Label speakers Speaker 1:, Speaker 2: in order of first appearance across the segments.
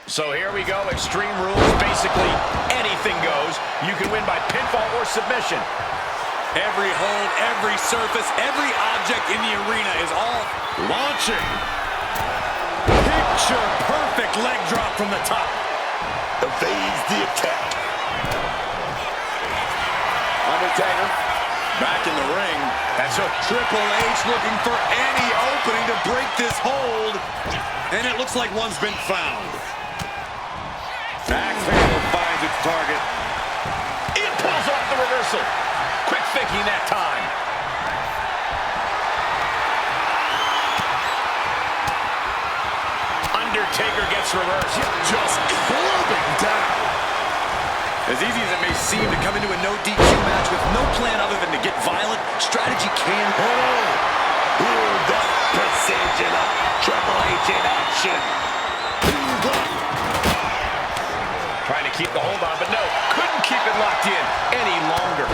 Speaker 1: So here we go, Extreme Rules. Basically, anything goes. You can win by pinfall or submission.
Speaker 2: Every hold, every surface, every object in the arena is all launching. Picture perfect leg drop from the top.
Speaker 3: Evades the attack.
Speaker 2: Undertaker back in the ring.
Speaker 1: That's a
Speaker 2: Triple H looking for any opening to break this hold. And it looks like one's been found. Axe handle finds its target.
Speaker 1: It pulls off the reversal. Quick thinking that time. Undertaker gets reversed.
Speaker 3: Just clubbing down.
Speaker 2: As easy as it may seem to come into a no DQ match with no plan other than to get violent, strategy can hold.
Speaker 3: Ooh, that precision of Triple H in action.
Speaker 1: Trying to keep the hold on, but no, couldn't keep it locked in any longer.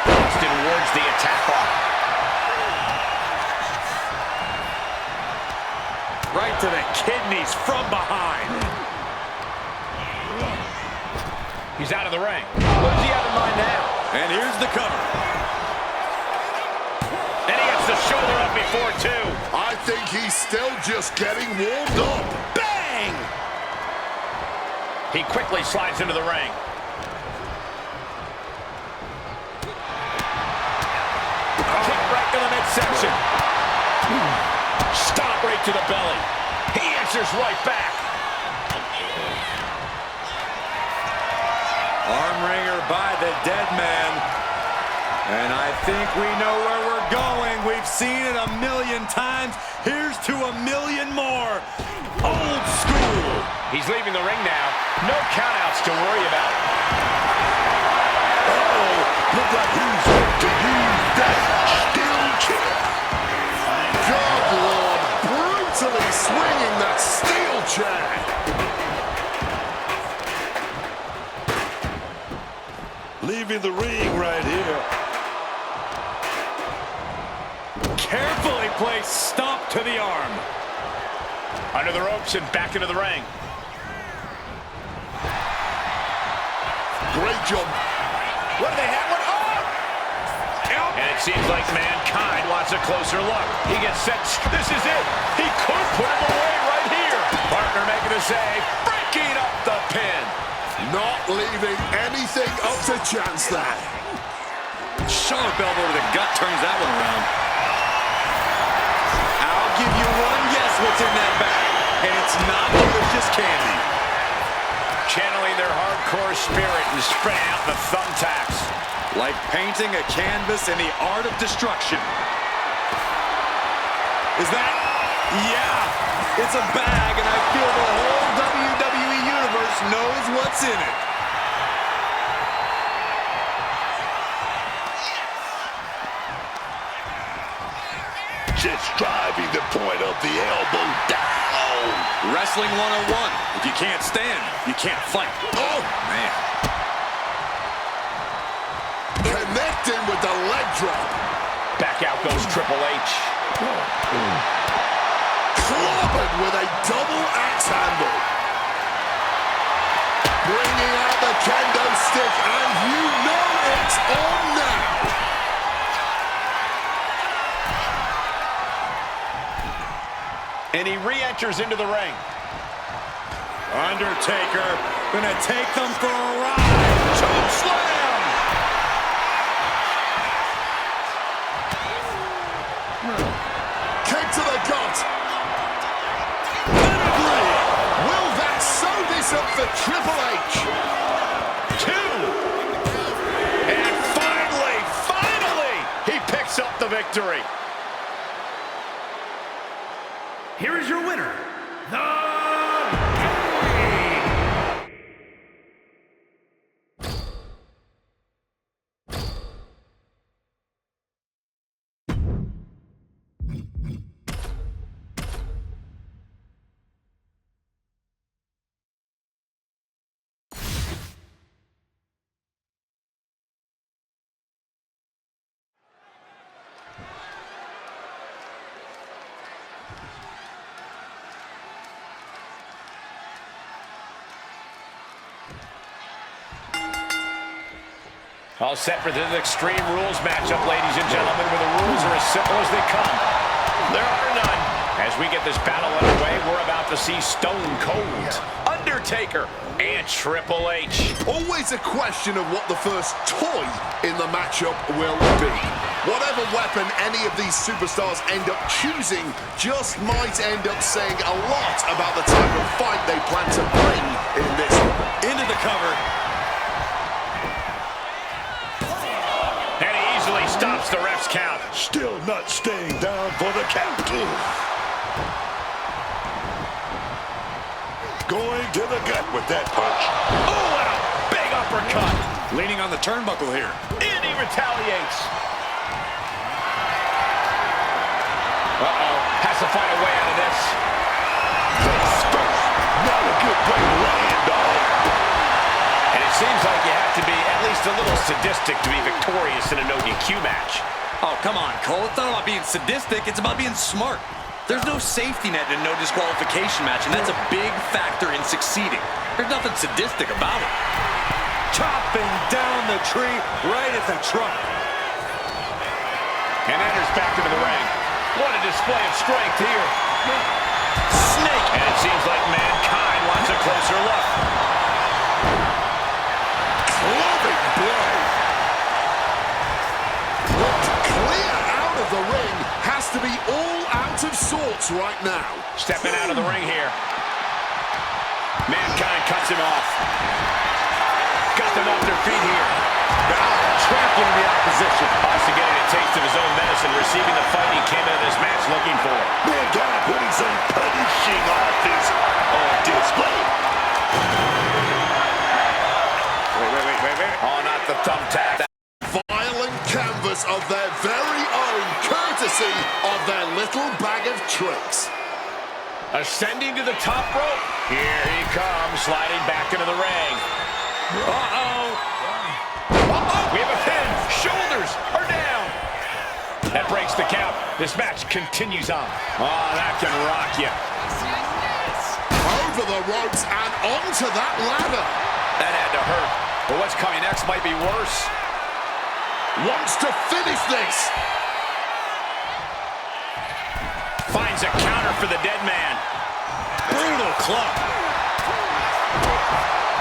Speaker 1: Austin wards the attack off.
Speaker 2: Right to the kidneys from behind.
Speaker 1: He's out of the ring. What does he have in mind now?
Speaker 2: And here's the cover.
Speaker 1: And he gets the shoulder up before, too.
Speaker 3: I think he's still just getting warmed up.
Speaker 2: Bang!
Speaker 1: He quickly slides into the ring. Kick right to the midsection. Stomp right to the belly. He answers right back.
Speaker 2: Arm wringer by the dead man. And I think we know where we're going. We've seen it a million times. Here's to a million more. Old school.
Speaker 1: He's leaving the ring now. No countouts to worry about.
Speaker 3: Oh, look like he's ready to use that steel chair. Good Lord, brutally swinging that steel chair. Leaving the ring right here.
Speaker 2: Carefully placed stomp to the arm.
Speaker 1: Under the ropes and back into the ring.
Speaker 3: Great job.
Speaker 1: What do they have? What? Oh! And it seems like Mankind wants a closer look. He gets set. This is it. He could put him away right here. Partner making the save. Breaking up the pin.
Speaker 3: Not leaving anything up to chance there.
Speaker 2: Sharp elbow to the gut turns that one around. I'll give you one guess what's in that bag. And it's not delicious candy.
Speaker 1: Channeling their hardcore spirit and spreading out the thumbtacks.
Speaker 2: Like painting a canvas in the art of destruction. Is that? Yeah, it's a bag, and I feel the whole WWE Universe knows what's in it.
Speaker 3: Just driving the point of the elbow down.
Speaker 2: Wrestling 101. If you can't stand, you can't fight.
Speaker 3: Oh,
Speaker 2: Man.
Speaker 3: connecting with the leg drop.
Speaker 1: Back out goes Triple H.
Speaker 3: Clobbered with a double axe handle. Bringing out the kendo stick, and you know it's on now.
Speaker 1: And he re-enters into the ring.
Speaker 2: Undertaker gonna take them for a ride. Choke slam!
Speaker 3: Kick to the gut. Pedigree. Will that sew this up for Triple H?
Speaker 1: 2. And finally, he picks up the victory.
Speaker 4: Here is your winner, the
Speaker 1: All set for this Extreme Rules matchup, ladies and gentlemen, where the rules are as simple as they come. There are none. As we get this battle underway, we're about to see Stone Cold, Undertaker, and Triple H.
Speaker 3: Always a question of what the first toy in the matchup will be. Whatever weapon any of these superstars end up choosing just might end up saying a lot about the type of fight they plan to bring in this one.
Speaker 2: Into the cover.
Speaker 1: And he easily stops the ref's count.
Speaker 3: Still not staying down for the count. Going to the gut with that punch.
Speaker 1: Oh, and a big uppercut.
Speaker 2: Leaning on the turnbuckle here.
Speaker 1: And he retaliates. Uh-oh. Has to find a way out of this.
Speaker 3: Not a good way to land, dog.
Speaker 1: And it seems like you have to be at least a little sadistic to be victorious in a no DQ match.
Speaker 2: Oh, come on, Cole. It's not about being sadistic. It's about being smart. There's no safety net and no disqualification match, and that's a big factor in succeeding. There's nothing sadistic about it.
Speaker 3: Chopping down the tree right at the trunk.
Speaker 1: And enters back into the ring. What a display of strength here. Snake. And it seems like Mankind wants a closer look.
Speaker 3: Clubbing blow. Looked clear out of the ring. Has to be all out of sorts right now.
Speaker 1: Stepping out of the ring here. Mankind cuts him off. Got them off their feet here. Trampling the opposition. Also getting a taste of his own medicine, receiving the fight he came into this match looking for.
Speaker 3: Mankind putting some punishing on display.
Speaker 1: Wait. Oh, not the thumbtack.
Speaker 3: Violent canvas of their very own, courtesy of their little bag of tricks.
Speaker 1: Ascending to the top rope. Here he comes, sliding back into the ring. Uh-oh. We have a pin. Shoulders are down. That breaks the count. This match continues on. Oh, that can rock you.
Speaker 3: Over the ropes and onto that ladder.
Speaker 1: That had to hurt. But what's coming next might be worse.
Speaker 3: Wants to finish this.
Speaker 1: Finds a counter for the dead man.
Speaker 2: Brutal club.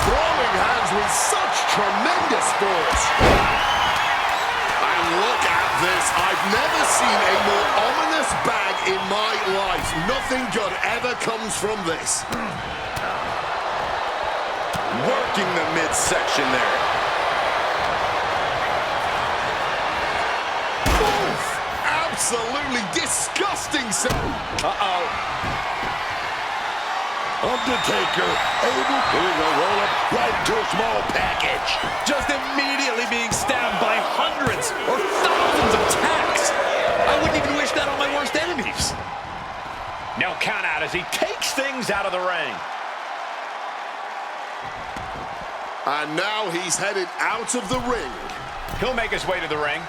Speaker 3: Throwing hands with such tremendous force. And look at this. I've never seen a more ominous bag in my life. Nothing good ever comes from this.
Speaker 2: Working the midsection there.
Speaker 3: Oof. Absolutely disgusting.
Speaker 1: Uh-oh.
Speaker 3: Undertaker able to roll up right into a small package.
Speaker 2: Just immediately being stabbed by hundreds or thousands of tacks. I wouldn't even wish that on my worst enemies.
Speaker 1: No count out as he takes things out of the ring.
Speaker 3: And now he's headed out of the ring.
Speaker 1: He'll make his way to the ring.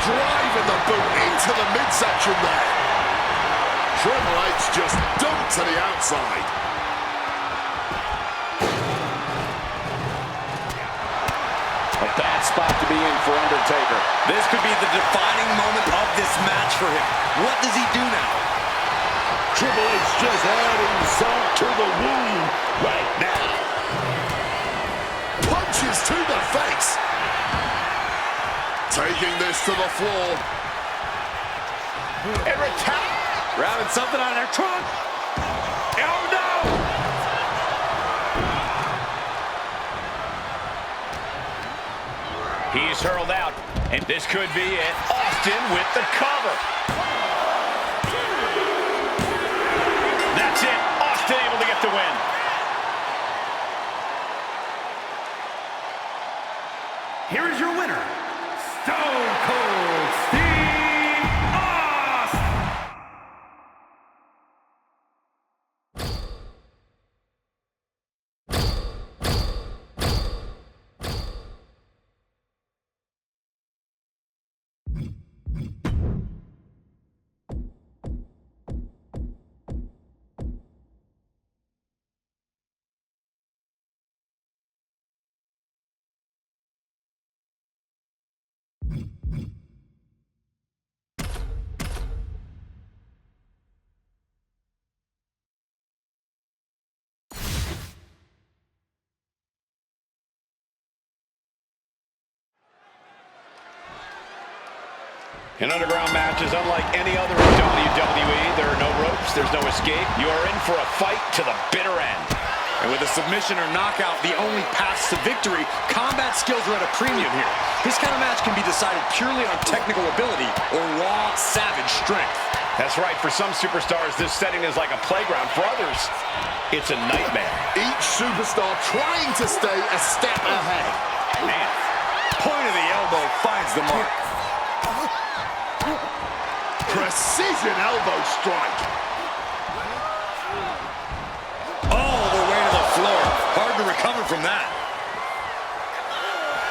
Speaker 3: Driving the boot into the midsection there. Triple H just dumped to the outside.
Speaker 2: A bad spot to be in for Undertaker. This could be the defining moment of this match for him. What does he do now?
Speaker 3: Triple H just adding salt to the wound right now. Punches to the face. Taking this to the floor.
Speaker 1: And retaliates.
Speaker 2: Grabbing something out of their trunk.
Speaker 1: Oh, no! He's hurled out, and this could be it. Austin with the cover. That's it. Austin able to get the win.
Speaker 4: Here is your winner, Stone Cold Steve Austin.
Speaker 1: An underground match is unlike any other in WWE. There are no ropes, there's no escape. You are in for a fight to the bitter end.
Speaker 2: And with a submission or knockout, the only path to victory, combat skills are at a premium here. This kind of match can be decided purely on technical ability or raw, savage strength.
Speaker 1: That's right. For some superstars, this setting is like a playground. For others, it's a nightmare.
Speaker 3: Each superstar trying to stay a step ahead.
Speaker 2: Man, point of the elbow finds the mark.
Speaker 3: Precision elbow strike.
Speaker 2: All the way to the floor. Hard to recover from that.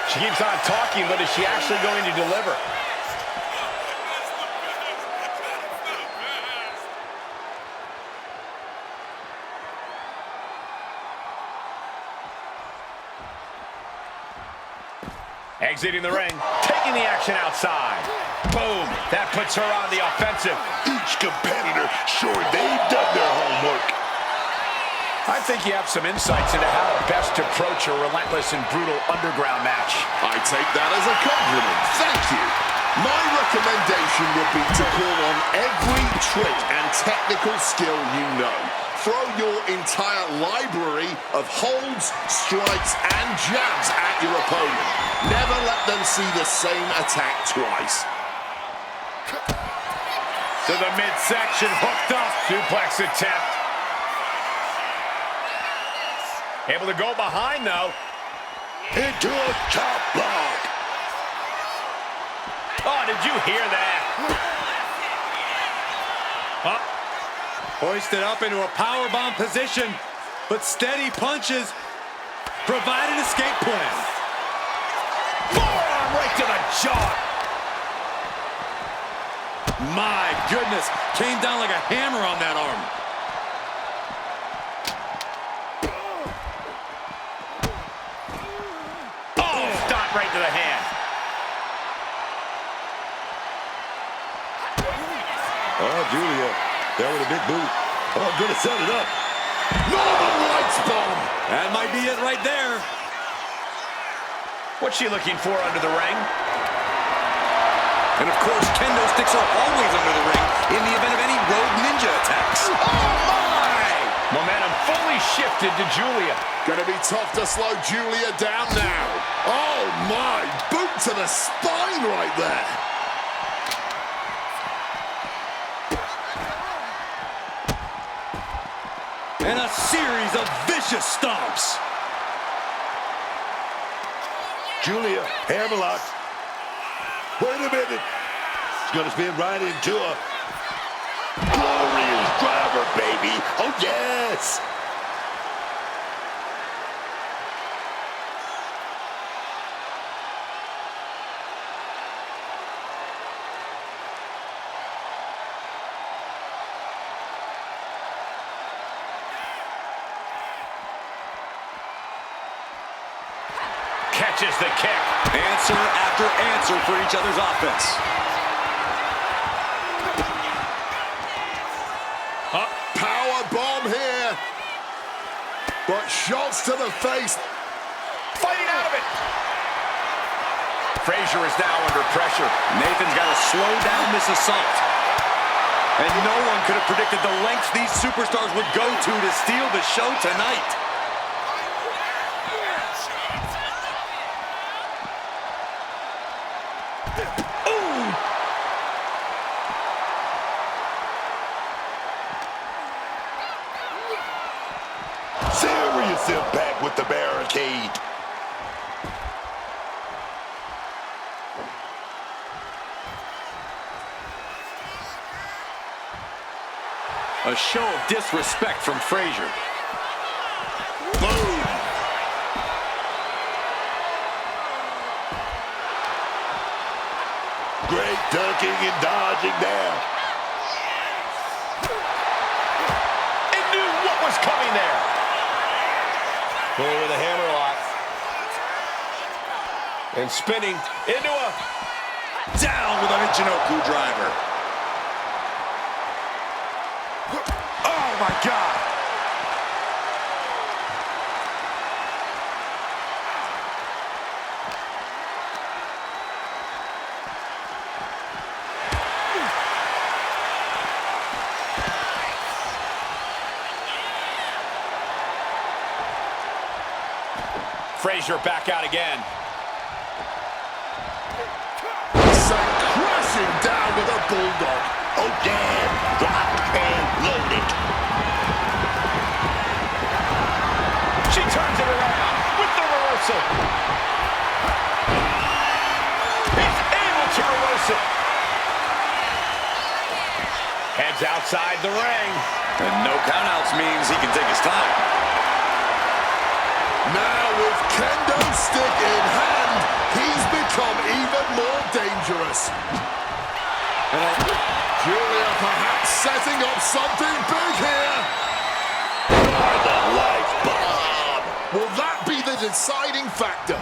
Speaker 1: She keeps on talking, but is she actually going to deliver? Exiting the ring, taking the action outside. Boom! That puts her on the offensive.
Speaker 3: Each competitor sure they've done their homework.
Speaker 1: I think you have some insights into how to best approach a relentless and brutal underground match.
Speaker 3: I take that as a compliment. Thank you. My recommendation would be to call on every trick and technical skill you know. Throw your entire library of holds, strikes, and jabs at your opponent. Never let them see the same attack twice.
Speaker 1: To the midsection, hooked up. Suplex attempt. Able to go behind, though.
Speaker 3: Into a chop block.
Speaker 1: Oh, did you hear that?
Speaker 2: Hoisted up into a powerbomb position, but steady punches provide an escape plan.
Speaker 1: Forearm right to the jaw.
Speaker 2: My goodness, came down like a hammer on that arm.
Speaker 1: Oh, stop right to the hand.
Speaker 3: Oh, Julia, that with a big boot. Oh, good to set it up. Northern Lights bomb.
Speaker 2: That might be it right there.
Speaker 1: What's she looking for under the ring?
Speaker 2: And of course, kendo sticks are always under the ring in the event of any rogue ninja attacks.
Speaker 1: Oh, my! Momentum fully shifted to Julia.
Speaker 3: Gonna be tough to slow Julia down now. Oh, my. Boot to the spine right there.
Speaker 2: And a series of vicious stomps.
Speaker 3: Julia, hammerlock. Wait a minute. She's gonna spin right into a glorious driver, baby. Oh, yes.
Speaker 1: Catches the kick.
Speaker 2: Answer after answer for each other's offense.
Speaker 3: Power bomb here. But shots to the face.
Speaker 1: Fighting out of it. Frazier is now under pressure.
Speaker 2: Nathan's got to slow down this assault. And no one could have predicted the lengths these superstars would go to steal the show tonight.
Speaker 3: Serious impact with the barricade.
Speaker 2: A show of disrespect from Frazier.
Speaker 3: Boom. Great ducking and dodging there.
Speaker 1: It knew what was coming there. Going with a hammerlock. And spinning into a...
Speaker 2: Down with a Michinoku driver. Oh, my God.
Speaker 1: Frazier back out again.
Speaker 3: Sent crashing down with a bulldog.
Speaker 5: Oh, damn. Drop and load it.
Speaker 1: She turns it around with the reversal. He's able to reverse it. Heads outside the ring.
Speaker 2: And no countouts means he can take his time.
Speaker 3: Now with kendo stick in hand, he's become even more dangerous. Julia perhaps setting up something big here.
Speaker 5: By the life bomb.
Speaker 3: Will that be the deciding factor?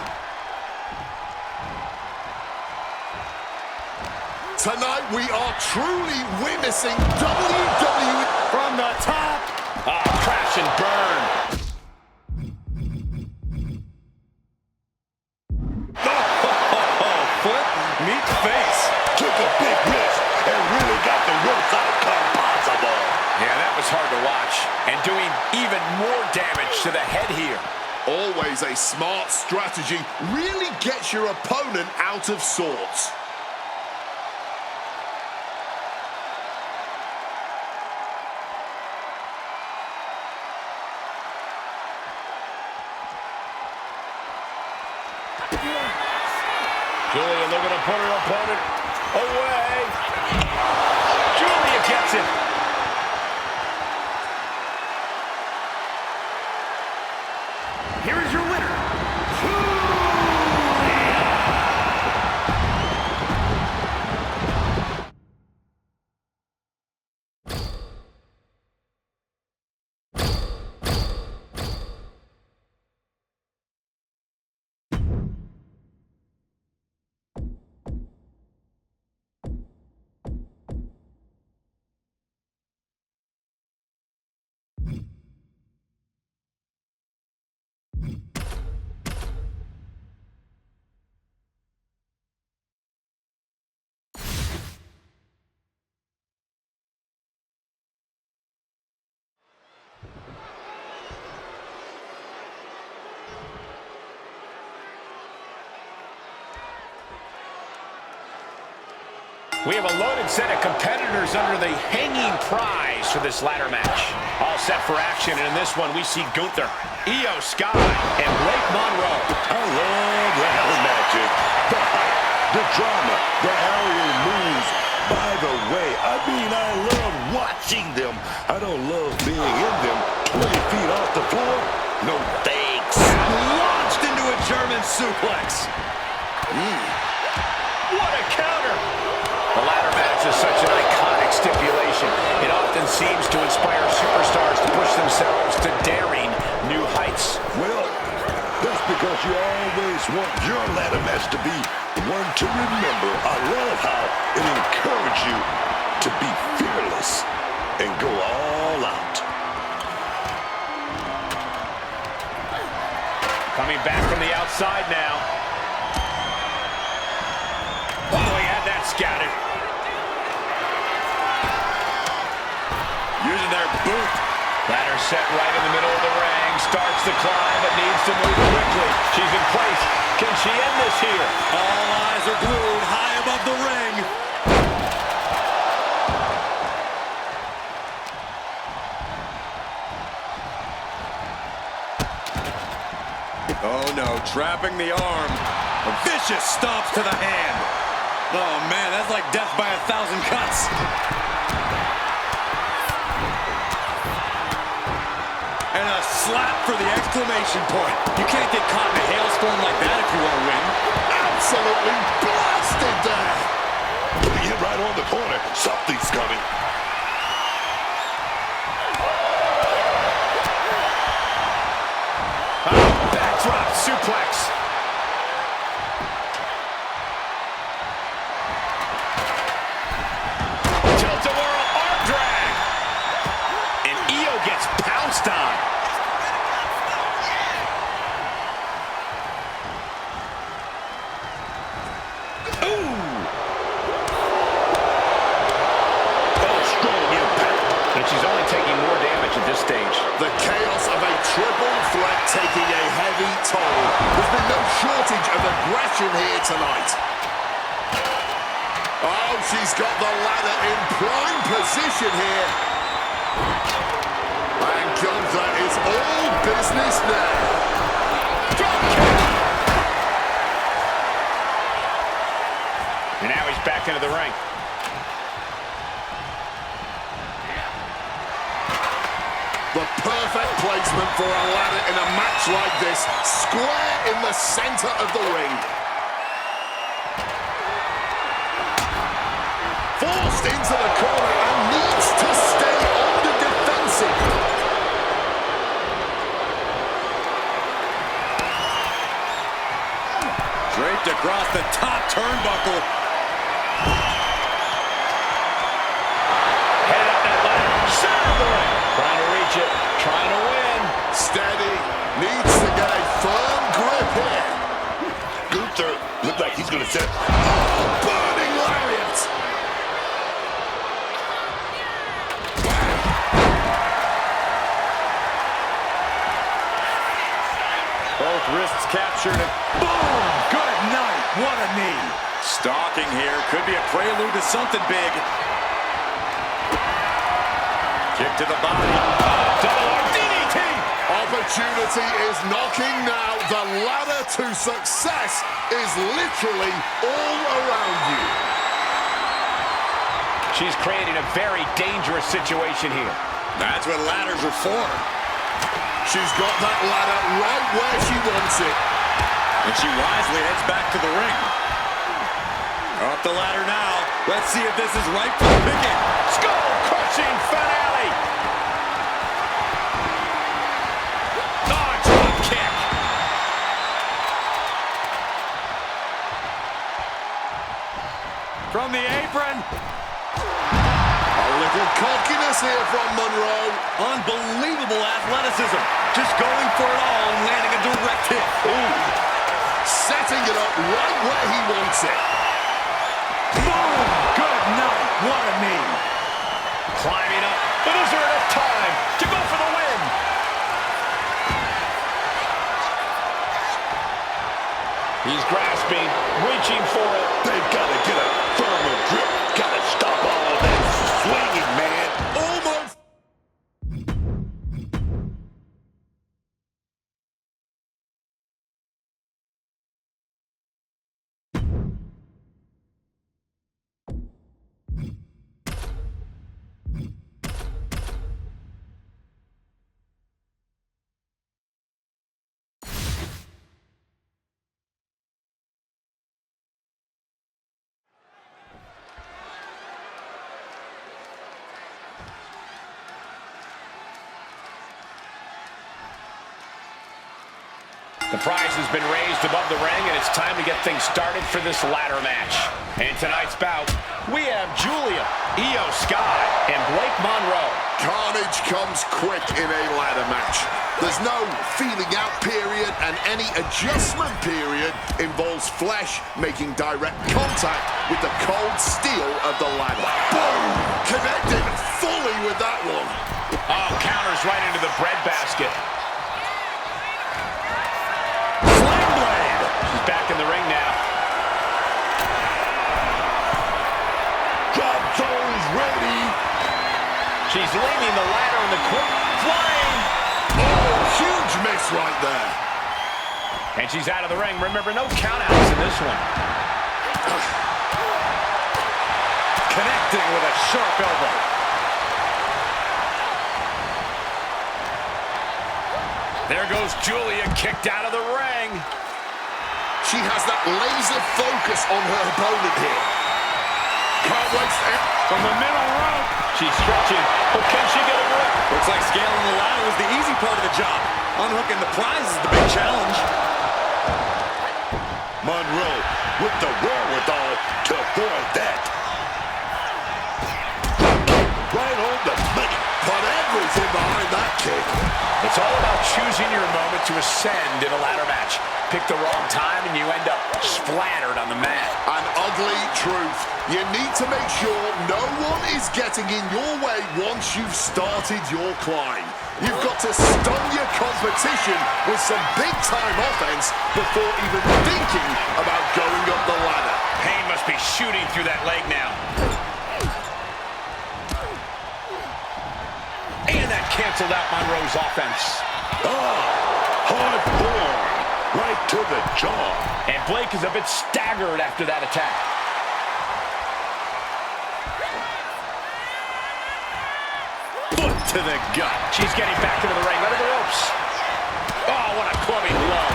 Speaker 3: Tonight we are truly witnessing WWE
Speaker 2: From the top.
Speaker 1: Crash and burn.
Speaker 2: Foot meets face.
Speaker 5: Took a big risk and really got the worst outcome possible.
Speaker 1: Yeah, that was hard to watch. And doing even more damage to the head here.
Speaker 3: Always a smart strategy. Really gets your opponent out of sorts.
Speaker 1: Julia looking to put her opponent away. Julia gets it.
Speaker 4: Here is your winner,
Speaker 1: We have a loaded set of competitors under the hanging prize for this ladder match. All set for action, and in this one we see Gunther, Io Sky, and Blake Monroe.
Speaker 5: I love ladder matches. The hype, the drama, the aerial moves. By the way, I love watching them. I don't love being in them. 20 feet off the floor? No thanks.
Speaker 2: Launched into a German suplex.
Speaker 1: What a counter! The ladder match is such an iconic stipulation. It often seems to inspire superstars to push themselves to daring new heights.
Speaker 5: Well, that's because you always want your ladder match to be one to remember. I love how it encourages you to be fearless and go all out.
Speaker 1: Coming back from the outside now. Oh, he had that scouted.
Speaker 2: Using their boot.
Speaker 1: Ladder set right in the middle of the ring. Starts to climb, but needs to move quickly. She's in place. Can she end this here?
Speaker 2: All eyes are glued high above the ring. Oh no, trapping the arm. A vicious stomps to the hand. Oh man, that's like death by 1,000 cuts. And a slap for the exclamation point. You can't get caught in a hailstorm like that if you want to win.
Speaker 3: Absolutely blasted there.
Speaker 5: Putting it right on the corner. Something's coming.
Speaker 1: Backdrop suplex. Tilt-a-whirl arm drag. And Io gets pounced on. She's only taking more damage at this stage.
Speaker 3: The chaos of a triple threat taking a heavy toll. There's been no shortage of aggression here tonight. Oh, she's got the ladder in prime position here. And Gunther is all business now. Drop kick.
Speaker 1: And now he's back into the ring.
Speaker 3: The perfect placement for a ladder in a match like this. Square in the center of the ring. Forced into the corner and needs to stay on the defensive.
Speaker 2: Draped across the top turnbuckle.
Speaker 1: Head up that ladder. Center of the ring. Trying to reach it. Trying to win.
Speaker 3: Steady. Needs to get a firm grip here.
Speaker 5: Gunther looked like he's going to set.
Speaker 3: Oh, burning lariat.
Speaker 2: Both wrists captured and boom! Good night. What a knee. Stalking here. Could be a prelude to something big. Kick to the body.
Speaker 1: Double DDT.
Speaker 3: Opportunity is knocking now. The ladder to success is literally all around you.
Speaker 1: She's creating a very dangerous situation here.
Speaker 2: That's what ladders are for.
Speaker 3: She's got that ladder right where she wants it.
Speaker 2: And she wisely heads back to the ring. Up the ladder now. Let's see if this is right for the picking.
Speaker 1: Skull-crushing finale. Oh, drop kick.
Speaker 2: From the apron.
Speaker 3: A little cockiness here from Monroe.
Speaker 2: Unbelievable athleticism. Just going for it all and landing a direct hit.
Speaker 3: Ooh. Setting it up right where he wants it.
Speaker 2: Boom! Good night. What a knee.
Speaker 1: Climbing up, but is there enough time to go for the win? He's grasping, reaching for it.
Speaker 5: They've got to get a firmer grip. Got to stop all of that swinging, man.
Speaker 3: Almost.
Speaker 1: The prize has been raised above the ring, and it's time to get things started for this ladder match. In tonight's bout, we have Julia, Io Sky, and Blake Monroe.
Speaker 3: Carnage comes quick in a ladder match. There's no feeling out period, and any adjustment period involves flesh making direct contact with the cold steel of the ladder. Boom! Connected fully with that one.
Speaker 1: Oh, counters right into the breadbasket. She's back in the ring now.
Speaker 5: Drop zone's ready.
Speaker 1: She's leaning the ladder in the quick flying.
Speaker 3: Oh, huge miss right there.
Speaker 1: And she's out of the ring. Remember, no countouts in this one.
Speaker 2: Connecting with a sharp elbow.
Speaker 1: There goes Julia, kicked out of the ring.
Speaker 3: She has that laser focus on her opponent here. Can't waste it.
Speaker 2: From the middle rope.
Speaker 1: She's stretching, but can she get a grip?
Speaker 2: Looks like scaling the ladder was the easy part of the job. Unhooking the prize is the big challenge.
Speaker 5: Monroe with the wherewithal to avoid that. Right on the money.
Speaker 3: Put everything behind that kick.
Speaker 1: It's all about choosing your moment to ascend in a ladder match. Pick the wrong time and you end up splattered on the mat.
Speaker 3: An ugly truth. You need to make sure no one is getting in your way once you've started your climb. You've got to stun your competition with some big-time offense before even thinking about going up the ladder.
Speaker 1: Pain must be shooting through that leg now. And that canceled out Monroe's offense.
Speaker 5: Hard form, right to the jaw.
Speaker 1: And Blake is a bit staggered after that attack.
Speaker 2: Foot to the gut.
Speaker 1: She's getting back into the ring. Under the ropes. Oh, what a clubbing blow.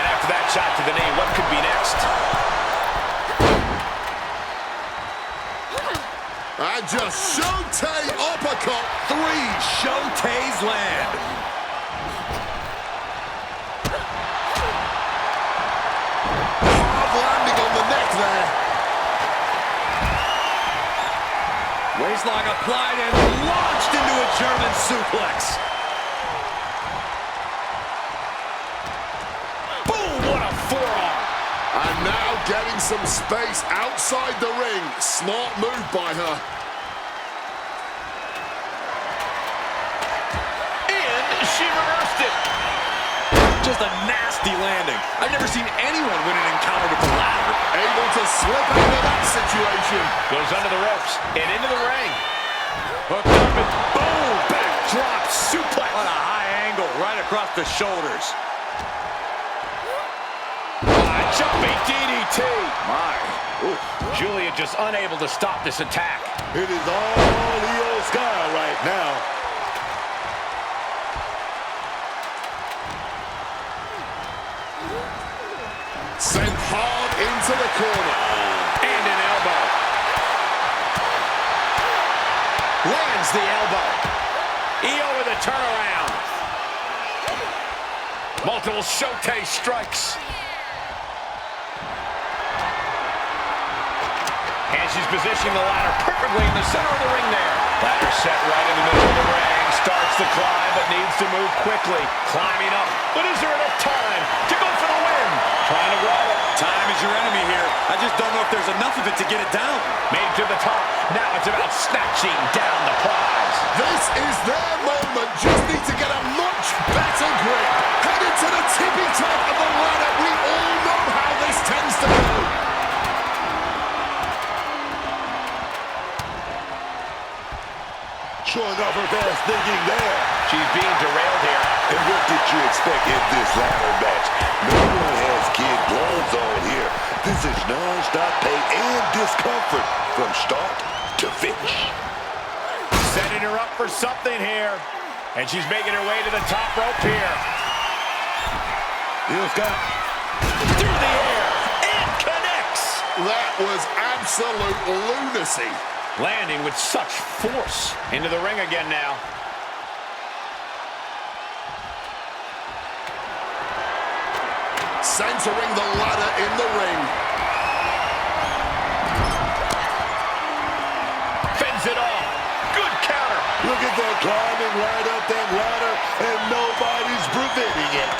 Speaker 1: And after that shot to the knee, what could be next?
Speaker 3: And just Shote uppercut.
Speaker 2: 3 Shotes land.
Speaker 3: Hard landing on the neck there.
Speaker 2: Waistlock applied and launched into a German suplex.
Speaker 1: Boom, what a forearm.
Speaker 3: And now getting some space outside the ring. Smart move by her.
Speaker 1: And she reversed it.
Speaker 2: Just a nasty landing. I've never seen anyone win an encounter with the ladder.
Speaker 3: Able to slip out of that situation.
Speaker 1: Goes under the ropes and into the ring. Hooked up and boom, backdrop suplex.
Speaker 2: On a high angle right across the shoulders.
Speaker 1: Jumping DDT.
Speaker 2: My.
Speaker 5: Ooh,
Speaker 1: Julia just unable to stop this attack.
Speaker 5: it is all Io Sky right now.
Speaker 3: Sent hard into the corner.
Speaker 1: And an elbow. Lands the elbow. Io with a turnaround. Multiple Shote strikes. And she's positioning the ladder perfectly in the center of the ring there. Ladder set right in the middle of the ring. Starts the climb, but needs to move quickly. Climbing up, but is there enough time to go for the win? Trying to grab it.
Speaker 2: Time is your enemy here. I just don't know if there's enough of it to get it down.
Speaker 1: Made it to the top. Now it's about snatching down the prize.
Speaker 3: This is their moment. Just need to get a much better grip. Headed to the tippy top of the ladder. We all know how this tends to go.
Speaker 5: Showing off her fast thinking there.
Speaker 1: She's being derailed here.
Speaker 5: And what did you expect in this ladder match? No one has kid gloves on here. This is non-stop pain and discomfort from start to finish.
Speaker 1: Setting her up for something here. And she's making her way to the top rope here.
Speaker 5: Io Sky.
Speaker 1: Through the air. And connects.
Speaker 3: That was absolute lunacy.
Speaker 1: Landing with such force. Into the ring again now.
Speaker 3: Centering the ladder in the ring.
Speaker 1: Fends it off. Good counter.
Speaker 5: Look at that climbing right up that ladder, and nobody's preventing it.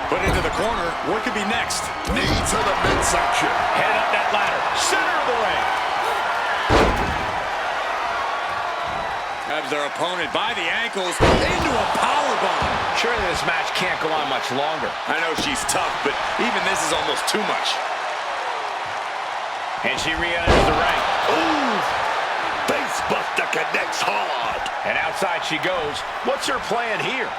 Speaker 2: Put into the corner. What could be next?
Speaker 3: Knee to the midsection.
Speaker 1: Headed up that ladder. Center of the ring.
Speaker 2: Grabs their opponent by the ankles into a powerbomb.
Speaker 1: Surely this match can't go on much longer.
Speaker 2: I know she's tough, but even this is almost too much.
Speaker 1: And she re-enters the ring.
Speaker 5: Ooh, Facebuster connects hard.
Speaker 1: And outside she goes. What's her plan here?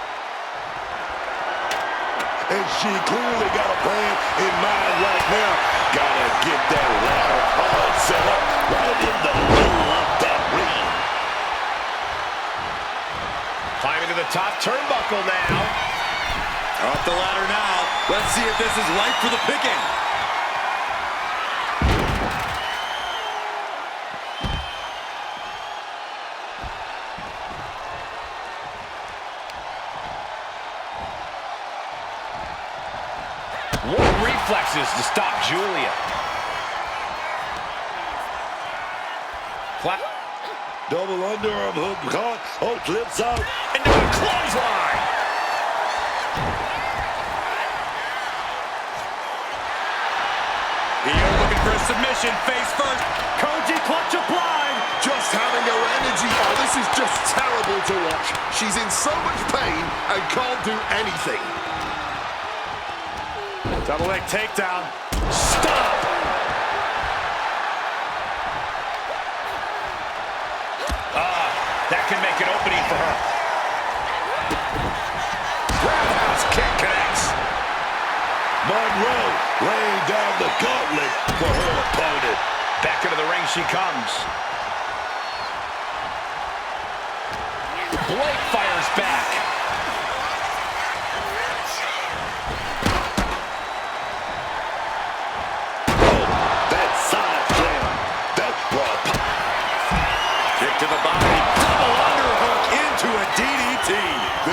Speaker 5: And she clearly got a plan in mind right now. Gotta get that ladder all set up right in the middle of that ring.
Speaker 1: Climbing to the top turnbuckle now.
Speaker 2: Off the ladder now. Let's see if this is ripe for the picking.
Speaker 1: What reflexes to stop Julia.
Speaker 5: Double underarm hook caught. Oh, flips out.
Speaker 1: Into a clothesline.
Speaker 2: Io looking for a submission. Face first. Koji clutch applied.
Speaker 3: Just This is just terrible to watch. She's in so much pain and can't do anything.
Speaker 2: Double leg takedown.
Speaker 1: Stop! That can make an opening for her. Roundhouse kick connects.
Speaker 5: Monroe laying down the gauntlet for her opponent.
Speaker 1: Back into the ring she comes. Blake fires back.
Speaker 5: Oh, that side slam. That brought
Speaker 2: Kick to the body. Double underhook into a DDT.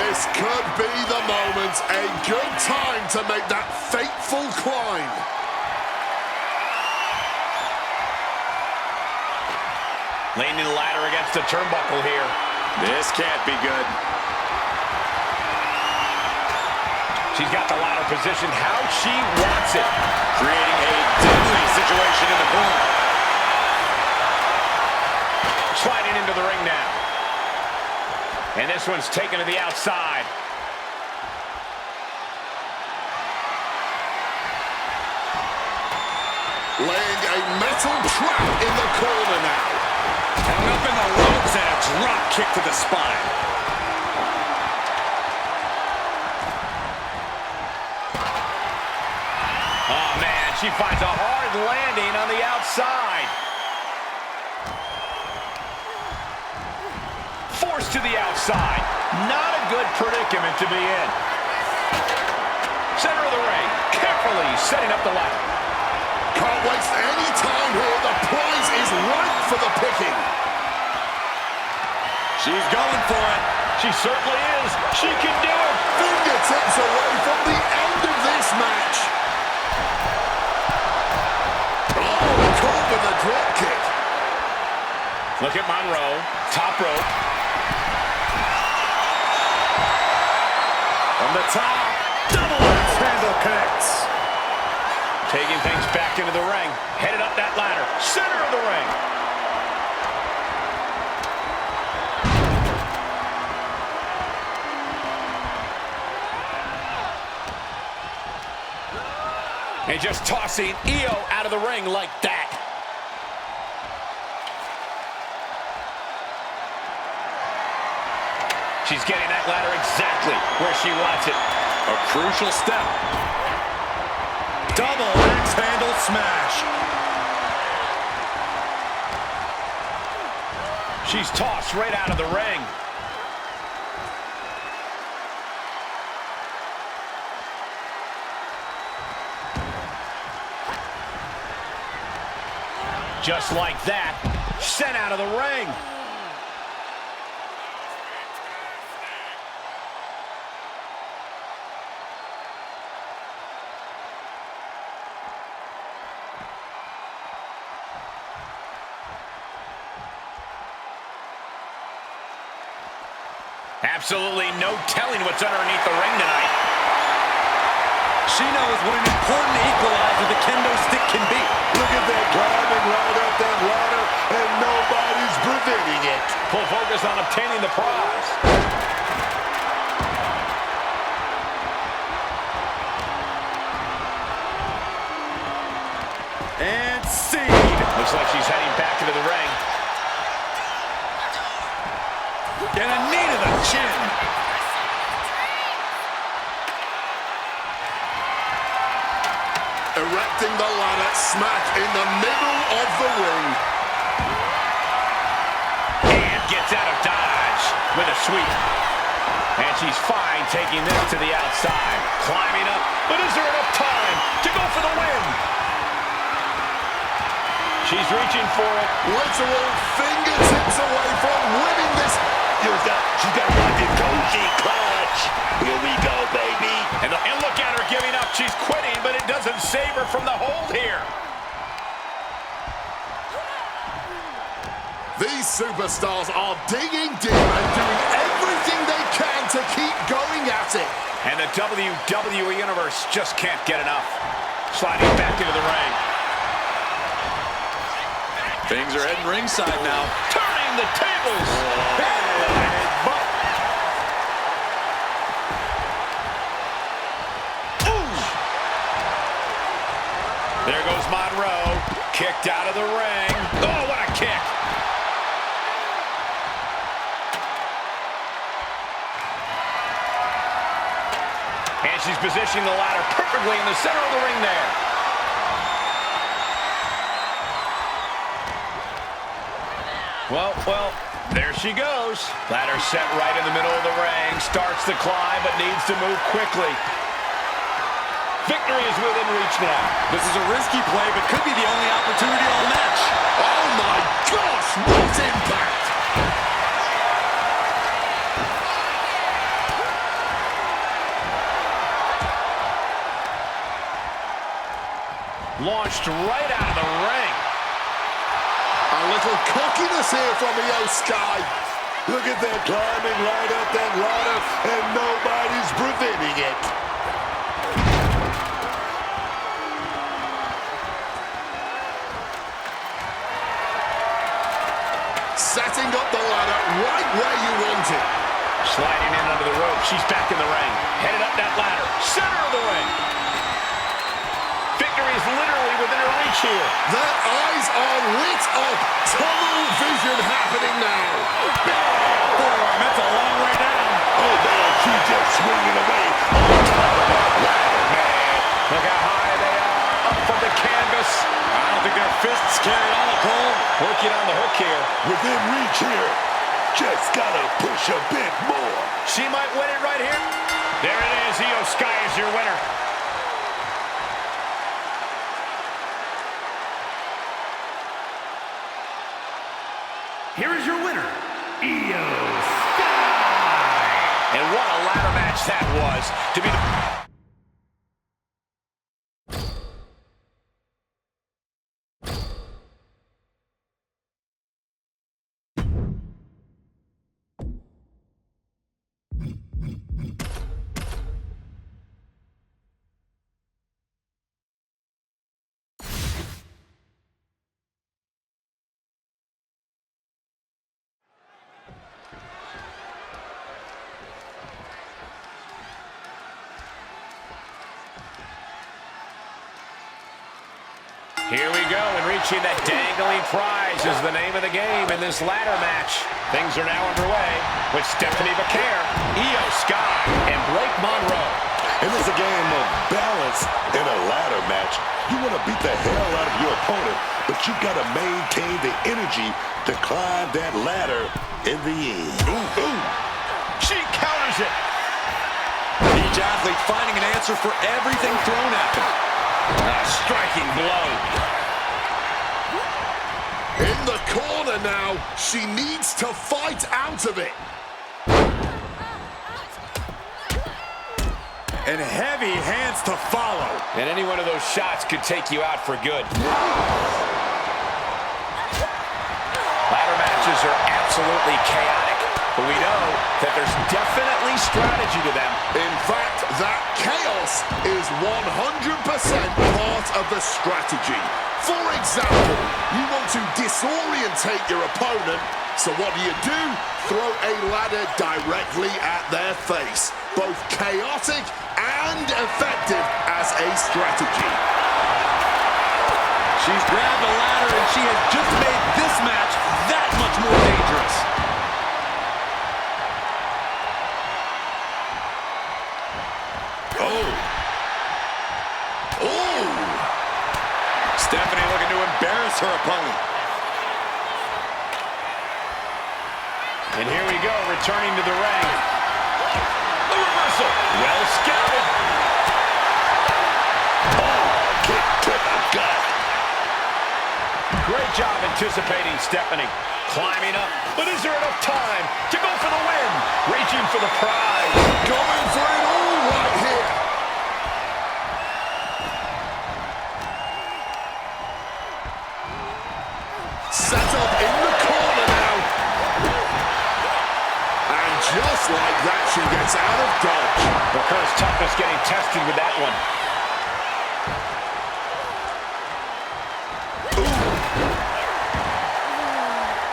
Speaker 3: This could be the moment. A good time to make that fateful climb.
Speaker 1: Leaning the ladder against the turnbuckle here.
Speaker 2: This can't be good.
Speaker 1: She's got the ladder positioned how she wants it.
Speaker 2: Creating a deadly situation in the corner.
Speaker 1: Sliding into the ring now. And this one's taken to the outside.
Speaker 3: Laying a metal trap in the corner now.
Speaker 2: And up in the ropes and a drop kick to the spine.
Speaker 1: Oh, man, she finds a hard landing on the outside. Forced to the outside. Not a good predicament to be in. Center of the ring, carefully setting up the ladder.
Speaker 3: Can't waste any time here. The prize is ripe for the picking.
Speaker 2: She's going for it.
Speaker 1: She certainly is. She can do it.
Speaker 3: Fingertips away from the end of this match. Oh, caught with a drop kick.
Speaker 1: Look at Monroe, top rope.
Speaker 2: From the top, double axe handle connects.
Speaker 1: Taking things back into the ring. Headed up that ladder. Center of the ring. And just tossing Io out of the ring like that. She's getting that ladder exactly where she wants it.
Speaker 2: A crucial step. Double axe handle smash.
Speaker 1: She's tossed right out of the ring. Just like that, sent out of the ring. Absolutely no telling what's underneath the ring tonight.
Speaker 2: She knows what an important equalizer the kendo stick can be.
Speaker 5: Look at that, climbing right up that ladder, and nobody's preventing it.
Speaker 1: Full focus on obtaining the prize.
Speaker 2: And seed.
Speaker 1: Looks like she's heading back into the ring.
Speaker 2: And a knee to the chin.
Speaker 3: Erecting the ladder smack in the middle of the ring.
Speaker 1: And gets out of dodge with a sweep. And she's fine taking this to the outside. Climbing up, but is there enough time to go for the win? She's reaching for it.
Speaker 3: Literal fingertips away from winning this.
Speaker 5: She's got one to go, clutch. Here we go, baby.
Speaker 1: And look at her giving up. She's quitting, but it doesn't save her from the hold here.
Speaker 3: These superstars are digging deep and doing everything they can to keep going at it.
Speaker 1: And the WWE Universe just can't get enough. Sliding back into the ring.
Speaker 2: Things are heading ringside now.
Speaker 1: Turning the tables. Kicked out of the ring. Oh, what a kick. And she's positioning the ladder perfectly in the center of the ring there. Well, there she goes. Ladder set right in the middle of the ring. Starts to climb, but needs to move quickly. Victory is within reach now.
Speaker 2: This is a risky play, but could be the only opportunity all match.
Speaker 3: Oh my gosh, what impact!
Speaker 1: Launched right out of the ring.
Speaker 3: A little cockiness here from Io Sky.
Speaker 5: Look at that climbing right up that ladder, and nobody's preventing it.
Speaker 3: Setting up the ladder right where you want it.
Speaker 1: Sliding in under the rope. She's back in the ring. Headed up that ladder. Center of the ring. Victory is literally within her reach here.
Speaker 3: Their eyes are lit up. Tunnel vision happening now.
Speaker 2: Forearm, that's a long way down.
Speaker 5: Oh, man, she's just swinging away on top of that ladder, man.
Speaker 1: Look how high they are. Up from the canvas.
Speaker 2: I don't think their fists carry all, Cole.
Speaker 1: Working on the hook here.
Speaker 5: Within reach here. Just gotta push a bit more.
Speaker 1: She might win it right here. There it is. Io Sky is your winner.
Speaker 4: Here is your winner, Io Sky.
Speaker 1: And what a ladder match that was. To be the... Here we go, and reaching that dangling prize is the name of the game in this ladder match. Things are now underway with Stephanie Becker, Io Sky, and Blake Monroe.
Speaker 5: And it's a game of balance in a ladder match. You want to beat the hell out of your opponent, but you got to maintain the energy to climb that ladder in the end.
Speaker 1: Ooh. She counters it.
Speaker 2: Each athlete finding an answer for everything thrown at them.
Speaker 1: A striking blow.
Speaker 3: In the corner now. She needs to fight out of it.
Speaker 2: And heavy hands to follow.
Speaker 1: And any one of those shots could take you out for good. Ladder matches are absolutely chaotic, but we know that there's definitely strategy to them.
Speaker 3: In fact, that chaos is 100% part of the strategy. For example, you want to disorientate your opponent, so what do? Throw a ladder directly at their face. Both chaotic and effective as a strategy.
Speaker 2: She's grabbed a ladder, and she has just made this match that much more dangerous. Stephanie looking to embarrass her opponent.
Speaker 1: And here we go, returning to the ring. A reversal. Well scouted.
Speaker 5: Kick to the gut.
Speaker 1: Great job anticipating Stephanie. Climbing up, but is there enough time to go for the win? Reaching for the prize.
Speaker 3: Going for it all right here. Set up in the corner now. And just like that, she gets out of dodge.
Speaker 1: Becker's toughness getting tested with that one.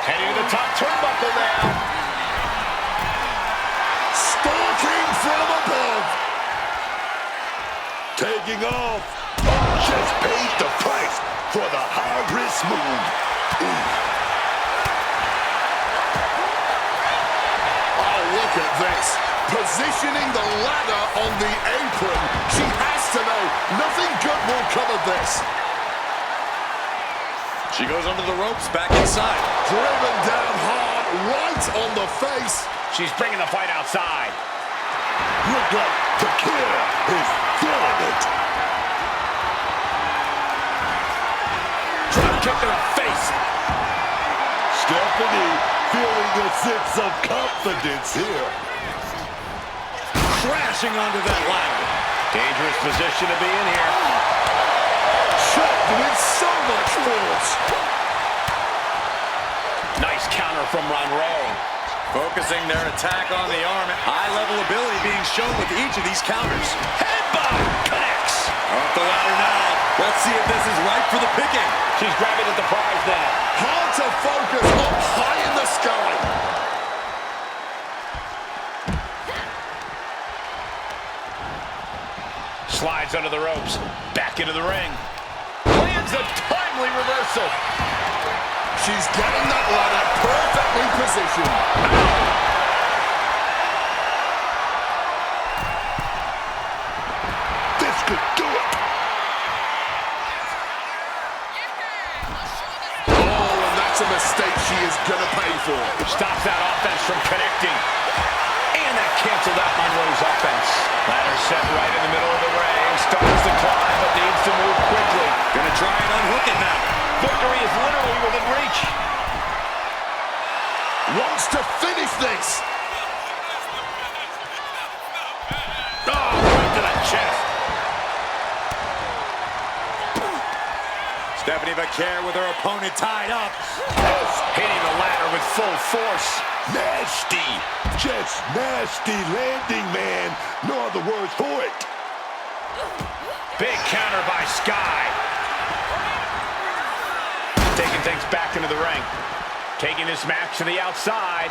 Speaker 1: Heading to the top turnbuckle now.
Speaker 3: Stalking from above.
Speaker 5: Taking off. just paid the price for the high-risk move.
Speaker 3: Oh, look at this. Positioning the ladder on the apron. She has to know nothing good will come of this.
Speaker 2: She goes under the ropes, back inside.
Speaker 3: Driven down hard, right on the face.
Speaker 1: She's bringing the fight outside.
Speaker 5: Look like the killer is feeling it.
Speaker 1: Drop kick to the face.
Speaker 5: Stephanie feeling a sense of confidence here.
Speaker 2: Crashing onto that ladder.
Speaker 1: Dangerous position to be in here.
Speaker 3: Shot with so much force.
Speaker 1: Nice counter from Monroe.
Speaker 2: Focusing their attack on the arm. High-level ability being shown with each of these counters.
Speaker 1: Headbutt connects.
Speaker 2: Off the ladder now. Let's see if this is right for the picking.
Speaker 1: She's grabbing at the prize now.
Speaker 3: Hard to focus up high in the sky.
Speaker 1: Slides under the ropes. Back into the ring. Lands a timely reversal.
Speaker 3: She's getting that ladder perfectly positioned.
Speaker 5: This could do it.
Speaker 3: Oh, and that's a mistake she is going to pay for.
Speaker 1: Stops that offense from connecting. And that canceled out Monroe's offense. Ladder set right in the middle of the ring. Starts to climb, but needs to move quickly.
Speaker 2: Gonna try and unhook it now.
Speaker 1: Victory is literally within reach.
Speaker 3: Wants to finish this.
Speaker 1: Oh, right to the chest.
Speaker 2: Stephanie Vaquer with her opponent tied up.
Speaker 1: Hitting the ladder with full force.
Speaker 5: Nasty. Just nasty landing, man. No other words for it.
Speaker 1: Big counter by Sky. Taking things back into the ring. Taking this match to the outside.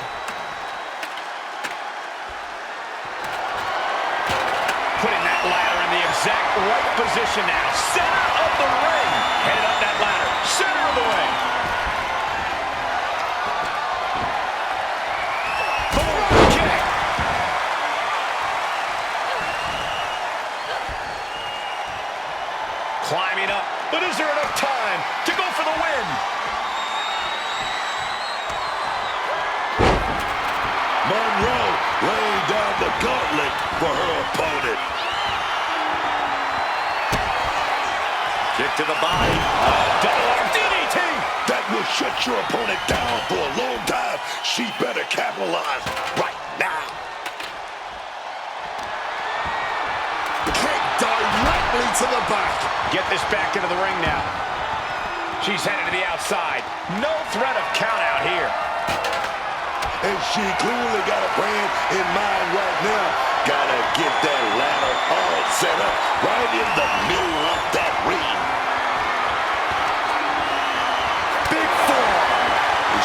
Speaker 1: Putting that ladder in the exact right position now. Center of the ring. Headed up that ladder. Center of the ring. Boom, kick. Climbing up. But is there enough time to go for the win?
Speaker 5: Monroe laying down the gauntlet for her opponent.
Speaker 2: Kick to the body.
Speaker 1: Double arm DDT.
Speaker 5: That will shut your opponent down for a long time. She better capitalize right now.
Speaker 3: Kick directly to the back.
Speaker 1: Get this back into the ring now. She's headed to the outside. No threat of count out here.
Speaker 5: And she clearly got a plan in mind right now. Gotta get that ladder all set up right in the middle of that ring.
Speaker 2: Big forearm.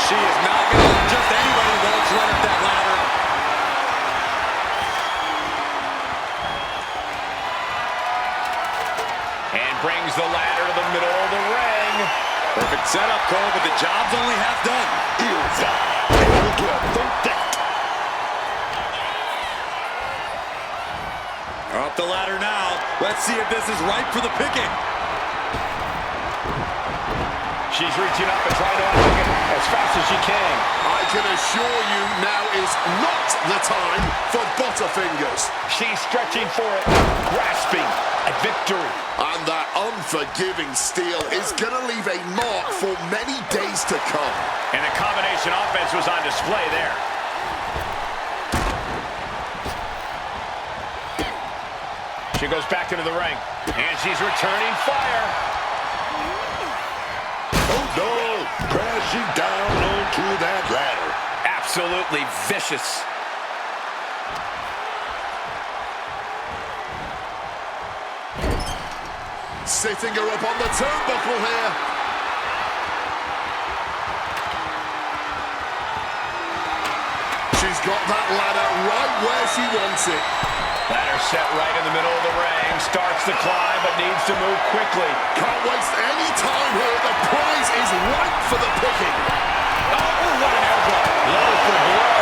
Speaker 2: She is not going to let just anybody waltz right up that ladder.
Speaker 1: And brings the ladder to the middle of the ring.
Speaker 2: Perfect setup, Cole, but the job's only half done.
Speaker 5: Is able to avert that.
Speaker 2: Up the ladder now. Let's see if this is right for the picking.
Speaker 1: She's reaching up and trying to unhook it as fast as she can.
Speaker 3: I can assure you now is not the time for butterfingers.
Speaker 1: She's stretching for it, grasping a victory.
Speaker 3: And that unforgiving steel is going to leave a mark for many days to come.
Speaker 1: And the combination offense was on display there. She goes back into the ring, and she's returning fire.
Speaker 5: Oh no, crashing down onto that ladder.
Speaker 1: Absolutely vicious.
Speaker 3: Sitting her up on the turnbuckle here. She's got that ladder right where she wants it.
Speaker 1: Ladder set right in the middle of the ring. Starts to climb, but needs to move quickly.
Speaker 3: Can't waste any time here. The prize is ripe for the picking.
Speaker 1: Oh, what an elbow. Low for blow.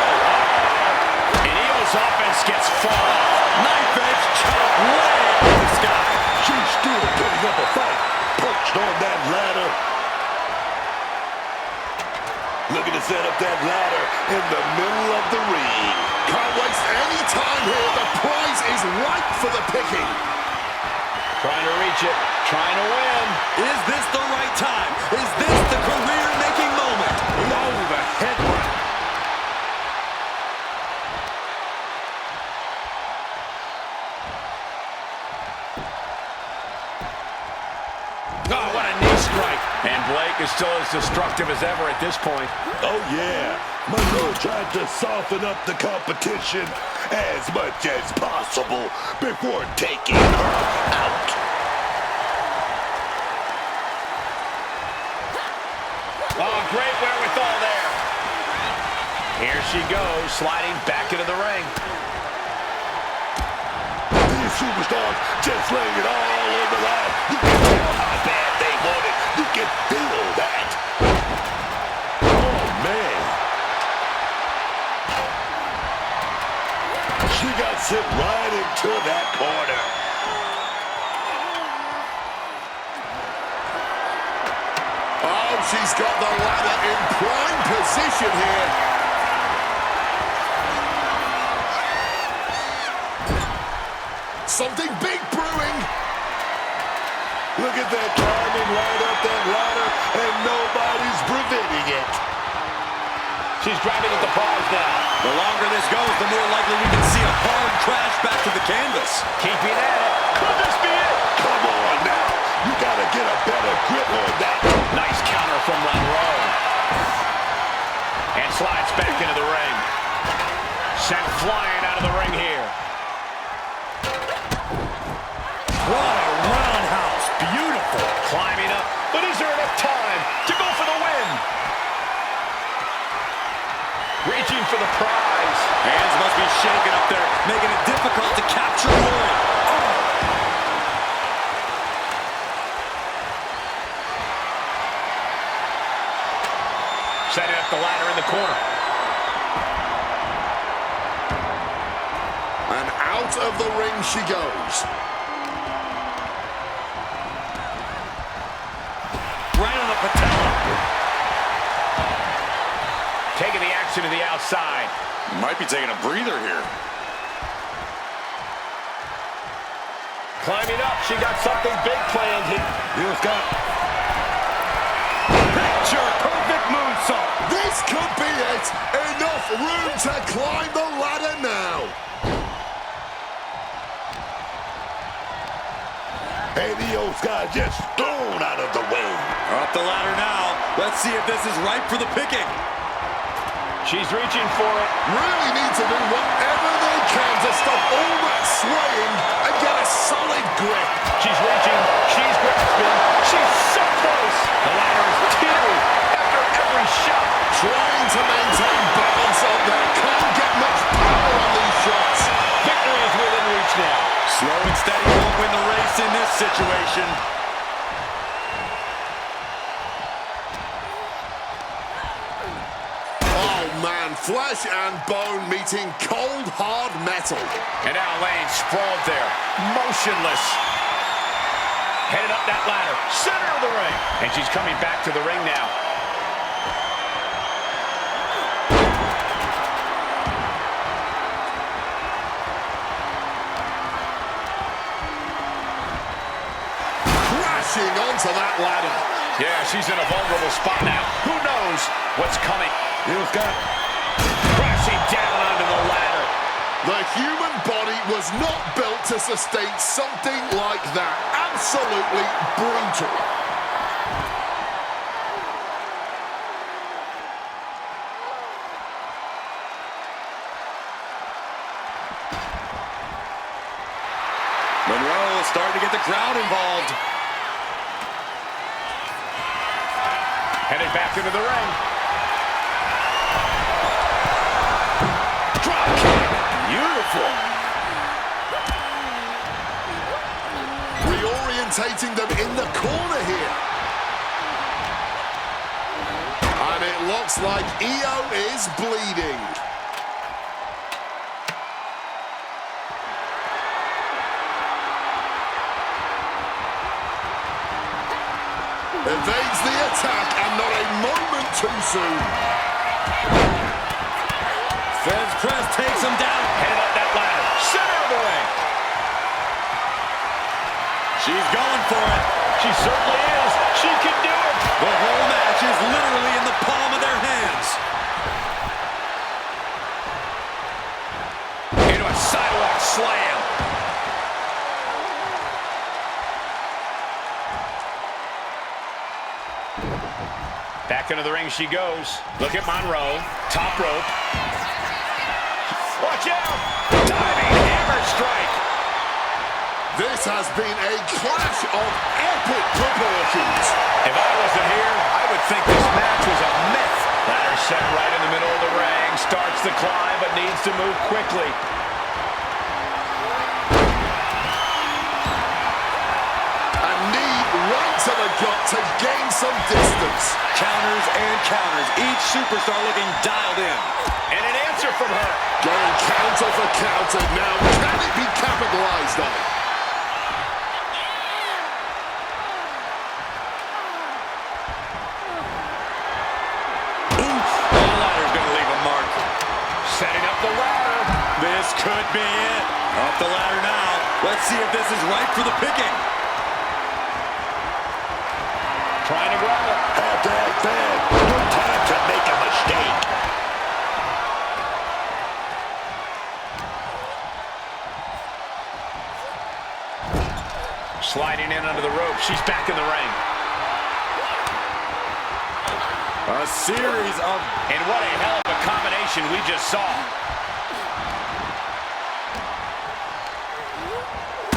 Speaker 1: And Io's offense gets far off.
Speaker 2: Knife edge chop way up in the sky.
Speaker 5: She's still putting up a fight. Perched on that ladder. Looking to set up that ladder in the middle of the ring.
Speaker 3: Can't waste any time here. The prize is ripe for the picking.
Speaker 1: Trying to reach it. Trying to win.
Speaker 2: Is this the right time? Is this the career-making moment? Oh, the headbutt.
Speaker 1: Oh, what a knee strike. And Blake is still as destructive as ever at this point.
Speaker 5: Oh, yeah. Monroe tried to soften up the competition as much as possible before taking her out.
Speaker 1: Oh, great wherewithal there. Here she goes, sliding back into the ring.
Speaker 5: These superstars just laying it all on the line. You can tell how bad they want it. You can feel that. Oh, man. She got sent right into that corner.
Speaker 3: Oh, she's got the ladder in prime position here. Something big brewing.
Speaker 5: Look at that climbing right up that ladder, and nobody's preventing it.
Speaker 1: She's driving at the prize now.
Speaker 2: The longer this goes, the more likely we can see a hard crash back to the canvas.
Speaker 1: Keeping at it. Could this be it?
Speaker 5: Come on now. You got to get a better grip on that.
Speaker 1: Nice counter from Monroe. And slides back into the ring. Sent flying out of the ring here.
Speaker 2: What a roundhouse. Beautiful.
Speaker 1: Climbing up. But is there enough time to go for the win? Reaching for the prize.
Speaker 2: Hands must be shaking up there, making it difficult to capture Lloyd. Oh.
Speaker 1: Setting up the ladder in the corner.
Speaker 3: And out of the ring she goes.
Speaker 2: Right on the patella.
Speaker 1: Taking the action to the outside.
Speaker 2: Might be taking a breather here.
Speaker 1: Climbing up. She got something big planned here.
Speaker 5: Here's got
Speaker 2: Picture perfect moonsault.
Speaker 3: This could be it. Enough room to climb the ladder now.
Speaker 5: and Io's got just thrown out of the way.
Speaker 2: Up the ladder now. Let's see if this is ripe for the picking.
Speaker 1: She's reaching for it.
Speaker 3: Really need to do whatever they can to stop all that swaying and get a solid grip.
Speaker 1: She's reaching. She's grasping. She's so close. The ladder is teetering after every shot.
Speaker 3: Trying to maintain balance up there. Can't get much power on these shots.
Speaker 1: Victory is within reach now.
Speaker 2: Slow and steady won't win the race in this situation.
Speaker 3: Oh man, flesh and bone meeting cold hard metal.
Speaker 1: And now Lane sprawled there, motionless. Headed up that ladder, center of the ring. And she's coming back to the ring now.
Speaker 3: Crashing onto that ladder.
Speaker 1: Yeah, she's in a vulnerable spot now. Who knows what's coming?
Speaker 5: Here's got
Speaker 1: Crashing down onto the ladder.
Speaker 3: The human body was not built to sustain something like that. Absolutely brutal.
Speaker 2: Monroe is starting to get the crowd involved.
Speaker 1: Headed back into the ring. Drop kick. Beautiful.
Speaker 3: rotating them in the corner here. And it looks like Io is bleeding. Evades the attack, and not a moment too soon.
Speaker 2: Feds press takes him down.
Speaker 1: Headed up that ladder. Center of the ring.
Speaker 2: She's going for it.
Speaker 1: She certainly is. She can do it.
Speaker 2: The whole match is literally in the palm of their hands.
Speaker 1: Into a sidewalk slam. Back into the ring she goes. Look at Monroe. Top rope. Watch out! Diving hammer strike.
Speaker 3: This has been a clash of epic proportions.
Speaker 1: If I wasn't here, I would think this match was a myth. Ladder set right in the middle of the ring. Starts the climb, but needs to move quickly.
Speaker 3: A knee right to the gut to gain some distance.
Speaker 2: Counters and counters. Each superstar looking dialed in.
Speaker 1: And an answer from her.
Speaker 3: Going counter for counter. Now, can it be capitalized on?
Speaker 2: The ladder's going to leave a mark.
Speaker 1: Setting up the ladder.
Speaker 2: This could be it. Up the ladder now. Let's see if this is right for the picking.
Speaker 1: Trying to grab it.
Speaker 5: Have to act bad. No time to make a mistake.
Speaker 1: Sliding in under the rope. She's back in the ring.
Speaker 2: A series of...
Speaker 1: And what a hell of a combination we just saw.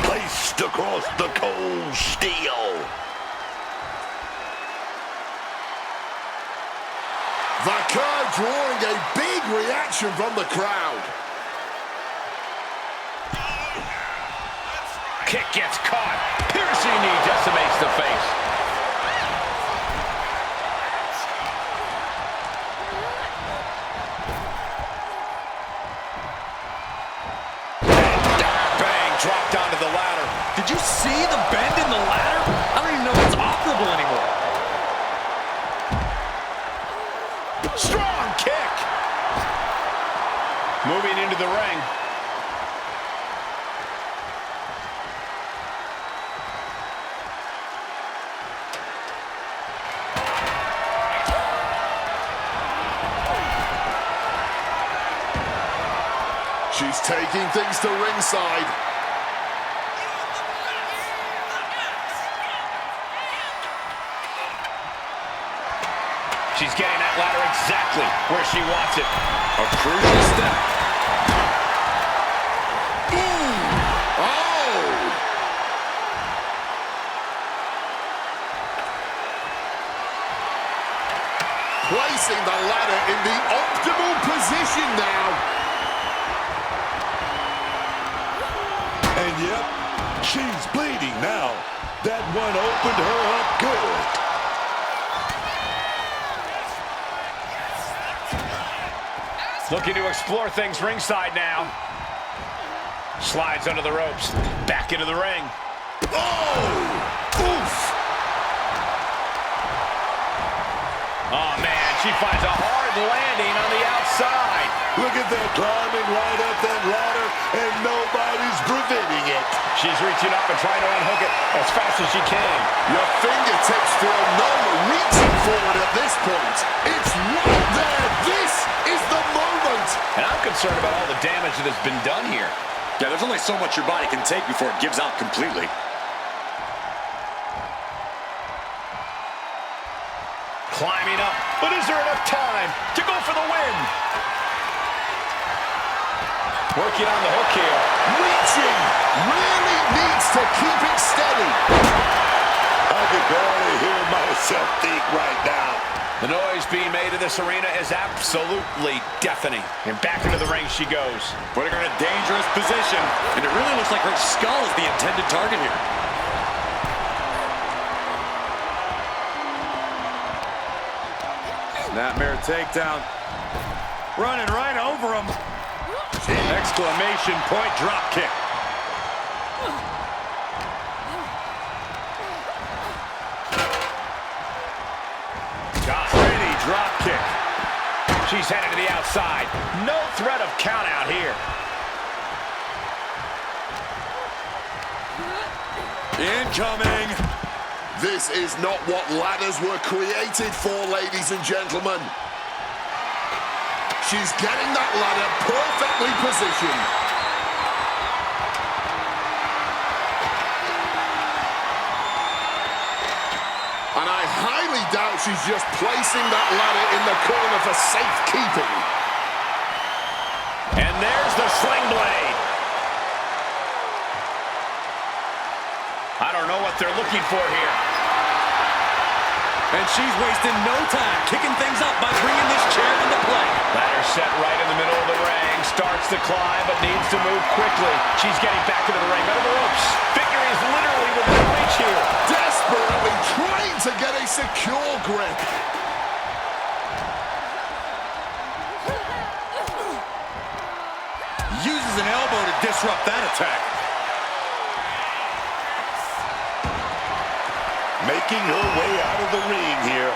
Speaker 5: Placed across the cold steel.
Speaker 3: The crowd drawing a big reaction from the crowd.
Speaker 1: Kick gets caught. Piercing knee decimates the face. Bang, dropped onto the ladder.
Speaker 2: Did you see the bend in the ladder? I don't even know if it's operable anymore.
Speaker 1: Strong kick. Moving into the ring.
Speaker 3: She's taking things to ringside.
Speaker 1: She's getting that ladder exactly where she wants it.
Speaker 2: A crucial step.
Speaker 3: Oh! Placing the ladder in the optimal position now.
Speaker 5: And yep, she's bleeding now. That one opened her up good.
Speaker 1: Looking to explore things ringside now. Slides under the ropes. Back into the ring.
Speaker 3: Oh! Oof!
Speaker 1: Oh, man, she finds a hard landing on the outside.
Speaker 5: Look at that, climbing right up that ladder, and nobody's preventing it.
Speaker 1: She's reaching up and trying to unhook it as fast as she can.
Speaker 3: Your fingertips feel numb reaching forward at this point. It's right there. This is the moment.
Speaker 1: And I'm concerned about all the damage that has been done here.
Speaker 2: Yeah, there's only so much your body can take before it gives out completely.
Speaker 1: Climbing up, but is there enough time to go for the win? Working on the hook here.
Speaker 3: Reaching. Really needs to keep it steady.
Speaker 5: I can barely hear myself think right now.
Speaker 1: The noise being made in this arena is absolutely deafening. And back into the ring she goes.
Speaker 2: Putting her in a dangerous position. And it really looks like her skull is the intended target here. Nightmare takedown. Running right over him. Exclamation point drop kick. Pretty drop kick.
Speaker 1: She's headed to the outside. No threat of count out here.
Speaker 2: Incoming.
Speaker 3: This is not what ladders were created for, ladies and gentlemen. She's getting that ladder perfectly positioned. And I highly doubt she's just placing that ladder in the corner for safekeeping.
Speaker 1: And there's the sling blade. I don't know what they're looking for here.
Speaker 2: And she's wasting no time kicking things up by bringing this chair into play.
Speaker 1: Ladder set right in the middle of the ring. Starts to climb, but needs to move quickly. She's getting back into the ring. Under the ropes. Victory is literally within reach here.
Speaker 3: Desperately trying to get a secure grip.
Speaker 2: Uses an elbow to disrupt that attack.
Speaker 5: Making her way out of the ring here.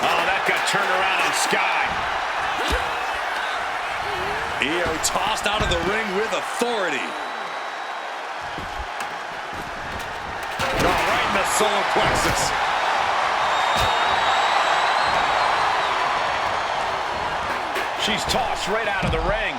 Speaker 1: Oh, that got turned around on Sky.
Speaker 2: Io tossed out of the ring with authority. Oh, right in the solar plexus.
Speaker 1: She's tossed right out of the ring.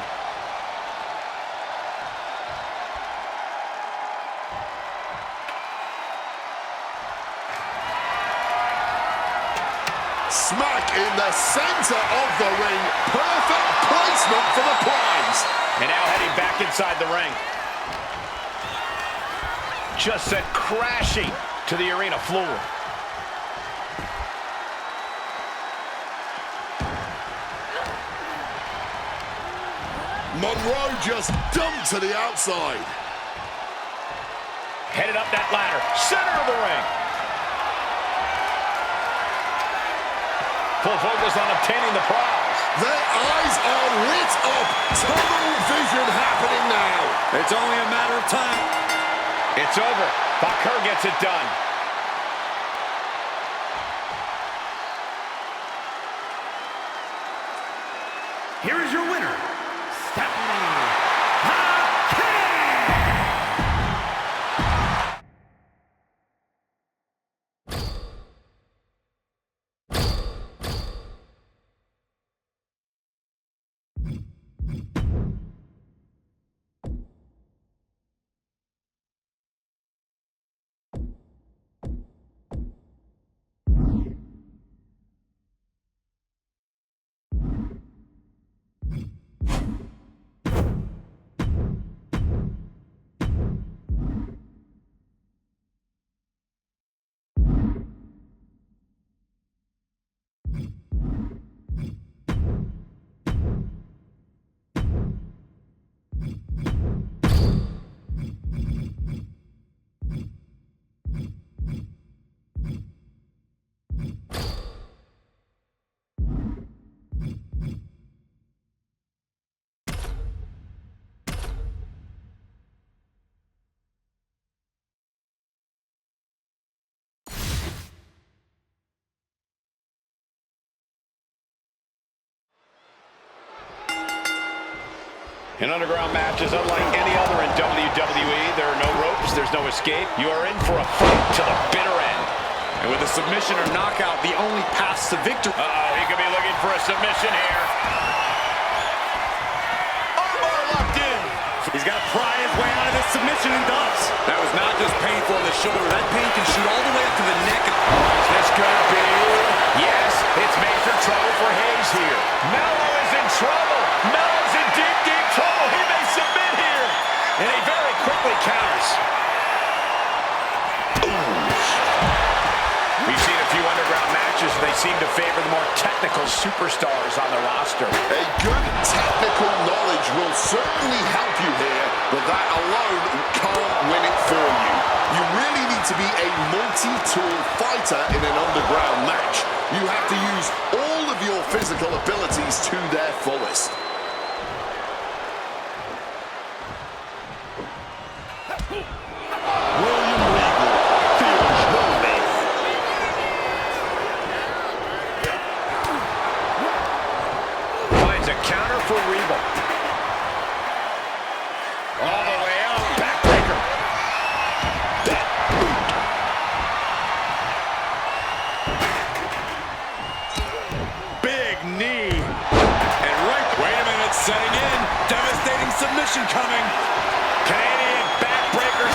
Speaker 3: Smack in the center of the ring. Perfect placement for the prize.
Speaker 1: And now heading back inside the ring. Just sent crashing to the arena floor.
Speaker 3: Monroe just dumped to the outside.
Speaker 1: Headed up that ladder. Center of the ring. Full focus on obtaining the prize.
Speaker 3: Their eyes are lit up. Tunnel vision happening now.
Speaker 2: It's only a matter of time.
Speaker 1: It's over. Bakur gets it done.
Speaker 4: Here is your winner, Stephanie.
Speaker 1: An underground match is unlike any other in WWE. There are no ropes, there's no escape. You are in for a fight to the bitter end.
Speaker 2: And with a submission or knockout, the only path to victory.
Speaker 1: Uh-oh, he could be looking for a submission here. Armbar locked in.
Speaker 2: He's got to pry his way out of this submission and does. That was not just painful in the shoulder. That pain can shoot all the way up to the neck.
Speaker 1: Is this going to be? Yes, it's made for trouble for Hayes here. Mello is in trouble. Mello's in deep, deep trouble. He may submit here. And he very quickly counters. We've seen a few underground matches. They seem to favor the more technical superstars on the roster.
Speaker 3: A good technical knowledge will certainly help you here, but that alone can't win it for you. You really need to be a multi-tool fighter in an underground match. You have to use all of your physical abilities to their fullest.
Speaker 5: William Regal feels no man.
Speaker 1: Finds a counter for Regal. All the way out. Backbreaker.
Speaker 5: That boot.
Speaker 2: Big knee. And right, wait a minute, setting in. Devastating submission coming.
Speaker 1: Canadian backbreaker.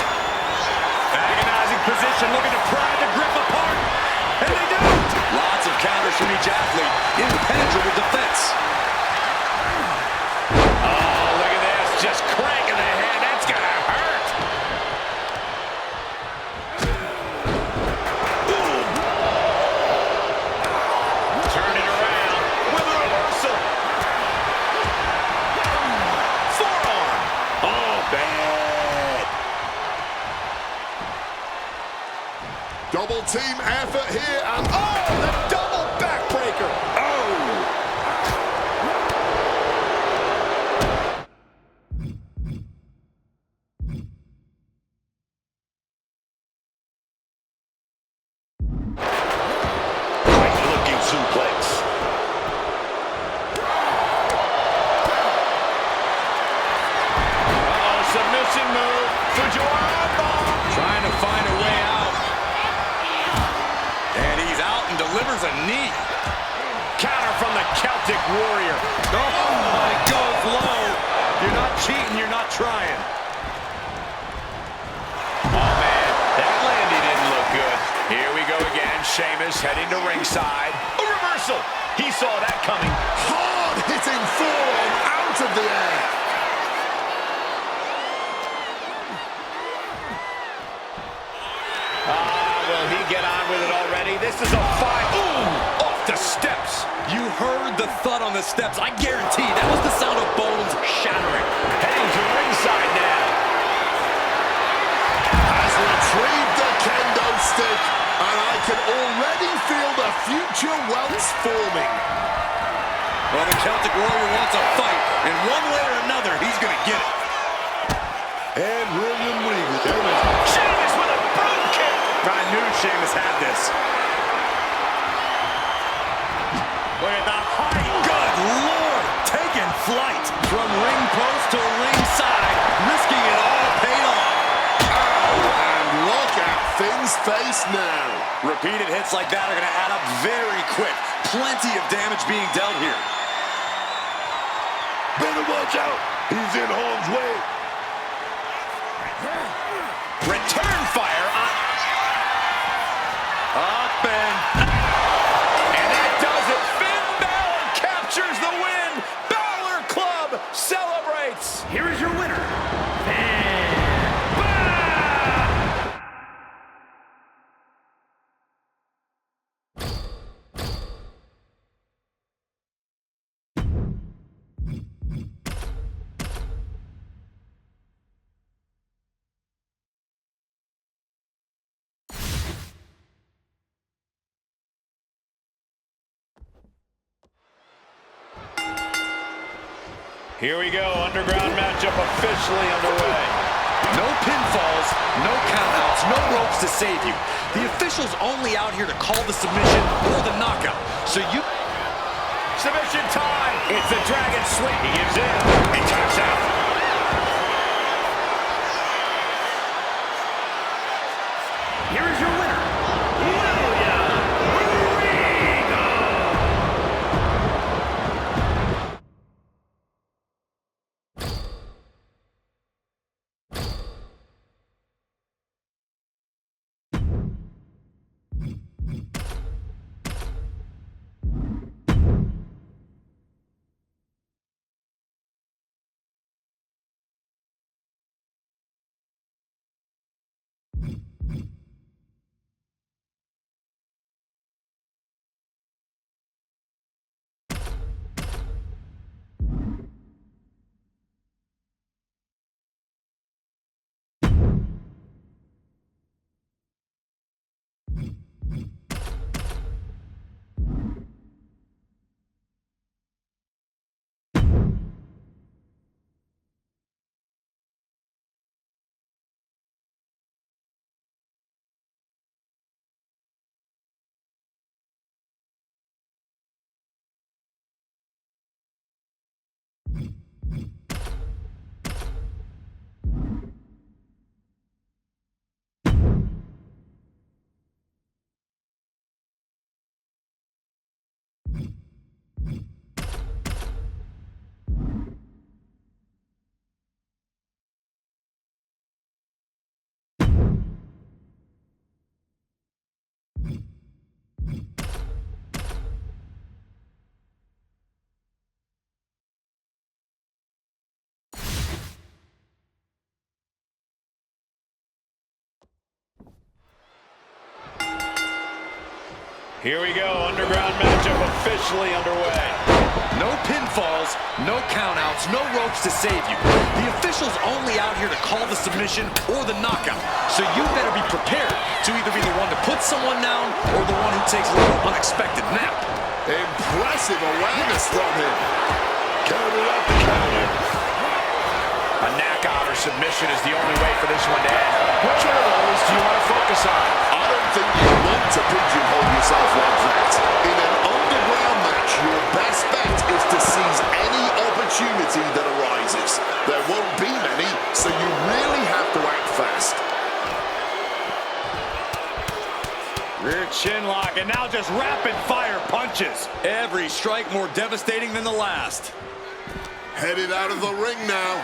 Speaker 1: Agonizing position, looking to pry the grip apart. And they do.
Speaker 2: Lots of counters from each athlete. Impenetrable defense.
Speaker 1: Oh, look at this. Just cranking the head. That's going to hurt.
Speaker 5: Boom.
Speaker 1: Turn it around with a reversal. Forearm.
Speaker 5: Oh, bad.
Speaker 3: Double team effort here, and oh, the double backbreaker.
Speaker 5: Oh. Great looking suplex.
Speaker 1: Uh-oh, submission move. Fujiwara bomb.
Speaker 2: Trying to find a way out. And he's out and delivers a knee.
Speaker 1: Counter from the Celtic Warrior.
Speaker 2: Oh, it goes low. You're not cheating, you're not trying.
Speaker 1: Oh, man, that landing didn't look good. Here we go again. Sheamus heading to ringside. A reversal. He saw that coming.
Speaker 3: Hard hitting forearm out of the air.
Speaker 1: Will he get on with it already? This is a fight. Ooh, off the steps.
Speaker 2: You heard the thud on the steps. I guarantee that was the sound of bones shattering.
Speaker 1: Heading to ringside now.
Speaker 3: Has retrieved the kendo stick, and I can already feel the future welts forming.
Speaker 2: Well, the Celtic Warrior wants a fight, and one way or another, he's going to get it.
Speaker 5: And William Regal. There it is.
Speaker 1: Sheamus with a broom kick.
Speaker 2: I knew Sheamus had this. Look at the height. Good Lord. Taking flight from ring post to ringside, risking it all paid off.
Speaker 3: And look at Finn's face now.
Speaker 2: Repeated hits like that are going to add up very quick. Plenty of damage being dealt here.
Speaker 5: Better watch out. He's in harm's way.
Speaker 1: Return fire on.
Speaker 2: Up and...
Speaker 1: And that does it. Finn Balor captures the win. Balor Club celebrates.
Speaker 4: Here is your winner, Finn
Speaker 1: Here we go. Underground matchup officially underway.
Speaker 2: No pinfalls, no countouts, no ropes to save you. The official's only out here to call the submission or the knockout. So you...
Speaker 1: Submission time. It's the Dragon Sweep. He gives in. He taps out. Here we go, underground matchup officially underway.
Speaker 2: No pinfalls, no countouts, no ropes to save you. The official's only out here to call the submission or the knockout. So you better be prepared to either be the one to put someone down or the one who takes a little unexpected nap.
Speaker 3: Impressive awareness from him.
Speaker 5: Counter up the counter.
Speaker 1: A knockout or submission is the only way for this one to end. Which one of those do you want to focus on?
Speaker 3: I don't think you want to pigeonhole yourself like that. In an underground match, your best bet is to seize any opportunity that arises. There won't be many, so you really have to act fast.
Speaker 2: Rear chin lock, and now just rapid-fire punches. Every strike more devastating than the last.
Speaker 3: Headed out of the ring now.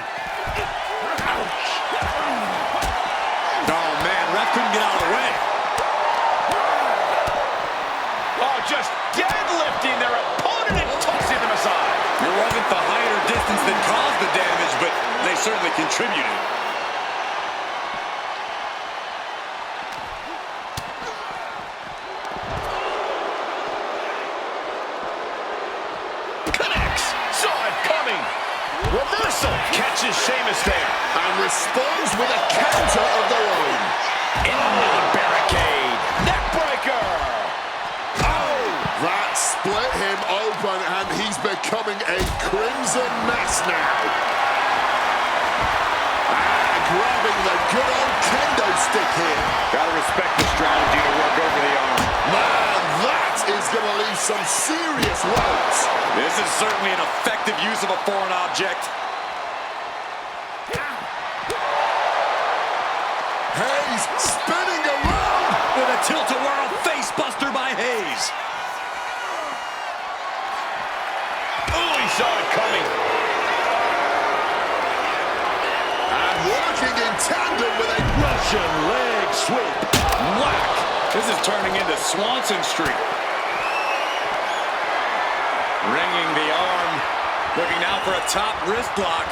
Speaker 2: Oh, man, ref couldn't get out of the way.
Speaker 1: Oh, just deadlifting their opponent and tossing them aside.
Speaker 2: It wasn't the height or distance that caused the damage, but they certainly contributed.
Speaker 1: Connects. Saw it coming. Reversal. Catches Sheamus there.
Speaker 3: And responds with a counter of their own.
Speaker 1: Into the barricade. Neckbreaker. Oh!
Speaker 3: That split him open, and he's becoming a crimson mess now. And grabbing the good old kendo stick here.
Speaker 1: Gotta respect the strategy to work over the arm.
Speaker 3: Man, that is going to leave some serious wounds.
Speaker 2: This is certainly an effective use of a foreign object.
Speaker 3: Hayes spinning around.
Speaker 2: With a tilt-a-whirl face-buster by Hayes.
Speaker 1: Oh, he saw it coming.
Speaker 3: And working in tandem with a
Speaker 5: Russian leg sweep.
Speaker 2: Whack! This is turning into Swanson Street. Ringing the arm. Looking now for a top wrist lock.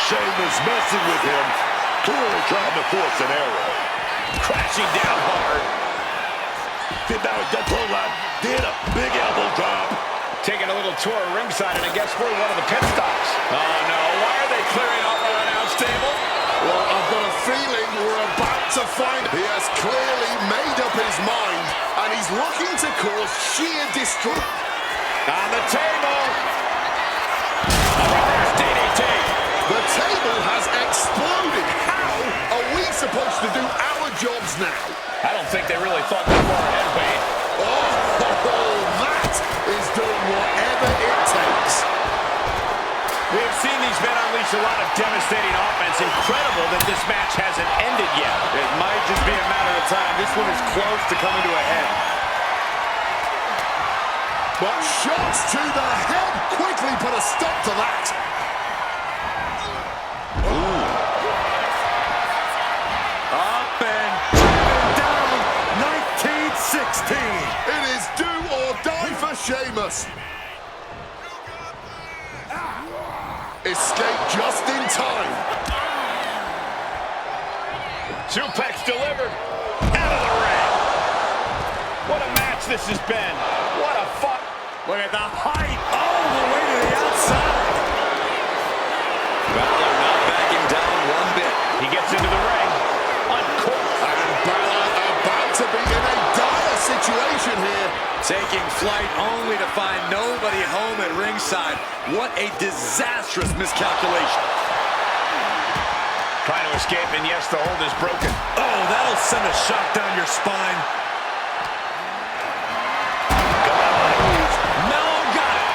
Speaker 5: Sheamus messing with him. Clearly trying to force an error.
Speaker 1: Crashing down hard.
Speaker 5: Did now a dead line. Did a big elbow drop.
Speaker 1: Taking a little tour of ringside, and I guess we're one of the pit stops. Oh, no. Why are they clearing out our announce table?
Speaker 3: Well, I've got a feeling we're about to find he has clearly made up his mind, and he's looking to cause sheer destruction.
Speaker 1: On the table. A reverse DDT.
Speaker 3: The table has exploded. How are we supposed to do our jobs now?
Speaker 1: I don't think they really thought that far ahead, Wade.
Speaker 3: Oh, that is doing whatever it takes.
Speaker 1: We have seen these men unleash a lot of devastating offense. Incredible that this match hasn't ended yet.
Speaker 2: It might just be a matter of time. This one is close to coming to a head.
Speaker 3: But shots to the head quickly put a stop to that.
Speaker 2: Up and down. 1916.
Speaker 3: It is do or die for Sheamus. Escape just in time.
Speaker 1: Suplex delivered. Out of the ring. What a match this has been. What a fun.
Speaker 2: Look at the height. All the way to the outside. Balor not backing down one bit.
Speaker 1: He gets into the ring. Uncorked.
Speaker 3: And Balor about to be in a dire situation here.
Speaker 2: Taking flight only to find nobody home at ringside. What a disastrous miscalculation.
Speaker 1: Trying to escape, and yes, the hold is broken.
Speaker 2: Oh, that'll send a shock down your spine. Mello got it.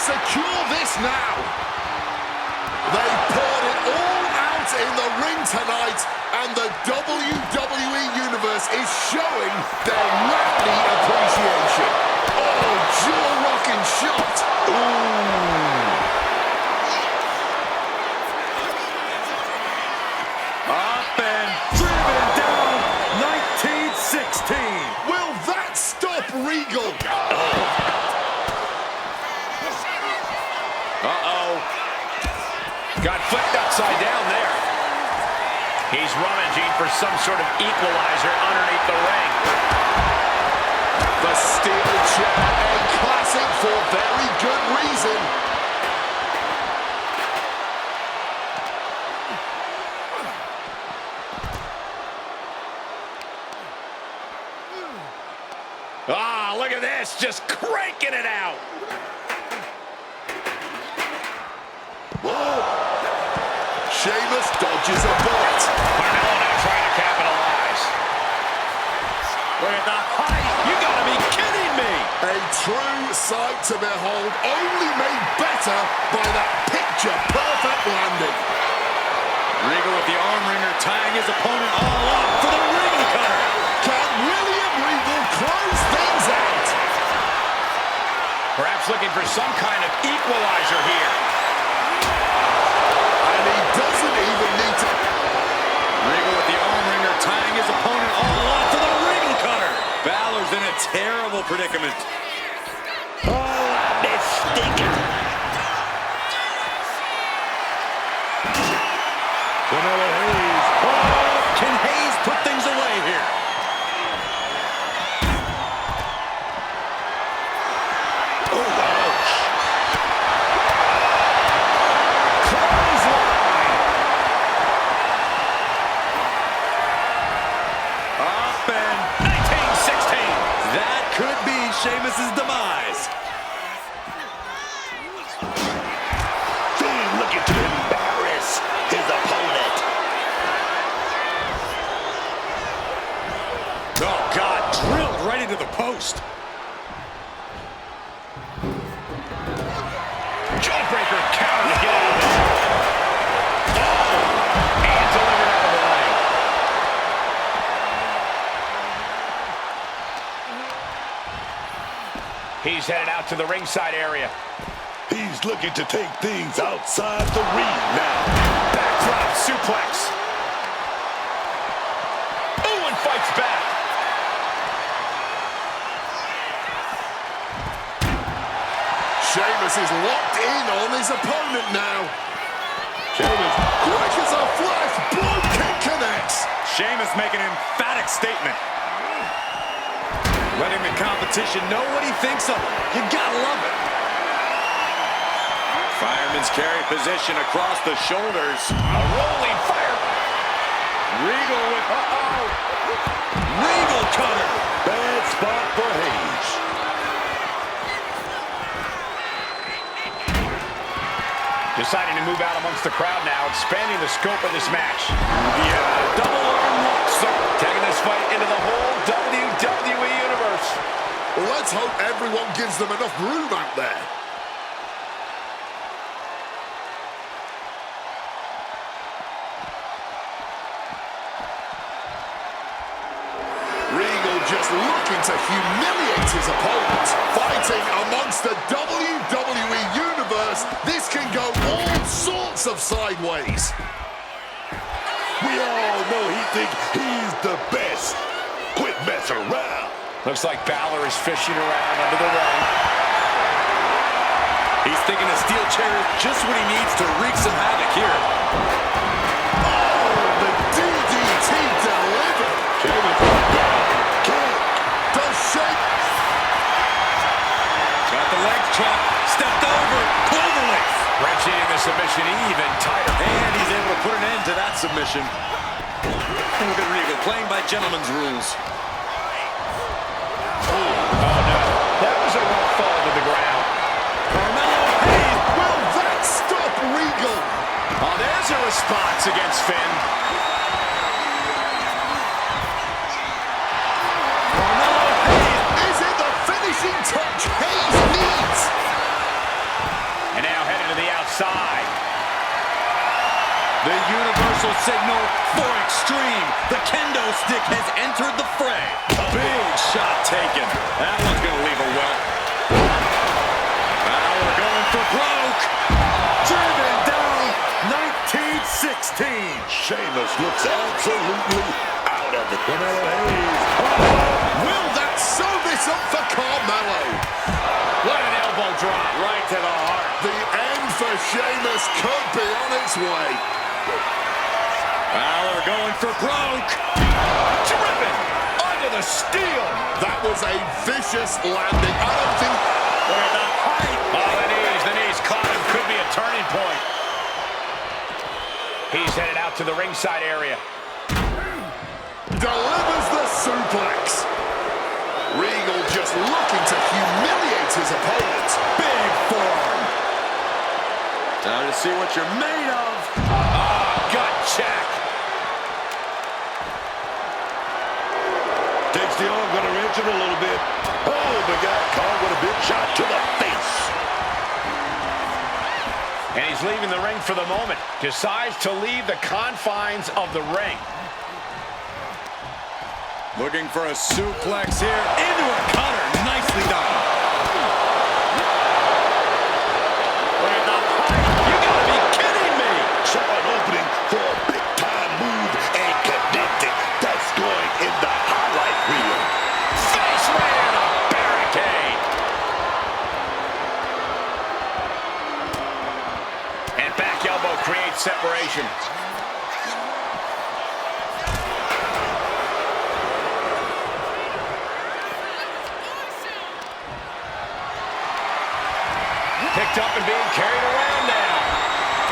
Speaker 3: secure this now. They poured it all out in the ring tonight, and the WWE Universe is showing their rowdy appreciation. Oh, jaw-rocking shot. Ooh.
Speaker 2: Up and driven down, 1916.
Speaker 3: Will that stop Regal?
Speaker 1: Uh-oh. Got flipped upside down there. He's rummaging for some sort of equalizer underneath the ring.
Speaker 3: The steel chair, a classic for very good reason.
Speaker 1: Ah, look at this, just cranking it out.
Speaker 3: Whoa. Sheamus dodges a bullet.
Speaker 1: Carmelo now trying to capitalize. Look at the height. You gotta be kidding me.
Speaker 3: A true sight to behold, only made better by that picture-perfect landing.
Speaker 2: Regal with the arm wringer, tying his opponent all up for the ring cutter.
Speaker 3: Can William Regal close things out?
Speaker 1: Perhaps looking for some kind of equalizer here.
Speaker 3: And he doesn't even need to...
Speaker 2: Regal with the arm wringer, tying his opponent all up for the ring cutter. Balor's in a terrible predicament.
Speaker 5: Oh, that's stinking.
Speaker 2: Vanilla Hayes. Oh, can Hayes put things away here?
Speaker 5: Oh, ouch.
Speaker 2: Up and
Speaker 1: 1916.
Speaker 2: that could be Sheamus's demise.
Speaker 5: Fiend looking to embarrass his opponent.
Speaker 2: Oh, God, drilled right into the post.
Speaker 1: Jawbreaker counter to get out of there. Oh, and delivered out of the ring. He's headed out to the ringside area.
Speaker 5: He's looking to take things outside the ring now.
Speaker 1: Backdrop suplex. Oh, and fights back.
Speaker 3: Sheamus is locked in on his opponent now. Sheamus, quick as a flash, blow kick connects.
Speaker 2: Sheamus making an emphatic statement. Letting the competition know what he thinks of him. You gotta love it. Fireman's carry position across the shoulders.
Speaker 1: A rolling fire.
Speaker 2: Regal with, Regal cutter.
Speaker 5: Bad spot for Hayes.
Speaker 1: Deciding to move out amongst the crowd now, expanding the scope of this match.
Speaker 2: Yeah, double arm lock.
Speaker 1: So, taking this fight into the whole WWE Universe.
Speaker 3: Well, let's hope everyone gives them enough room out there. Regal just looking to humiliate his opponent. Fighting amongst the WWE Universe, this can go all sorts of sideways.
Speaker 5: We all know he thinks he's the best. Quit messing around.
Speaker 1: Looks like Balor is fishing around under the ring.
Speaker 2: He's thinking a steel chair is just what he needs to wreak some havoc here.
Speaker 3: Oh, the DDT delivered. Does shake.
Speaker 2: Got the leg trap, stepped over, cloverleaf.
Speaker 1: Wrenching in the submission even tighter.
Speaker 2: And he's able to put an end to that submission. And look at Regal playing by gentleman's rules.
Speaker 1: Oh, no. That was a rough fall to the ground.
Speaker 2: Carmelo Hayes.
Speaker 3: Will that stop Regal?
Speaker 1: Oh, there's a response against Finn.
Speaker 2: Carmelo Hayes.
Speaker 3: Is it the finishing touch Hayes needs?
Speaker 2: universal signal for extreme. The kendo stick has entered the fray. Big shot taken. That one's going to leave a welt. Now we're going for broke. Driven down. 1916.
Speaker 5: Sheamus looks absolutely out of it.
Speaker 3: Will that sew this up for Carmelo?
Speaker 1: What an elbow drop right to the heart.
Speaker 3: The end for Sheamus could be on its way.
Speaker 2: Balor going for broke.
Speaker 1: Driven under the steel.
Speaker 3: That was a vicious landing. I don't think...
Speaker 1: Where the height. Oh, the knees caught him. Could be a turning point. He's headed out to the ringside area.
Speaker 3: Delivers the suplex. Regal just looking to humiliate his opponent.
Speaker 2: Big forearm. Time to see what you're made of.
Speaker 1: Gut check.
Speaker 5: Takes the arm, gonna wrench it a little bit. Oh, but got caught with a big shot to the face.
Speaker 1: And he's leaving the ring for the moment. Decides to leave the confines of the ring.
Speaker 2: Looking for a suplex here. Into a cutter. Nicely done.
Speaker 1: Where the height. You gotta be kidding me.
Speaker 5: Saw an opening for a big-time move and connected. That's going in the highlight reel.
Speaker 1: Face ran a barricade. And back elbow creates separation. Picked up and being carried around now.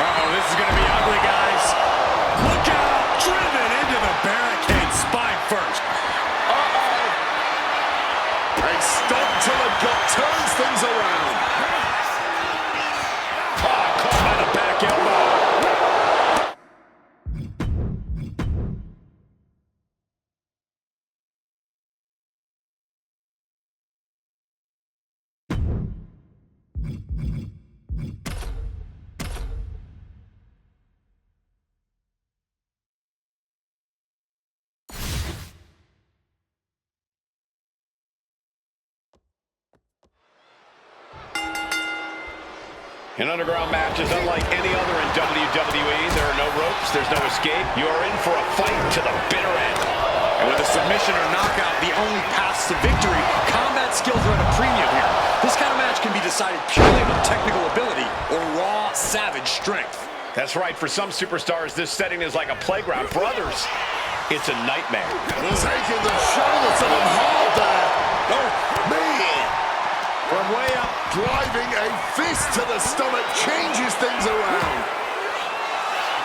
Speaker 2: Uh-oh, this is going to be ugly, guys. Look out. Driven into the barricade spine first.
Speaker 3: A stop to the gut turns things around.
Speaker 1: Caught by the back elbow. An underground match is unlike any other in WWE. There are no ropes, there's no escape. You are in for a fight to the bitter end.
Speaker 2: And with a submission or knockout, the only paths to victory, combat skills are at a premium here. This kind of match can be decided purely on technical ability or raw, savage strength.
Speaker 1: That's right. For some superstars, this setting is like a playground. For others, it's a nightmare.
Speaker 3: Taking the shoulder to them hard there. Oh, man.
Speaker 2: From way up.
Speaker 3: Driving a fist to the stomach changes things around.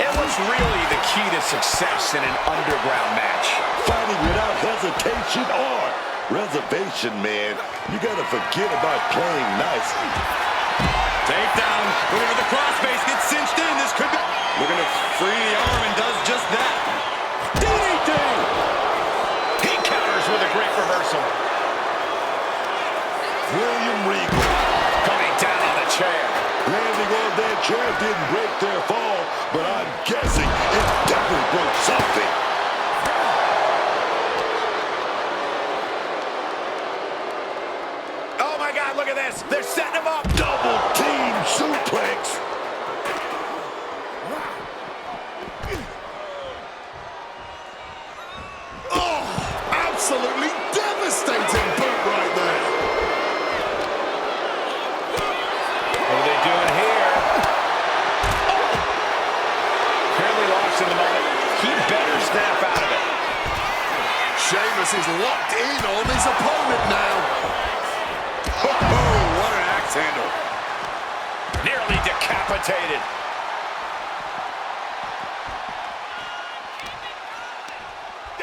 Speaker 1: And what's really the key to success in an underground match?
Speaker 5: Fighting without hesitation or reservation, man. You gotta forget about playing nice.
Speaker 2: Takedown. Looking for the crossface. Gets cinched in. This could be... Looking to free the arm and does just that. DDT!
Speaker 1: He counters with a great reversal.
Speaker 5: William Regal
Speaker 1: Coming down on the chair.
Speaker 5: landing on that chair didn't break their fall, but I'm guessing it definitely broke something.
Speaker 1: Oh my God, look at this. They're setting him up.
Speaker 5: Double team suplex.
Speaker 3: Oh, absolutely devastating boot right there.
Speaker 1: What are they doing here? Oh! Apparently lost in the moment. He better snap out of it.
Speaker 3: Sheamus is locked in on his opponent now.
Speaker 2: Oh, what an axe handle.
Speaker 1: Nearly decapitated.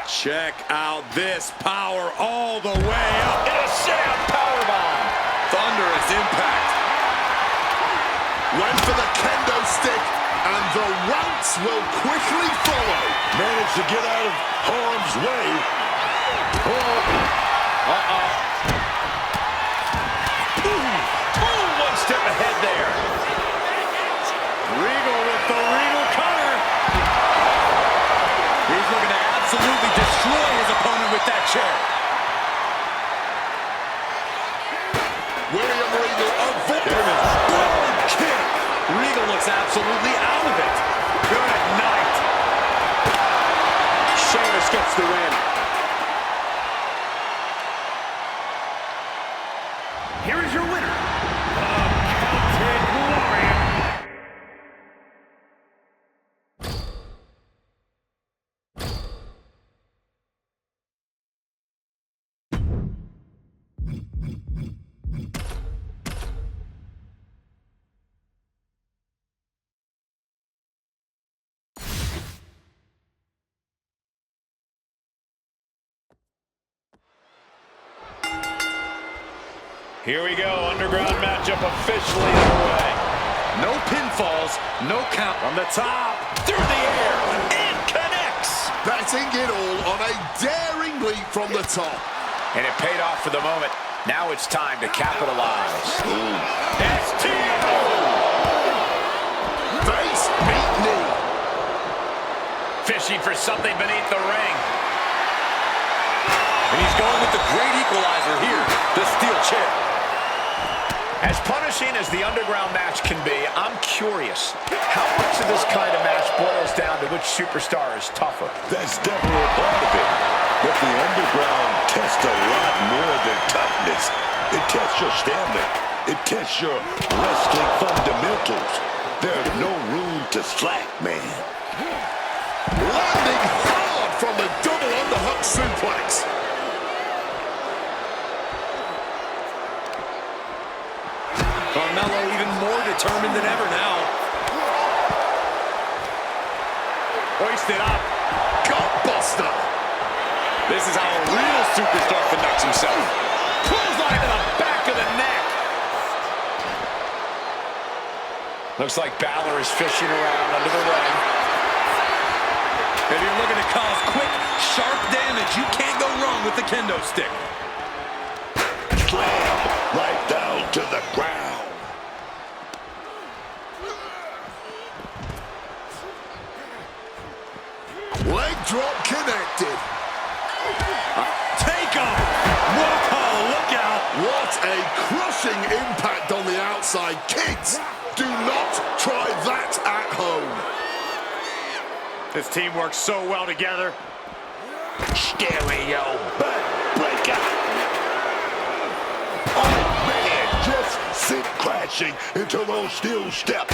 Speaker 2: Check out this power all the way up.
Speaker 1: In a sit-out powerbomb.
Speaker 2: Thunderous impact.
Speaker 3: Went for the kendo stick, and the routes will quickly follow.
Speaker 5: Managed to get out of harm's way.
Speaker 1: Ooh, one step ahead there.
Speaker 2: Regal with the Regal cutter. chair.
Speaker 3: William Regal avoided.
Speaker 2: There it is. Rolling kick. Regal looks absolutely out of it. Good night. Sheamus gets the win.
Speaker 4: Here is your winner, the Celtic Warrior.
Speaker 1: Here we go, underground matchup officially underway.
Speaker 2: No pinfalls, no count. From the top, through the air, and connects.
Speaker 3: Betting it all on a daring leap from the top.
Speaker 1: And it paid off for the moment. Now it's time to capitalize. STO!
Speaker 3: Face beat knee.
Speaker 1: Fishing for something beneath the ring.
Speaker 2: And he's going with the great equalizer here, the steel chair.
Speaker 1: As punishing as the underground match can be, I'm curious, how much of this kind of match boils down to which superstar is tougher?
Speaker 5: That's definitely a part of it. But the underground tests a lot more than toughness. It tests your stamina. It tests your wrestling fundamentals. There's no room to slack, man.
Speaker 3: Landing hard from the double underhook suplex.
Speaker 2: Carmelo even more determined than ever now.
Speaker 1: Hoisted up.
Speaker 3: Gutbuster.
Speaker 2: This is how a real superstar conducts himself.
Speaker 1: Clothesline to the back of the neck. Looks like Balor is fishing around under the ring.
Speaker 2: If you're looking to cause quick, sharp damage, you can't go wrong with the kendo stick.
Speaker 5: Slam right down to the ground.
Speaker 3: Leg drop connected.
Speaker 2: Take off. Whoa, look out.
Speaker 3: What a crushing impact on the outside. Kids, do not try that at home.
Speaker 2: This team works so well together.
Speaker 5: Stereo backbreaker. Oh, man, just sit crashing into those steel steps.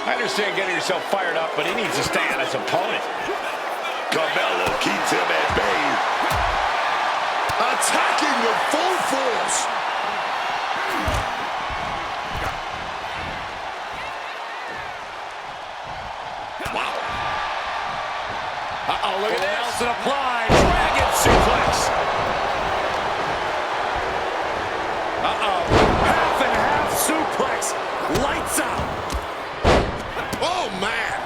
Speaker 1: I understand getting yourself fired up, but he needs to stay on his opponent.
Speaker 5: Carmelo keeps him at bay.
Speaker 3: Attacking with full force.
Speaker 1: Wow. Uh-oh, look at this.
Speaker 2: Nelson applied.
Speaker 1: Dragon suplex.
Speaker 2: Uh-oh. Half and half suplex. Lights out.
Speaker 3: Oh, man.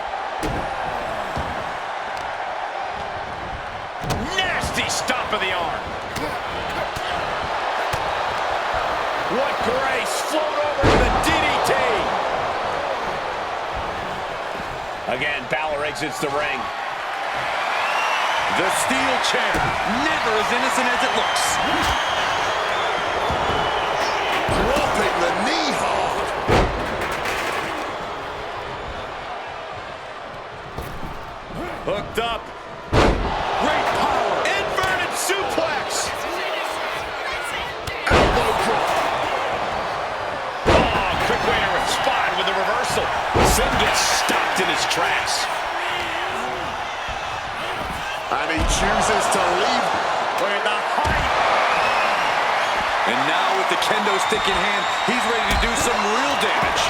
Speaker 1: Nasty stomp of the arm. What grace. Float over to the DDT. Again, Balor exits the ring.
Speaker 2: The steel chair. Never as innocent as it looks.
Speaker 3: Dropping the knee hard.
Speaker 2: Hooked up. Great power.
Speaker 1: Inverted suplex.
Speaker 3: Elbow drop.
Speaker 1: Oh, quick way to respond with the reversal. Sin gets stopped in his tracks.
Speaker 3: And he chooses to leave.
Speaker 1: Look at the height.
Speaker 2: And now with the kendo stick in hand, he's ready to do some real damage.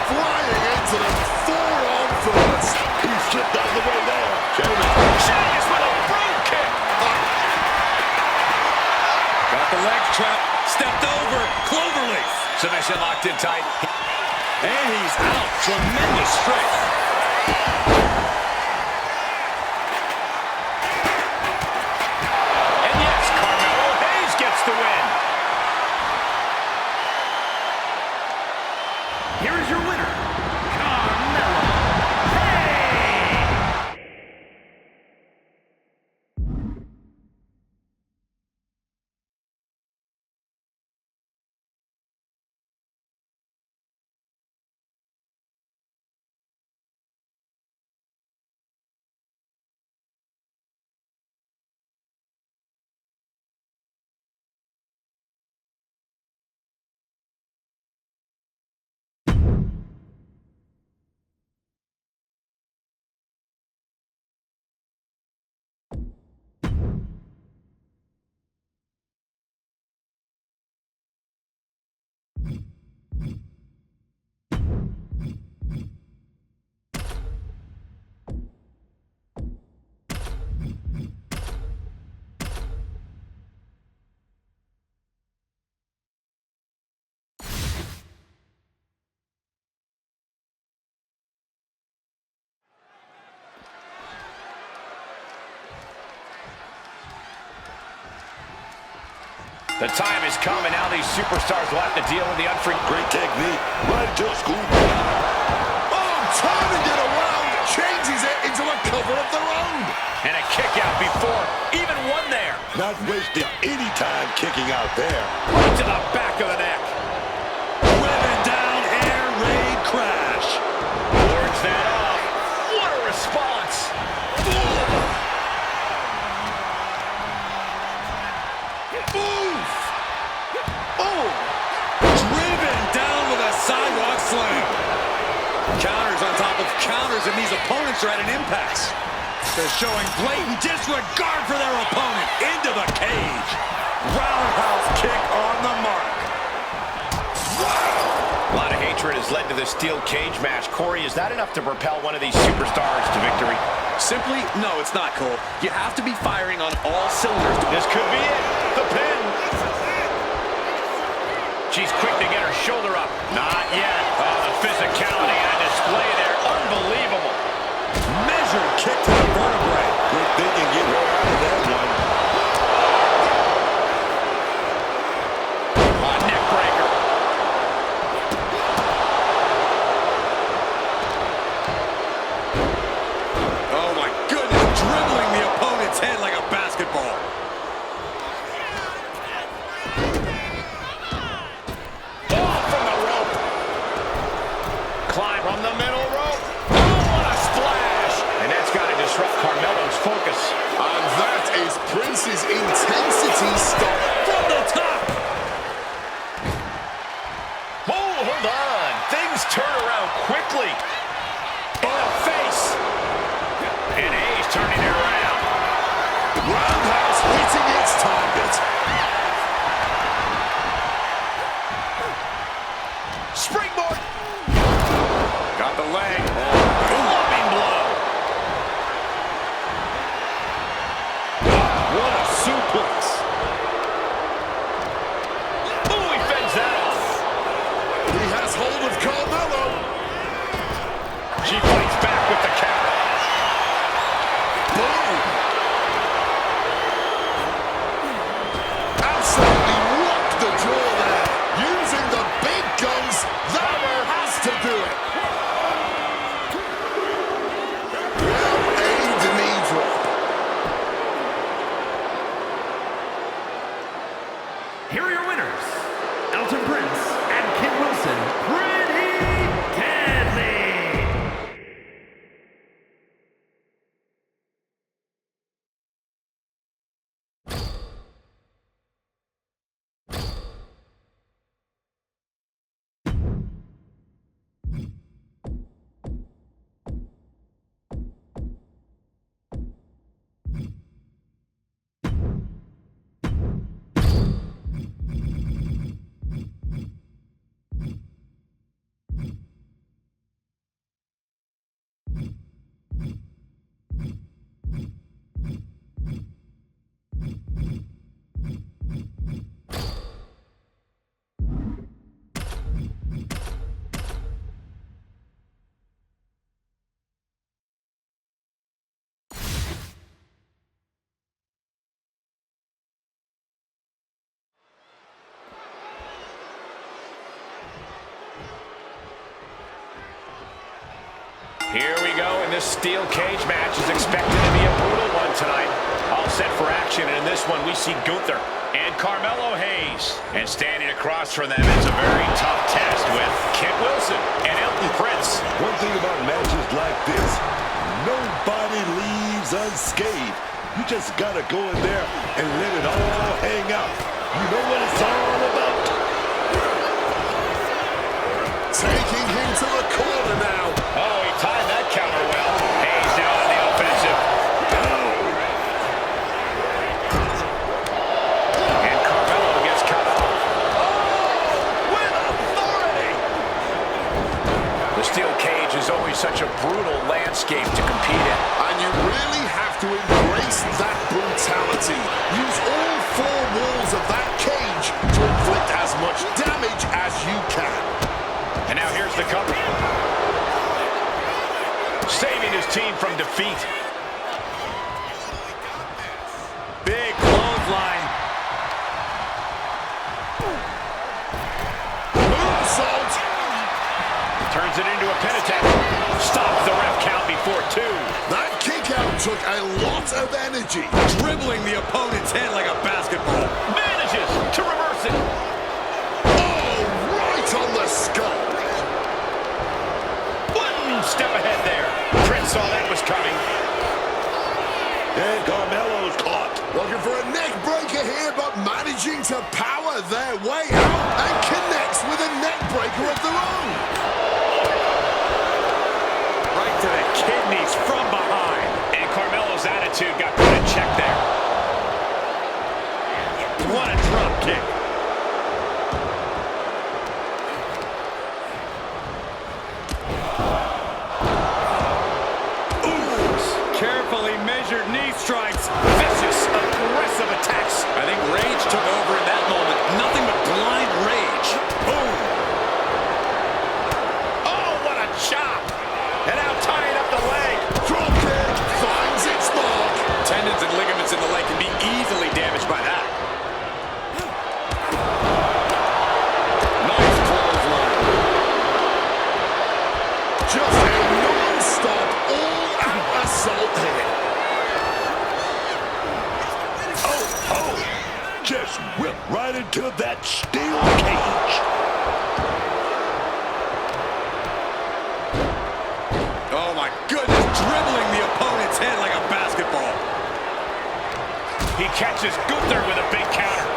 Speaker 3: Flying into the forearm first.
Speaker 5: He slipped out of the way there.
Speaker 1: Sheamus with a brogue kick.
Speaker 2: Got the leg trap. Stepped over. Cloverleaf.
Speaker 1: Submission locked in tight.
Speaker 2: And he's out. Tremendous strength.
Speaker 1: The time has come, and now these superstars will have to deal with the unforgivable.
Speaker 5: Great technique. Right to school.
Speaker 3: Oh, turning it around, changes it into a cover of their own.
Speaker 1: And a kick out before even one there.
Speaker 5: Not wasting any time kicking out there.
Speaker 1: Right to the back of the neck.
Speaker 2: Driven down, air raid crash.
Speaker 1: Wards that off. What a response.
Speaker 3: Move! Oh!
Speaker 2: Driven down with a sidewalk slam. Counters on top of counters, and these opponents are at an impasse. They're showing blatant disregard for their opponent. Into the cage. Roundhouse kick on the mark.
Speaker 1: A lot of hatred has led to this steel cage match. Corey, is that enough to propel one of these superstars to victory?
Speaker 2: Simply, no, it's not, Cole. You have to be firing on all cylinders.
Speaker 1: This could be it. The pin. She's quick to get her shoulder up. Not yet. Oh, the physicality on display there. Unbelievable.
Speaker 2: Measured kick to the vertebrae.
Speaker 5: Good thinking, get her out of that one.
Speaker 1: Neck breaker.
Speaker 2: Oh my goodness, dribbling the opponent's head like a basketball.
Speaker 1: Oh, from the rope. Climb from the middle rope. Oh, what a splash. And that's got to disrupt Carmelo's focus.
Speaker 3: And that is Prince's intensity stop
Speaker 2: From the top.
Speaker 1: Oh, hold on. Things turn around quickly. In the face. And A's turning it around.
Speaker 3: Roundhouse hitting its target.
Speaker 1: Springboard. Got the leg. Loving blow.
Speaker 2: What a suplex.
Speaker 1: Ooh, he fends that off.
Speaker 3: He has hold of Carmelo.
Speaker 1: She fights back with the counter.
Speaker 3: Boom. Absolutely rocked the jaw there. Using the big guns, Hammer has to do it. Well-aimed knee drop.
Speaker 4: Here are your winners, Elton Prince and Kit Wilson. Pretty deadly.
Speaker 1: Here we go, and this steel cage match is expected to be a brutal one tonight. All set for action, and in this one we see Gunther and Carmelo Hayes. And standing across from them is a very tough test with Kit Wilson and Elton Prince.
Speaker 5: One thing about matches like this, nobody leaves unscathed. You just gotta go in there and let it all hang out. You know what it's all about.
Speaker 3: Taking him to the corner now.
Speaker 1: Oh, he timed that counter well. Hayes now on the offensive. And Carmelo gets cut off. Oh, with authority. cage is always such a brutal landscape to compete in.
Speaker 3: And you really have to embrace that brutality. Use all four walls of that cage to inflict as much damage as you can.
Speaker 1: And now here's the cover. Saving his team from defeat.
Speaker 2: Big clothesline.
Speaker 3: Moonsault.
Speaker 1: Turns it into a pin attack. Stops the ref count before 2.
Speaker 3: That kick out took a lot of energy.
Speaker 2: Dribbling the opponent's head like a basketball.
Speaker 1: Manages to reverse it.
Speaker 3: Oh, right on the skull.
Speaker 1: One step ahead there. Prince saw that was coming.
Speaker 5: And Carmelo's caught.
Speaker 3: Looking for a neck breaker here, but managing to power their way out and connects with a neck breaker of their own.
Speaker 1: Right to the kidneys from behind. And Carmelo's attitude got put in check there. What a drop kick.
Speaker 2: Carefully measured knee strikes.
Speaker 1: Vicious, aggressive attacks.
Speaker 2: I think rage took over in that moment. Nothing but blind rage. Boom.
Speaker 1: Oh, what a chop. And now tying up the leg.
Speaker 3: Drop kick finds its mark.
Speaker 2: Tendons and ligaments in the leg can be easily damaged by that. Nice clothesline.
Speaker 3: Just a non-stop, all-out assault here.
Speaker 5: Just whipped right into that steel cage.
Speaker 2: Oh my goodness, dribbling the opponent's head like a basketball.
Speaker 1: He catches Gunther with a big counter.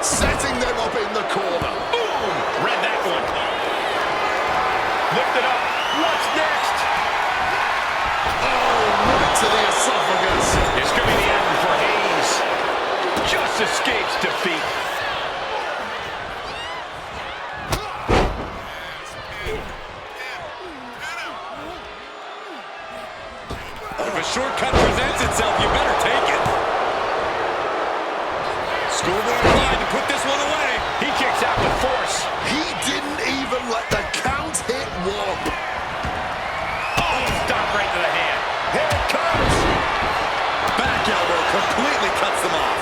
Speaker 3: Setting them up in the corner.
Speaker 1: Boom! Read that one. Lift it up. What's next?
Speaker 3: Oh, right to the esophagus.
Speaker 1: It's going to be the end for Hayes. Just escapes defeat.
Speaker 2: If a shortcut presents itself, you better take it. Schoolboy tried to put this one away.
Speaker 1: He kicks out with force.
Speaker 3: He didn't even let the count hit one.
Speaker 1: Oh, stop right to the hand. Here it comes.
Speaker 2: Back elbow completely cuts them off.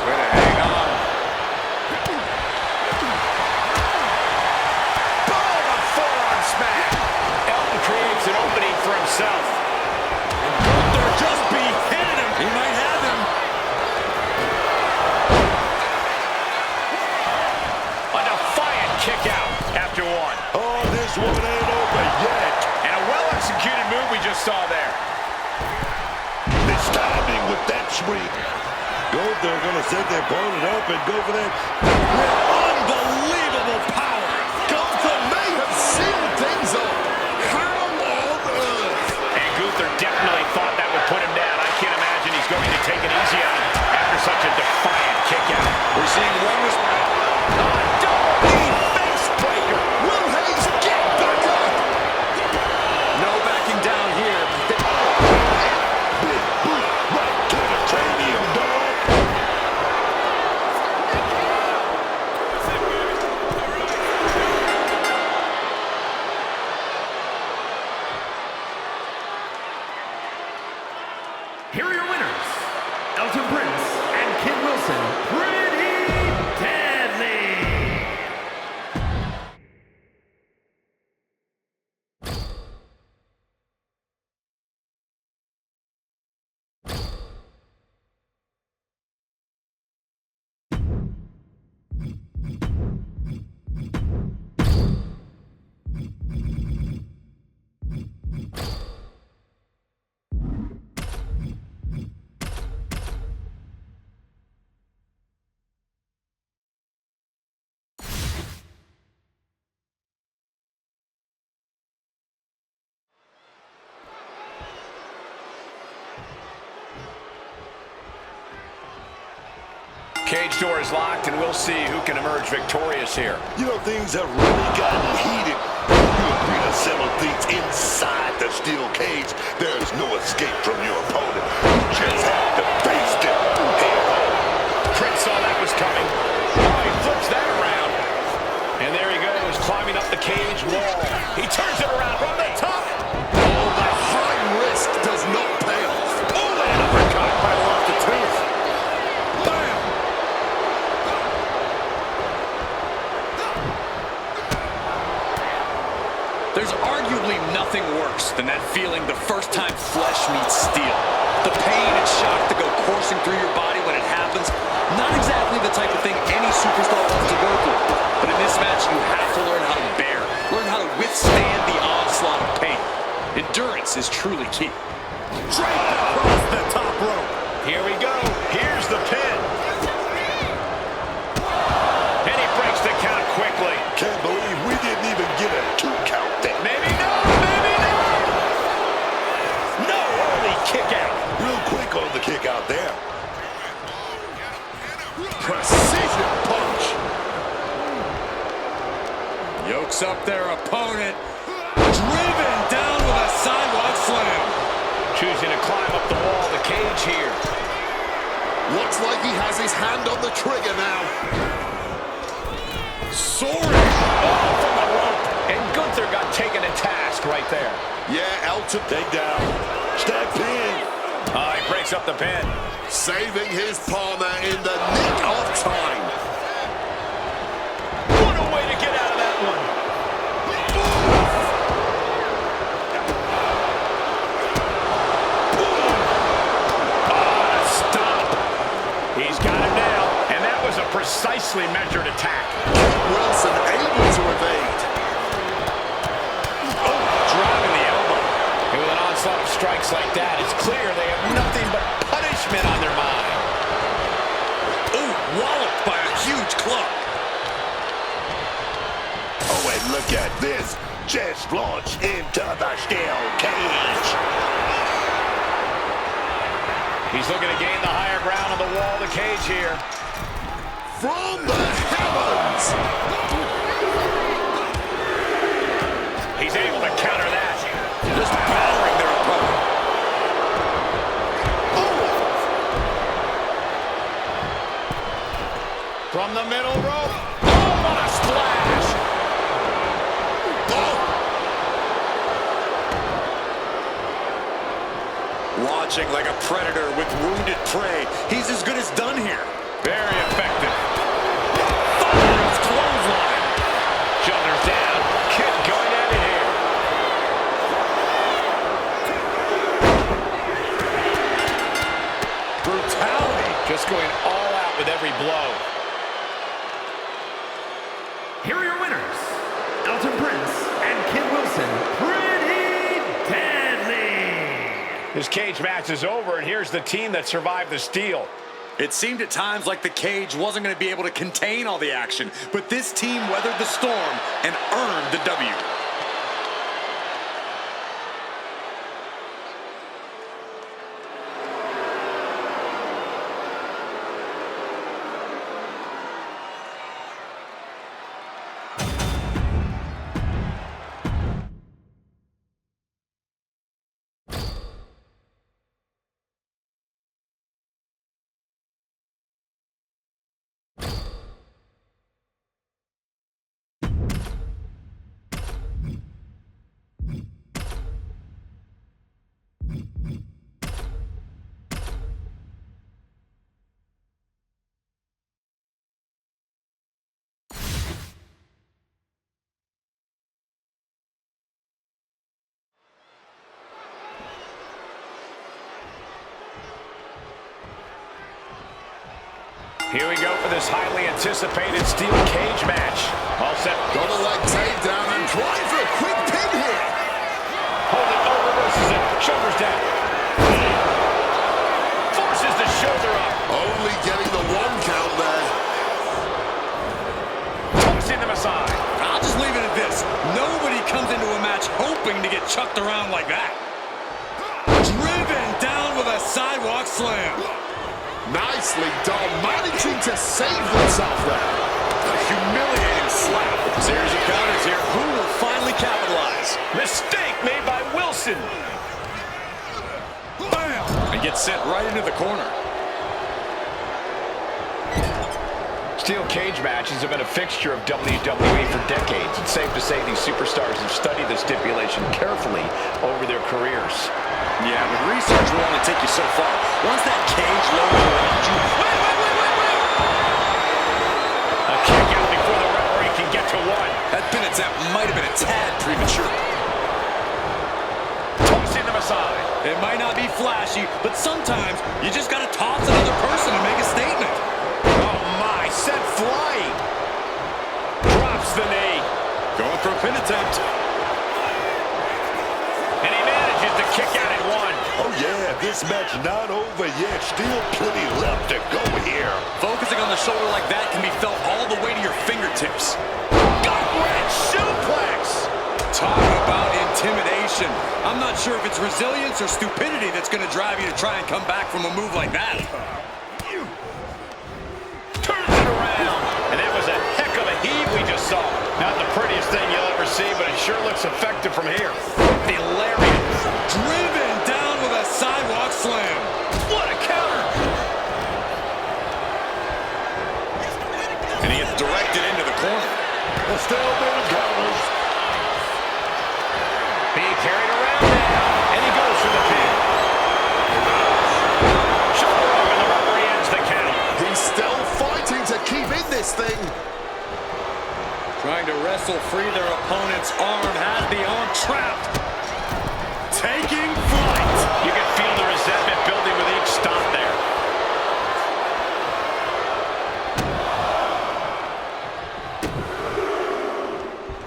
Speaker 2: Way to hang on.
Speaker 1: Boom! A forearm smash. Elton creates an opening for himself.
Speaker 2: Gunther just beheaded him. He might have him.
Speaker 1: A defiant kick out after one.
Speaker 5: Oh, this one ain't over yet.
Speaker 1: And a well-executed move we just saw there.
Speaker 5: It's timing with that sweep. They're going to set their opponent up and go for that.
Speaker 2: Unbelievable power.
Speaker 3: Gunther may have sealed things up. How on earth?
Speaker 1: And Gunther definitely thought that would put him down. I can't imagine he's going to take it easy on him after such a defiant kick out.
Speaker 2: We're seeing one response.
Speaker 1: Double knee face breaker.
Speaker 3: Will Hayes get back up?
Speaker 2: No backing down here.
Speaker 5: Big boot right to the cranium, dog.
Speaker 4: Here are your winners, Elton Prince and Kid Wilson. Pretty deadly.
Speaker 1: cage door is locked, and we'll see who can emerge victorious here.
Speaker 5: You know, things have really gotten heated. You agree to settle things inside the steel cage. There's no escape from your opponent. You just have to face them head on.
Speaker 1: Prince saw that was coming. Oh, he flips that around. And there he goes, climbing up the cage wall. He turns it around from the top.
Speaker 3: Oh, the high risk does not pay off.
Speaker 1: Oh, that uppercut might have lost a tooth. Bam!
Speaker 2: There's arguably nothing worse than that feeling the first time flesh meets steel. The pain and shock that go coursing through your body when it happens, not exactly the type of thing any superstar wants to go through. But in this match, you have to learn how to bear, learn how to withstand the onslaught of pain. Endurance is truly key.
Speaker 5: Draped across the top rope.
Speaker 1: Here we go. Here's the pin. And he breaks the count quickly.
Speaker 5: Can't believe we didn't even get a 2 count there.
Speaker 1: Maybe no, maybe no.
Speaker 5: No, early kick out. Real quick on the kick out there.
Speaker 3: Precision punch.
Speaker 2: Yokes up their opponent. Driven down with a sidewalk slam.
Speaker 1: Choosing to climb up the wall of the cage here.
Speaker 3: Looks like he has his hand on the trigger now.
Speaker 2: Soaring.
Speaker 1: Oh, from the rope. And Gunther got taken to task right there.
Speaker 3: Yeah, Elton
Speaker 5: Take down. Stack pin.
Speaker 1: Oh, he breaks up the pin.
Speaker 3: saving his partner in the nick of time.
Speaker 1: What a way to get out of that one. He's got him now, and that was a precisely measured attack.
Speaker 3: Wilson able to evade.
Speaker 1: Oh, driving the elbow. And with an onslaught of strikes like that, it's clear they have nothing but punishment on their mind.
Speaker 2: Ooh, walloped by a huge club.
Speaker 5: Oh, and look at this. Just launched into the steel cage.
Speaker 1: He's looking to gain the higher ground on the wall of the cage here.
Speaker 3: From the heavens!
Speaker 1: He's able to counter that.
Speaker 2: Just battering their opponent.
Speaker 1: From the middle rope. Oh, what a splash!
Speaker 2: Watching like a predator with wounded prey. He's as good as done here.
Speaker 1: Very effective.
Speaker 2: Fire's clothesline.
Speaker 1: Shoulders down. Kick going at it here.
Speaker 2: Brutality.
Speaker 1: Just going all out with every blow.
Speaker 4: Here are your winners, Elton Prince and Kid Wilson. Pretty deadly!
Speaker 1: This cage match is over, and here's the team that survived the steal.
Speaker 2: It seemed at times like the cage wasn't going to be able to contain all the action, but this team weathered the storm and earned the W.
Speaker 1: Here we go for this highly anticipated steel cage match. All set.
Speaker 3: Double leg takedown and trying for a quick pin here.
Speaker 1: Hold it, oh, reverses it. Shoulders down. Forces the shoulder up.
Speaker 3: Only getting the one count there.
Speaker 1: Tossing them aside.
Speaker 2: I'll just leave it at this. Nobody comes into a match hoping to get chucked around like that. Driven down with a sidewalk slam.
Speaker 3: Nicely done, managing to save themselves there.
Speaker 2: A humiliating slap. Series of counters here. Who will finally capitalize?
Speaker 1: Mistake made by Wilson.
Speaker 2: Bam! And gets sent right into the corner.
Speaker 1: Steel cage matches have been a fixture of WWE for decades. It's safe to say these superstars have studied the stipulation carefully over their careers.
Speaker 2: Yeah, but research will only take you so far. Once that cage lowers around you... Wait!
Speaker 1: A kick out before the referee can get to one.
Speaker 2: That pin attempt might have been a tad premature.
Speaker 1: Tossing them aside.
Speaker 2: It might not be flashy, but sometimes you just got to toss another person to make a statement.
Speaker 1: Oh my, sent flying. Drops the knee.
Speaker 2: Going for a pin attempt.
Speaker 1: And he manages to kick out at one.
Speaker 5: Oh yeah, this match not over yet. Still plenty left to go here.
Speaker 2: Focusing on the shoulder like that can be felt all the way to your fingertips.
Speaker 1: Gut-wrench suplex.
Speaker 2: Talk about intimidation. I'm not sure if it's resilience or stupidity that's going to drive you to try and come back from a move like that.
Speaker 1: Turns it around. And that was a heck of a heave we just saw. Not the prettiest thing you'll ever see, but it sure looks effective from here. The lariat.
Speaker 2: Driven down with a sidewalk slam.
Speaker 1: What a counter.
Speaker 2: And he gets directed into the corner.
Speaker 5: The stalemate of counters.
Speaker 1: Being carried around now. And he goes for the pin. Shoulder up and the referee ends the count.
Speaker 3: He's still fighting to keep in this thing.
Speaker 2: Trying to wrestle free their opponent's arm. Has the arm trapped. Taking flight.
Speaker 1: You can feel the resentment building with each stop there.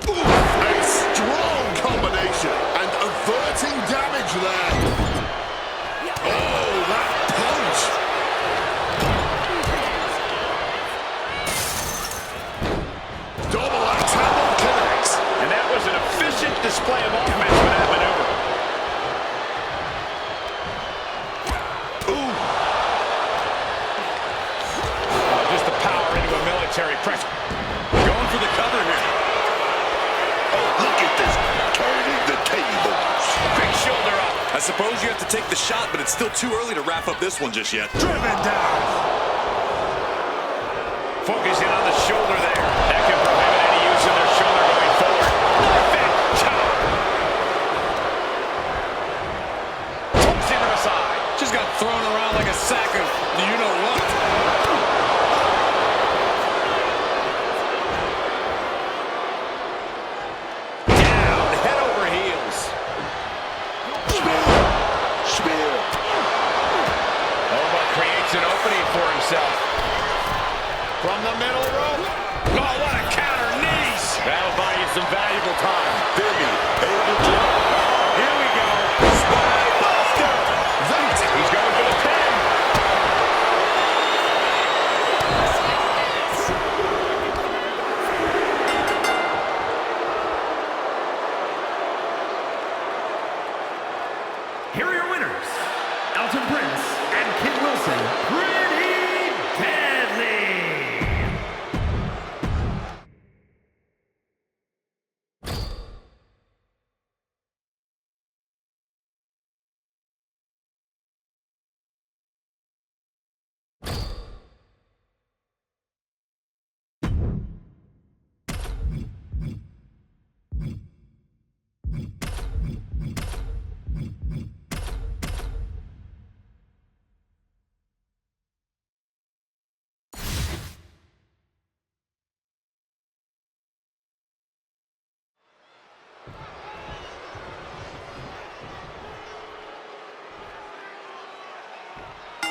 Speaker 3: A strong combination and averting damage there. Oh, that punch. Double axe handle connects.
Speaker 1: And that was an efficient display of offense with that maneuver.
Speaker 3: Ooh.
Speaker 1: Just the power into a military press.
Speaker 2: Going for the cover here.
Speaker 5: Oh, look at this. Turning the tables.
Speaker 1: Big shoulder up.
Speaker 2: I suppose you have to take the shot, but it's still too early to wrap up this one just yet.
Speaker 1: Driven down. Focusing on the shoulder there. That can prohibit any use of their shoulder going forward. That chop. Tossing them aside.
Speaker 2: Just got thrown around like a sack of you-know-what.
Speaker 1: Down, head over heels.
Speaker 5: Spear.
Speaker 1: Oba creates an opening for himself. From the middle rope. Oh, what a counter. Knees. That'll buy you some valuable time.
Speaker 5: Biggie. Able to.
Speaker 1: Here we go. Spinebuster. He's going for the pin.
Speaker 4: Here are your winners, Elton Prince and Kid Wilson. Pretty deadly.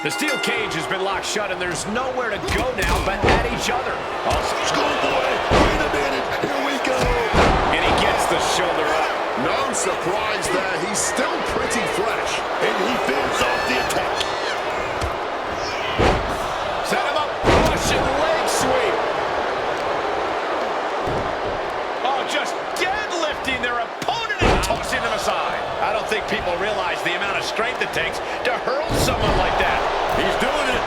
Speaker 1: The steel cage has been locked shut, and there's nowhere to go now but at each other.
Speaker 5: Schoolboy. Wait a minute. Here we go.
Speaker 1: And he gets the shoulder up.
Speaker 3: No surprise there. He's still pretty fresh.
Speaker 5: And he fends off the attack.
Speaker 1: Set him up. Russian leg sweep. Oh, just deadlifting their opponent and tossing them aside. I don't think people realize the amount of strength it takes to hurl someone like that.
Speaker 5: He's doing it.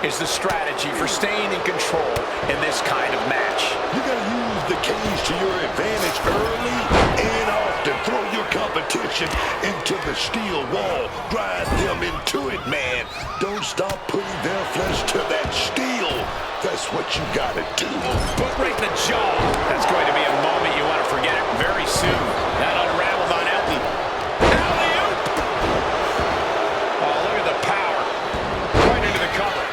Speaker 1: is the strategy for staying in control in this kind of match?
Speaker 5: You gotta use the cage to your advantage early and often. Throw your competition into the steel wall. Drive them into it, man. Don't stop putting their flesh to that steel. That's what you gotta do.
Speaker 1: Foot right in the jaw. That's going to be a moment you want to forget very soon. That unraveled on Elton. Alley-oop! Oh, look at the power. Right into the cover.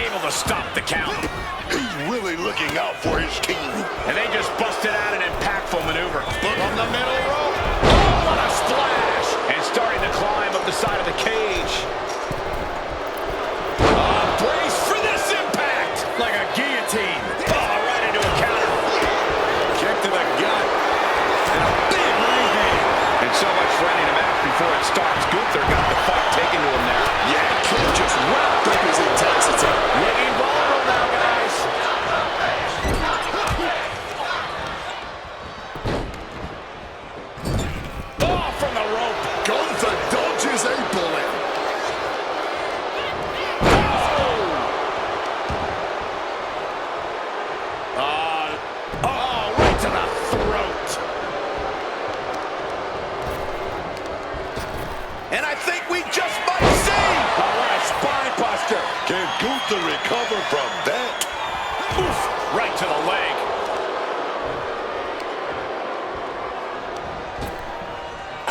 Speaker 1: Able to stop the count.
Speaker 5: He's really looking out for his team.
Speaker 1: And they just busted out an impactful maneuver. From the middle rope. Oh, what a splash! And starting to climb up the side of the cage. Brace for this impact! Like a guillotine. Oh, right into a counter. Kick to the gut. And a big right hand. And so much for ending a match before it starts. Gunther got the fight taken to him there.
Speaker 3: Yeah, King just wrapped up his intensity.
Speaker 1: Looking vulnerable now, guys. Oh, from the rope.
Speaker 3: Gunther dodges a bullet.
Speaker 1: Oh, right to the throat. And I think we just might see. Oh, what a spine buster.
Speaker 5: Can Gunther recover from that?
Speaker 1: Oof, right to the leg.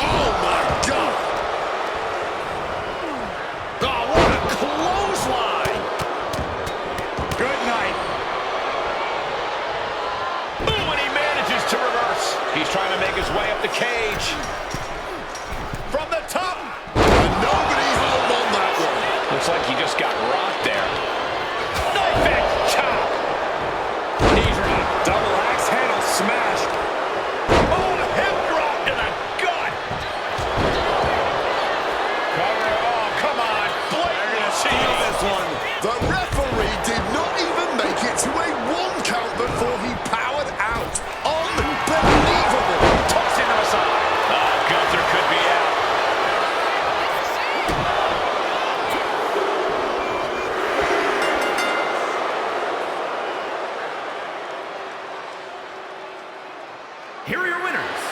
Speaker 3: Oh my God!
Speaker 1: Oh, what a clothesline. Good night. Boom, and he manages to reverse. He's trying to make his way up the cage. From the top.
Speaker 3: And nobody held on that one.
Speaker 1: Looks like he just got rocked there. Knife edge chop. Knee drop. Double axe handle smash. Oh, hip drop to the gut. Cover. Oh, come on. Blatant seal this one.
Speaker 3: The referee did not even make it to a 1 count before he powered out. Unbelievable.
Speaker 1: Tossing him aside. Oh, Gunther could be out.
Speaker 4: Here are your winners,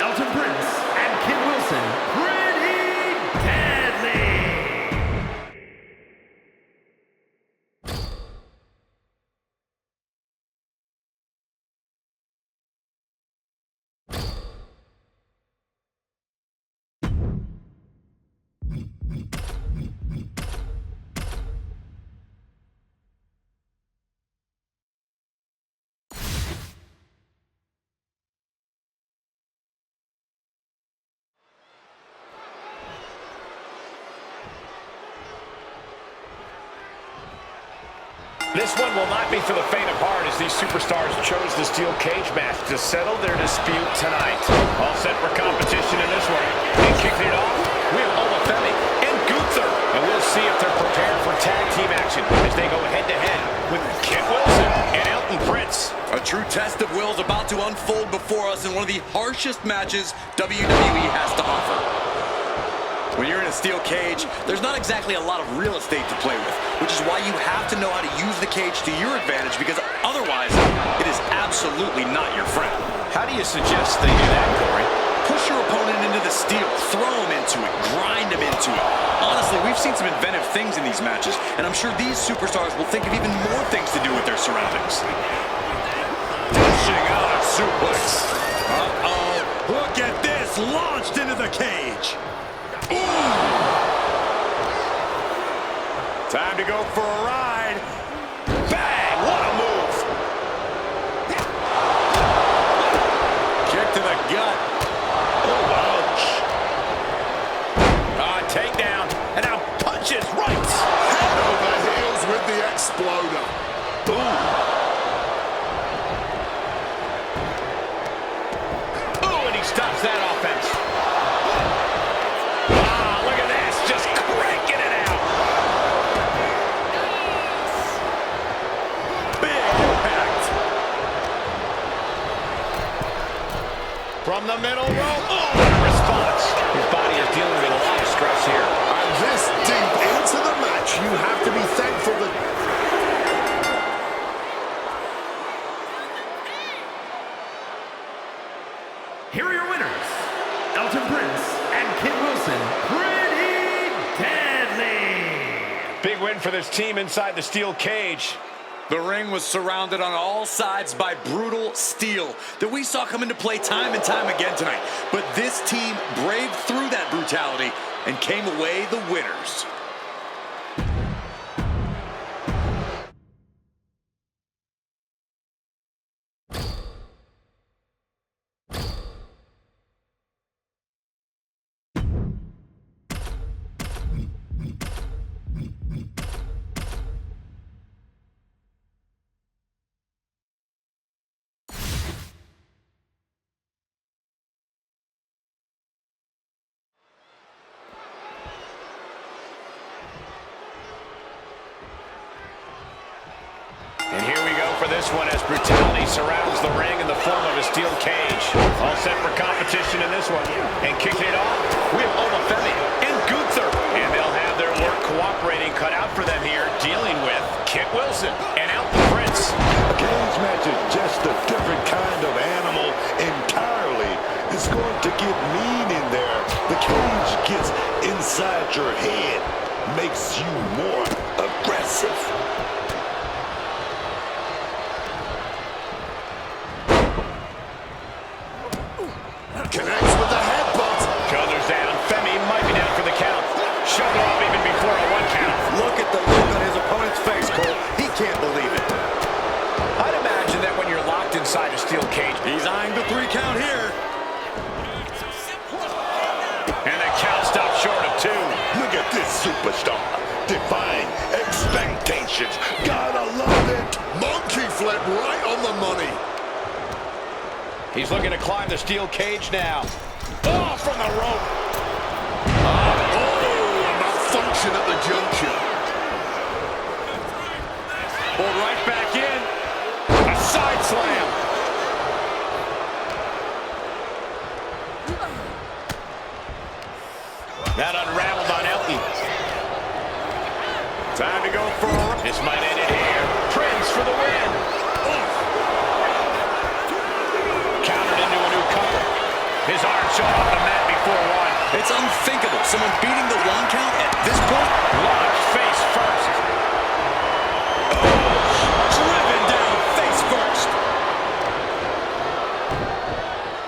Speaker 4: Elton Prince and Kid Wilson. Pretty deadly.
Speaker 1: This one will not be for the faint of heart as these superstars chose the steel cage match to settle their dispute tonight. All set for competition in this one. And kicking it off, we have Olafemi and Gunther. And we'll see if they're prepared for tag team action as they go head-to-head with Kid Wilson and Elton Prince.
Speaker 2: A true test of will is about to unfold before us in one of the harshest matches WWE has to offer. When you're in a steel cage, there's not exactly a lot of real estate to play with, which is why you have to know how to use the cage to your advantage, because otherwise, it is absolutely not your friend.
Speaker 1: How do you suggest they do that, Corey?
Speaker 2: Push your opponent into the steel, throw him into it, grind him into it. Honestly, we've seen some inventive things in these matches, and I'm sure these superstars will think of even more things to do with their surroundings.
Speaker 5: Dishing out a suplex.
Speaker 2: Uh-oh, look at this, launched into the cage.
Speaker 1: Time to go for a ride. Bang! What a move! Kick to the gut. Oh, ouch. Takedown. And now punches right.
Speaker 3: Head over heels with the exploder. Boom.
Speaker 1: Oh, and he stops that offense. From the middle rope. Oh, response. His body is dealing with a lot of stress here.
Speaker 3: And this deep into the match, match. You have to be thankful that...
Speaker 4: Here are your winners, Elton Prince and Kid Wilson, Pretty Deadly.
Speaker 1: Big win for this team inside the steel cage.
Speaker 2: The ring was surrounded on all sides by brutal steel that we saw come into play time and time again tonight. But this team braved through that brutality and came away the winners.
Speaker 1: And here we go for this one as brutality surrounds the ring in the form of a steel cage. All set for competition in this one. And kicking it off, we have Olafemi and Gunther. And they'll have their work cooperating cut out for them here, dealing with Kit Wilson and Elton Prince.
Speaker 5: A cage match is just a different kind of animal entirely. It's going to get mean in there. The cage gets inside your head, makes you more aggressive.
Speaker 3: Connects with the headbutt.
Speaker 1: Shoulders down. Femi might be down for the count. Shoved off even before a 1 count.
Speaker 2: Look at the look on his opponent's face, Cole. He can't believe it.
Speaker 1: I'd imagine that when you're locked inside a steel cage,
Speaker 2: He's eyeing the 3 count here.
Speaker 1: and the count stopped short of 2.
Speaker 5: Look at this superstar, defying expectations. Gotta love it.
Speaker 3: Monkey flip right on the money.
Speaker 1: He's looking to climb the steel cage now. Oh, from the rope.
Speaker 3: Oh, a malfunction at the junction.
Speaker 1: Pulled right back in. A side slam. That unraveled on Elton. Time to go for a... This might end it here. Prince for the win. Countered into a new cover. His arm showed off the mat before 1.
Speaker 2: It's unthinkable. Someone beating the 1 count at this point.
Speaker 1: Launched face first.
Speaker 2: Driven down face first.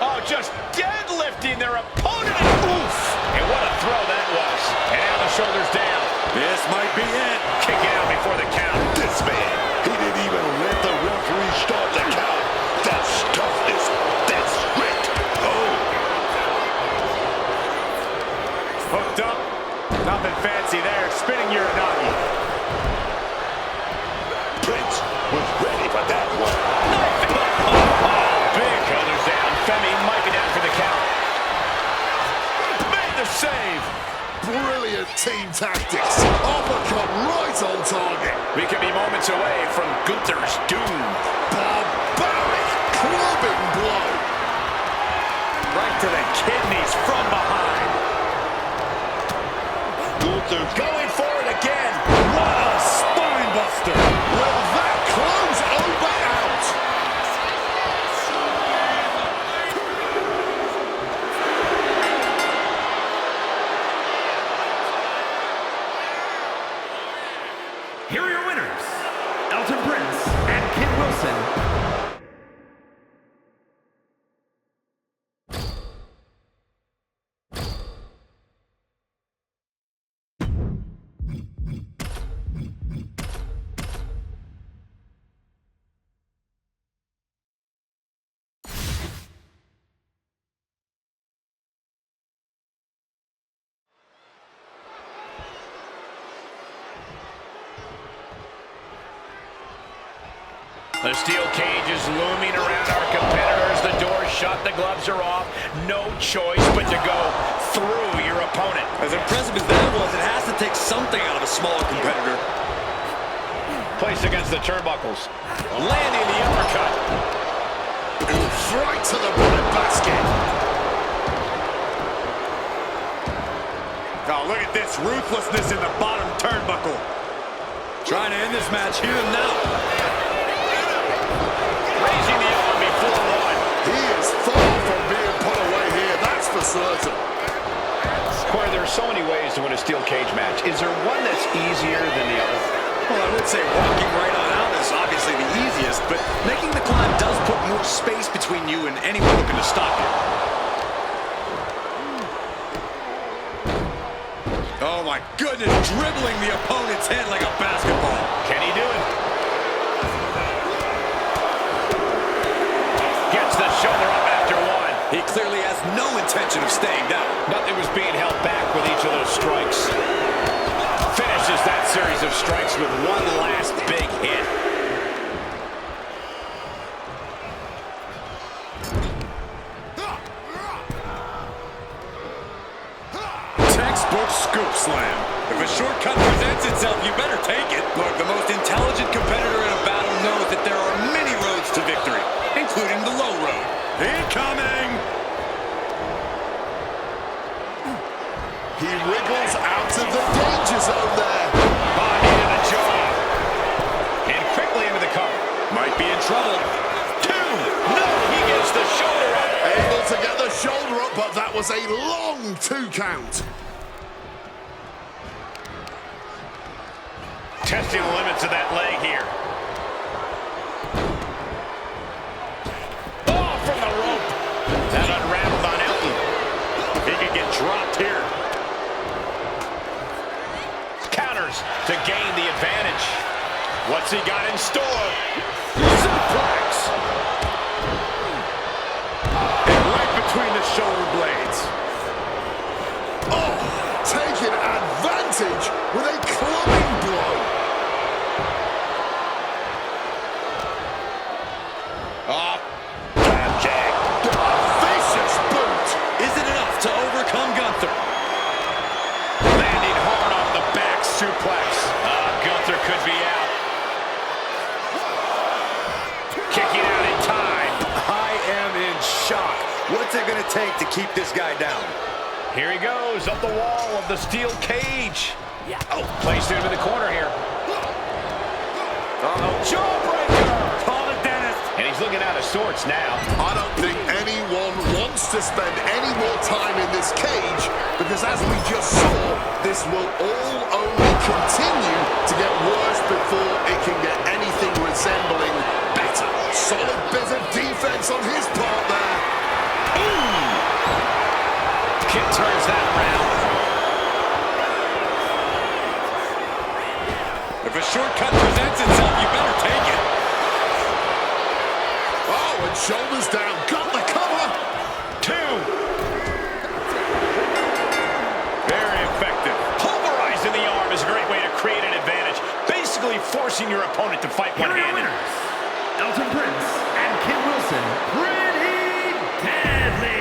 Speaker 1: Oh, just deadlifting their opponent. Oof. And what a throw that was. And now the shoulders down.
Speaker 2: This might be it.
Speaker 1: Kick out before the count.
Speaker 5: This man, he didn't even let the referee start the count. That's toughness. That's grit. Oh.
Speaker 1: Hooked up. Nothing fancy there. Spinning Uranagi.
Speaker 5: Prince was ready for that one.
Speaker 1: Big shoulders down. Femi might be down for the count. Made the save.
Speaker 3: Brilliant team tactics. Uppercut right on target.
Speaker 1: We could be moments away from Gunther's doom.
Speaker 3: Barbaric clubbing blow.
Speaker 1: Right to the kidneys from behind.
Speaker 5: Gunther
Speaker 1: Going for it again.
Speaker 2: What a spine buster.
Speaker 3: Will that close over out?
Speaker 4: Here are your winners, Elton Prince and Kid Wilson.
Speaker 1: The steel cage is looming around our competitors. The door's shut, the gloves are off. No choice but to go through your opponent.
Speaker 2: As impressive as that was, it has to take something out of a smaller competitor.
Speaker 1: Placed against the turnbuckles. Landing the uppercut.
Speaker 3: Right to the bread basket.
Speaker 2: Oh, look at this ruthlessness in the bottom turnbuckle. Trying to end this match here and now.
Speaker 1: Raising the arm before one.
Speaker 3: He is far from being put away here, that's for certain.
Speaker 1: Corey, there are so many ways to win a steel cage match. Is there one that's easier than the other?
Speaker 2: Well, I would say walking right on out is obviously the easiest, but making the climb does put more space between you and anyone looking to stop you. Oh my goodness, dribbling the opponent's head like a basketball.
Speaker 1: Can he do it? Gets the shoulder up after one.
Speaker 2: He clearly has no intention of staying down.
Speaker 1: Nothing was being held back with each of those strikes. Finishes that series of strikes with one last big hit.
Speaker 2: Textbook scoop slam. If a shortcut presents itself, you better take it. Look, the most intelligent competitor in a battle knows that there are many roads to victory, including the low road. Incoming!
Speaker 3: He wriggles out of the danger zone there.
Speaker 1: Body to the jaw. And quickly into the cover.
Speaker 2: Might be in trouble.
Speaker 1: Two. No, he gets the shoulder up.
Speaker 3: Able to get the shoulder up, but that was a long 2 count.
Speaker 1: Testing the limits of that leg here. Oh, from the rope. That unraveled on Elton. He could get dropped here. Counters to gain the advantage. What's he got in store? Suplex.
Speaker 2: And right between the shoulder blades.
Speaker 3: Oh, taking advantage with a clubbing blow.
Speaker 1: Flapjack.
Speaker 3: A vicious boot.
Speaker 2: Is it enough to overcome Gunther?
Speaker 1: Landing hard off the back suplex. Gunther could be out. Kicking out in time.
Speaker 2: I am in shock. What's it going to take to keep this guy down?
Speaker 1: Here he goes, up the wall of the steel cage. Oh, placed him in the corner here. Jawbreaker!
Speaker 2: Call the dentist.
Speaker 1: And he's looking out of sorts now.
Speaker 3: I don't think anyone wants to spend any more time in this cage because as we just saw, this will all only continue to get worse before it can get anything resembling better. Solid bit of defense on his part there.
Speaker 1: Kid turns that around.
Speaker 2: If a shortcut presents itself, you better take it.
Speaker 3: Oh, and shoulders down. Got the cover.
Speaker 1: Two. Very effective. Pulverizing the arm is a great way to create an advantage. Basically forcing your opponent to fight
Speaker 4: Here are your
Speaker 1: one-handed.
Speaker 4: winners, Elton Prince and Kim Wilson. Pretty deadly.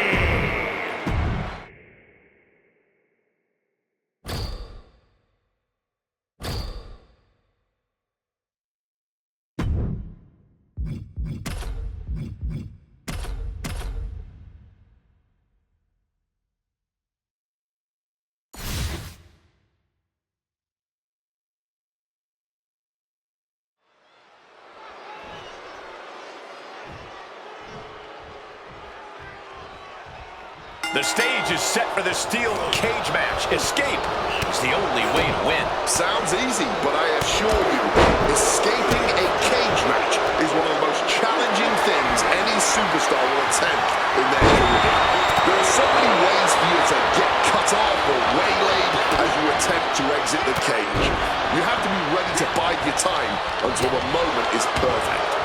Speaker 1: The stage is set for the steel cage match. Escape is the only way to win.
Speaker 3: Sounds easy, but I assure you, escaping a cage match is one of the most challenging things any superstar will attempt in their career. There are so many ways for you to get cut off or waylaid as you attempt to exit the cage. You have to be ready to bide your time until the moment is perfect.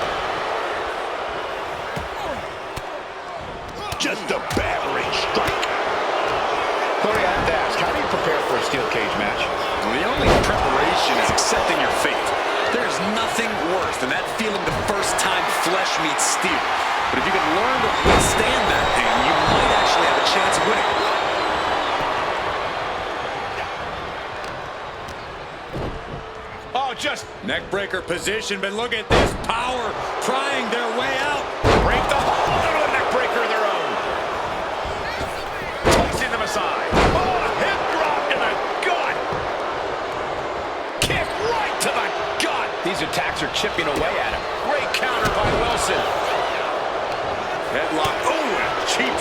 Speaker 5: Just a battering strike.
Speaker 1: Corey, I have to ask, how do you prepare for a steel cage match?
Speaker 2: Well, the only preparation is accepting your fate. There's nothing worse than that feeling the first time flesh meets steel. But if you can learn to withstand that pain, you might actually have a chance of winning.
Speaker 1: Oh, just
Speaker 2: Neckbreaker position, but look at this power prying their way out.
Speaker 1: break the hold of the neckbreaker of their own. Placing them aside. Oh, hip drop in the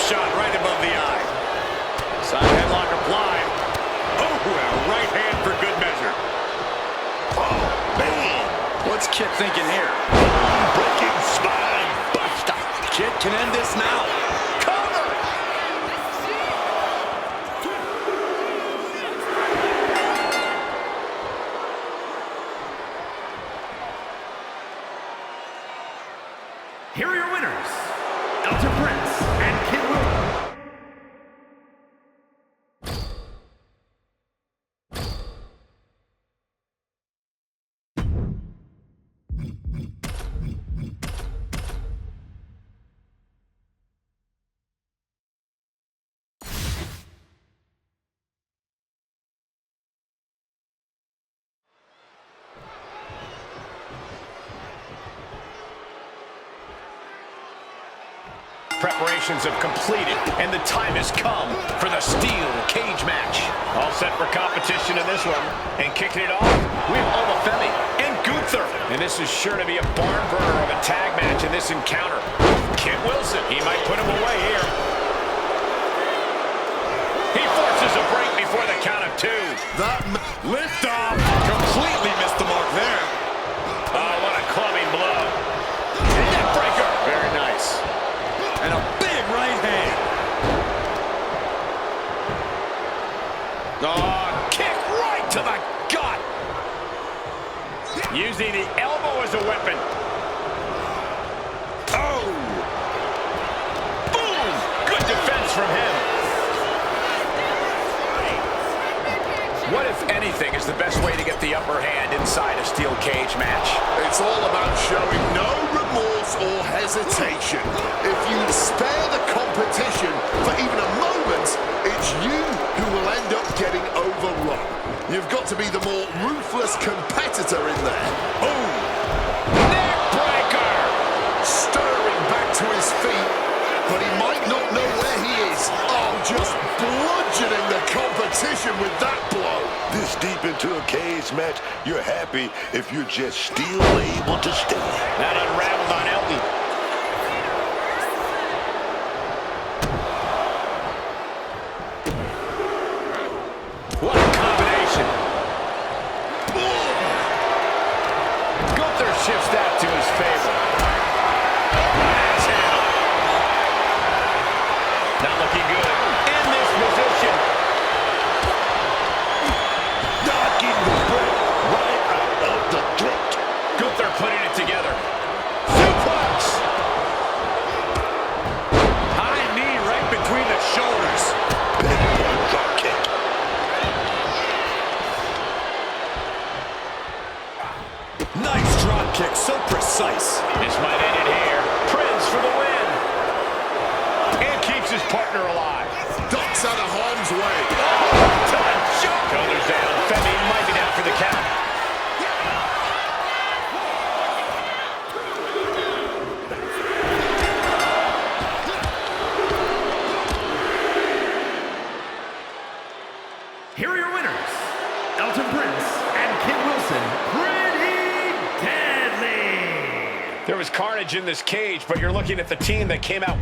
Speaker 2: shot right above the eye. Side headlock applied. Oh, and a right hand for good measure.
Speaker 5: Oh, man.
Speaker 2: What's Kit thinking here?
Speaker 5: Breaking spine buster.
Speaker 2: Kit can end this now.
Speaker 5: Cover.
Speaker 4: Here are your winners, Elton Prince and Kid Wilson.
Speaker 1: Preparations have completed, and the time has come for the steel cage match. All set for competition in this one. And kicking it off, we have Olafemi and Gunther. And this is sure to be a barn burner of a tag match in this encounter. Kit Wilson, he might put him away here. He forces a break before the count of two.
Speaker 3: That
Speaker 2: Lift off. Completely missed the mark there.
Speaker 1: Oh, what a clubbing blow. Neck breaker. Very nice.
Speaker 2: And a big right hand.
Speaker 1: Oh, kick right to the gut. Using the elbow as a weapon. Oh. Boom. Good defense from him. What, if anything, is the best way to get the upper hand inside a steel cage match?
Speaker 3: It's all about showing no remorse or hesitation. If you spare the competition for even a moment, it's you who will end up getting overrun. You've got to be the more ruthless competitor in there.
Speaker 1: Boom! Neck breaker!
Speaker 3: Stirring back to his feet, but he might not know where he is. Oh, just bludgeoning the competition with that blow.
Speaker 5: This deep into a cage match, you're happy if you're just still able to stand.
Speaker 1: That unraveled on Elton. What a combination. Gunther shifts that to his favor. Axe handle. Not looking good. In this position.
Speaker 5: Knocking the breath right out of the throat.
Speaker 1: Gunther putting it together. Suplex.
Speaker 2: High knee right between the shoulders.
Speaker 5: Big boy drop kick.
Speaker 2: Nice drop kick, so precise.
Speaker 1: This might end it here. Prince for the win. And keeps his partner alive.
Speaker 3: Ducks out of harm's way.
Speaker 1: Shoulders down. Femi might be down for the count.
Speaker 4: Here are your winners, Elton Prince and Kid Wilson. Pretty deadly.
Speaker 1: There was carnage in this cage, but you're looking at the team that came out.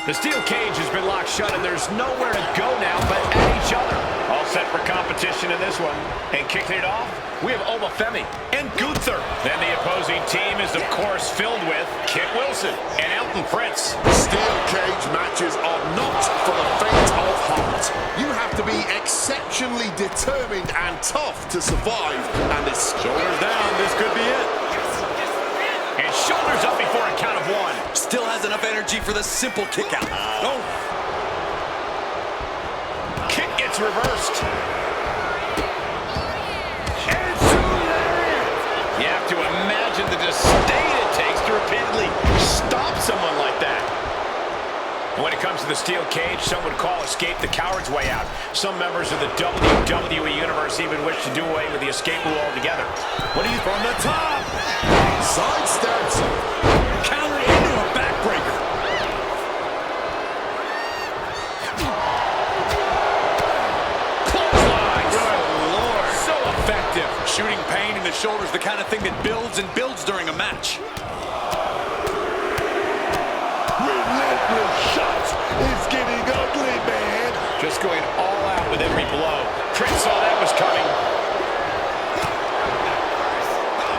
Speaker 1: The steel cage has been locked shut, and there's nowhere to go now but at each other. All set for competition in this one. And kicking it off, we have Olafemi and Gunther. Then the opposing team is, of course, filled with Kit Wilson and Elton Prince.
Speaker 3: Steel cage matches are not for the faint of heart. You have to be exceptionally determined and tough to survive, and it's
Speaker 2: Shoulders down, this could be it.
Speaker 1: And shoulders up before a count of one.
Speaker 2: Still has enough energy for the simple kick out. Oh.
Speaker 1: Kick gets reversed. You have to imagine the disdain it takes to repeatedly stop someone like that. When it comes to the steel cage, some would call escape the coward's way out. Some members of the WWE Universe even wish to do away with the escape rule altogether.
Speaker 2: What are you from the top?
Speaker 3: Side steps.
Speaker 2: Counter into a backbreaker.
Speaker 1: Clotheslines. Good Lord.
Speaker 2: So effective. Shooting pain in the shoulder is the kind of thing that builds and builds during a match.
Speaker 5: Relentless shots. It's getting ugly, man.
Speaker 1: Just going all out with every blow. Prince saw that was coming.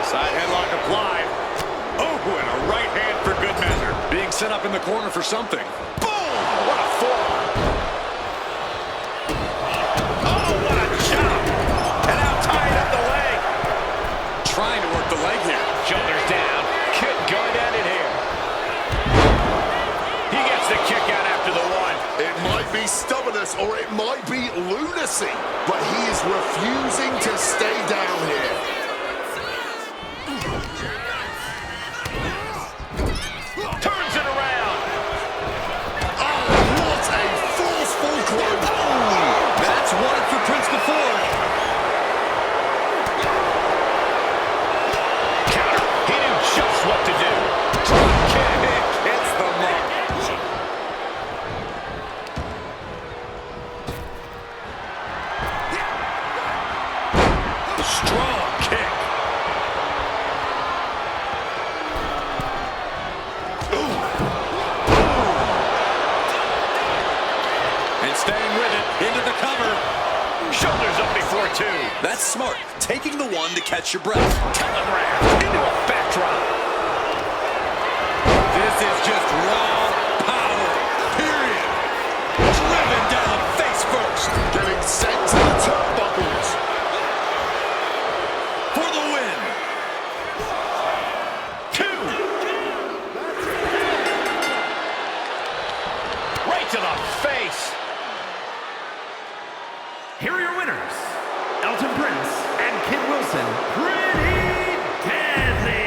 Speaker 2: Side headlock applied. Oh, and a right hand for good measure. Being set up in the corner for something.
Speaker 1: Boom! What a forearm. Oh, what a chop. And now tying up the leg.
Speaker 2: Trying to work the leg here.
Speaker 1: Shoulders down. Kick going at it here. He gets the kick out after the one.
Speaker 3: It might be stubbornness or it might be lunacy, but he is refusing to stay down here.
Speaker 1: Turns it around.
Speaker 3: Oh, what a forceful close.
Speaker 2: That's worked for Prince before.
Speaker 1: Counter. He knew just what to do. Drop kick.
Speaker 2: It's the mark. Strong kick. And staying with it, into the cover.
Speaker 1: Shoulders up before two.
Speaker 2: That's smart. Taking the one to catch your breath.
Speaker 1: Telegraph into a backdrop.
Speaker 2: This is just raw power, period. Driven down face first.
Speaker 3: Getting sent to the turnbuckles.
Speaker 2: For the win.
Speaker 1: Two. Right to the face.
Speaker 4: Here are your winners, Elton Prince and Kid Wilson. Pretty deadly.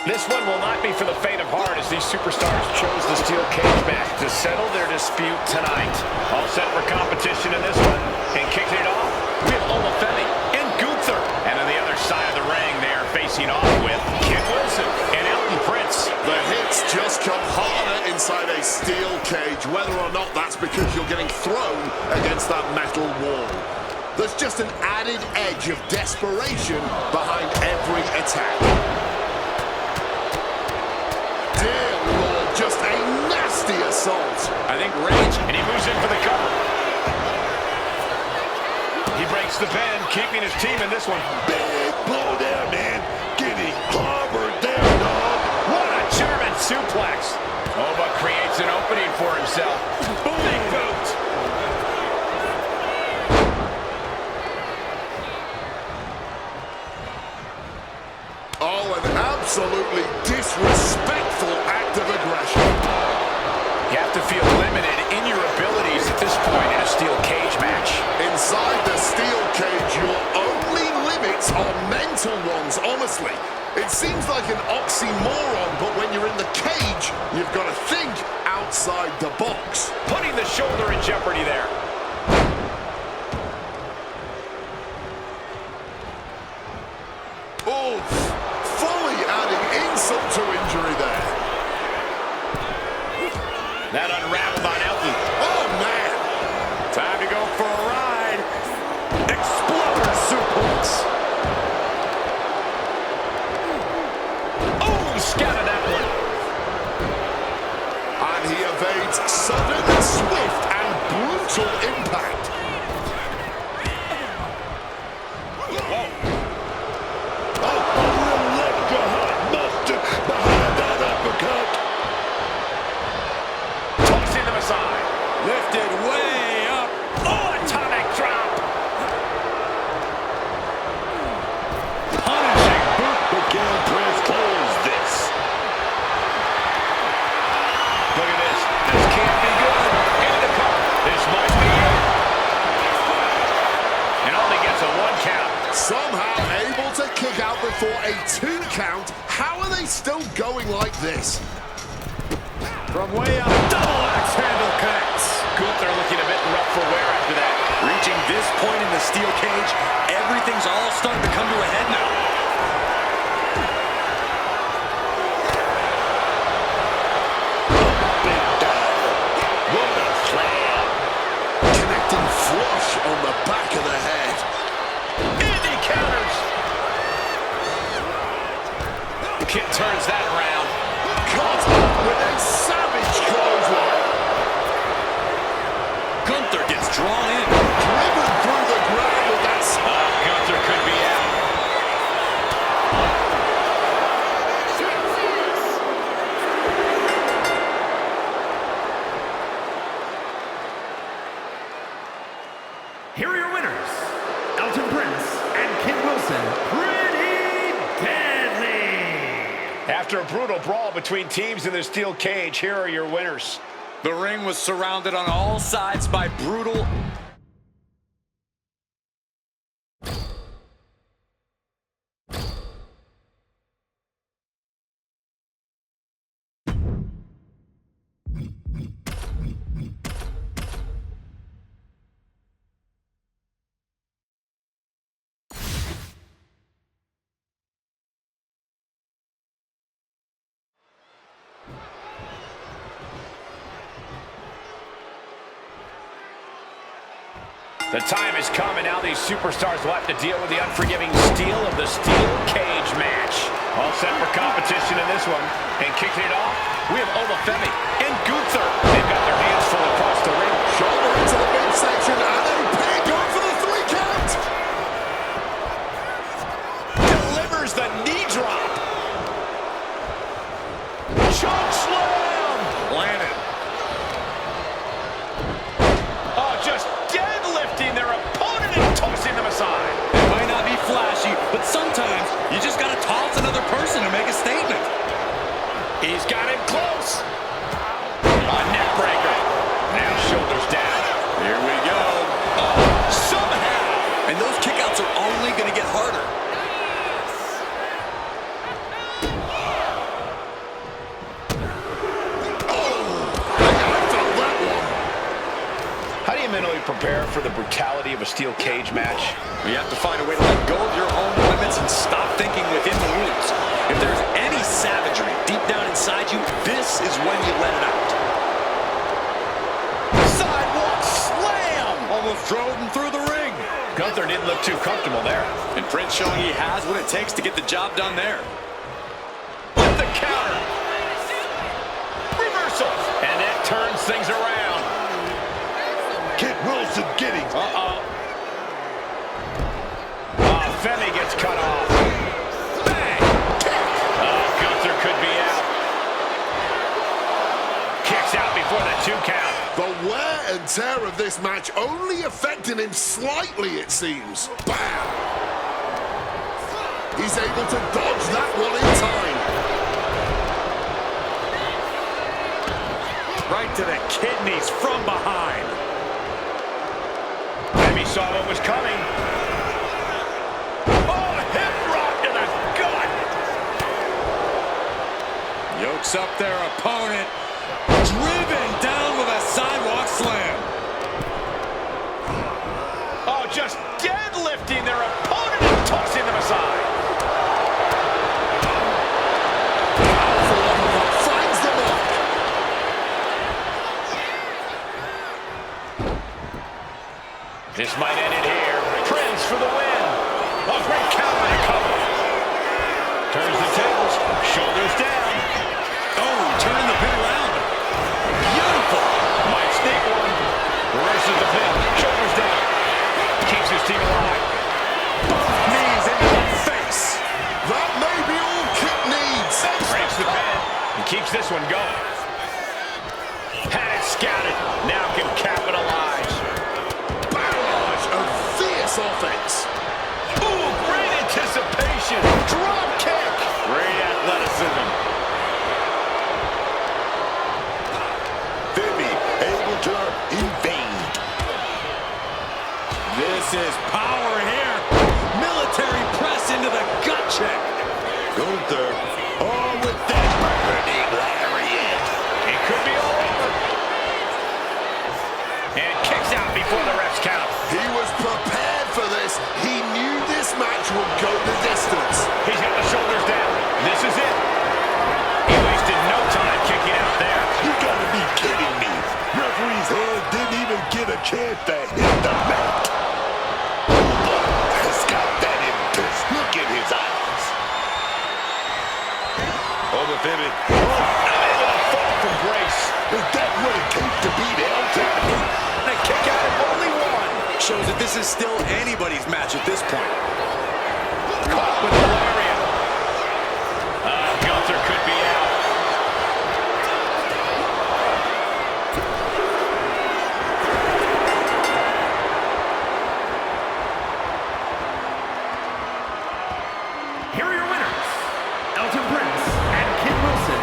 Speaker 1: This one will not be for the faint of heart as these superstars chose the steel cage match to settle their dispute tonight. All set for competition in this one. And kicking it off, we have Olafemi and Gunther. And on the other side of the ring, they are facing off with Kid Wilson and Elton Prince.
Speaker 3: The hits just come harder inside a steel cage, whether or not that's because you're getting thrown against that metal wall. There's just an added edge of desperation behind every attack. Dear Lord, just a nasty assault.
Speaker 1: I think range, and he moves in for the cover. He breaks the bend, keeping his team in this one.
Speaker 5: Big blow there, man. Getting clobbered there, dog.
Speaker 1: What a German suplex. Oba creates an opening for himself. Big boot.
Speaker 3: Oh, an absolutely disrespectful act of aggression.
Speaker 1: You have to feel limited in your abilities at this point in a steel cage match.
Speaker 3: Inside the steel cage, your only limits are mental ones, honestly. It seems like an oxymoron, but when you're in the cage, you've got to think outside the box.
Speaker 1: Putting the shoulder in jeopardy there.
Speaker 3: Oh, fully adding insult to injury there.
Speaker 1: That unraveled on Elton.
Speaker 3: Oh, man.
Speaker 2: Time to go for a ride. Exploder suplex.
Speaker 1: Oh, scattered that one.
Speaker 3: And he evades sudden, swift, and brutal impact. he's still going like this.
Speaker 2: From way out, double axe handle connects.
Speaker 1: Gunther looking a bit rough for wear after that.
Speaker 2: Reaching this point in the steel cage, everything's all starting to come to a head now.
Speaker 5: What a slam.
Speaker 3: Connecting flush on the back of the head.
Speaker 1: And he counters. Kid turns that around.
Speaker 3: Caught up with a savage clothesline.
Speaker 2: Gunther gets drawn in.
Speaker 3: Driven through the ground with that spot.
Speaker 1: Gunther could be out.
Speaker 4: Here are your winners, Elton Prince and Kid Wilson. Pretty deadly.
Speaker 1: After a brutal brawl between teams in the steel cage, here are your winners.
Speaker 2: The ring was surrounded on all sides by brutal...
Speaker 1: The time has come, and now these superstars will have to deal with the unforgiving steel of the steel cage match. All set for competition in this one. And kicking it off, we have Olafemi and Gunther. They've got their hands full across the ring.
Speaker 3: Shoulder into the midsection and a pin going for the 3 count.
Speaker 1: Delivers the knee drop. Choke slam.
Speaker 2: Planted.
Speaker 1: Oh, just deadlifting their opponent and tossing them aside.
Speaker 2: It might not be flashy, but sometimes you just gotta toss another person to make a statement.
Speaker 1: He's got him close. A neck breaker. Now shoulders down.
Speaker 2: Here we go.
Speaker 1: Somehow.
Speaker 2: And those kickouts are only gonna get harder.
Speaker 1: How do you mentally prepare for the brutality of a steel cage match?
Speaker 2: You have to find a way to let go of your own limits and stop thinking within the rules. If there's any savagery deep down inside you, this is when you let it out.
Speaker 1: Sidewalk slam!
Speaker 2: Almost drove him through the ring.
Speaker 1: Gunther didn't look too comfortable there.
Speaker 2: And Prince showing he has what it takes to get the job done there.
Speaker 1: With the counter. Reversal. And that turns things around.
Speaker 5: Kid Wilson getting.
Speaker 1: Femi gets cut off. Bang! Oh, Gunther could be out. Kicks out before the 2 count.
Speaker 3: The wear and tear of this match only affecting him slightly, it seems. Bam! He's able to dodge that one in time.
Speaker 2: Right to the kidneys from behind.
Speaker 1: Femi saw what was coming. Oh, hip rock to the gut.
Speaker 2: Yokes up their opponent. Driven down with a sidewalk slam.
Speaker 1: Oh, just deadlifting their opponent and tossing them aside.
Speaker 3: Finds the mark.
Speaker 1: This might end it here. Prince for the win. A great counter and a cover. Turns the tables. Shoulders down.
Speaker 2: Oh, turning the pin around. Beautiful.
Speaker 1: Might sneak one. Reverses the pin. Shoulders down. Keeps his team alive.
Speaker 2: Both knees into the face.
Speaker 3: That may be all Kit needs.
Speaker 1: Breaks the pin and keeps this one going. Had it scouted. Now can capitalize.
Speaker 3: Barrage of fierce offense.
Speaker 1: Ooh, great anticipation. Drop kick. Great athleticism.
Speaker 5: Femi able to evade.
Speaker 2: This is power here. Military press into the gut check.
Speaker 5: Gunther always kid that hit the mat. Has got that impish look in his eyes. Over Fibby.
Speaker 1: Unable to fall from grace.
Speaker 5: Is that what it takes to beat Elton?
Speaker 2: And a kick out of only one. Shows that this is still anybody's match at this point.
Speaker 1: Caught with the lariat. Gunther could be out.
Speaker 4: Here are your winners, Elton Prince and Kid Wilson.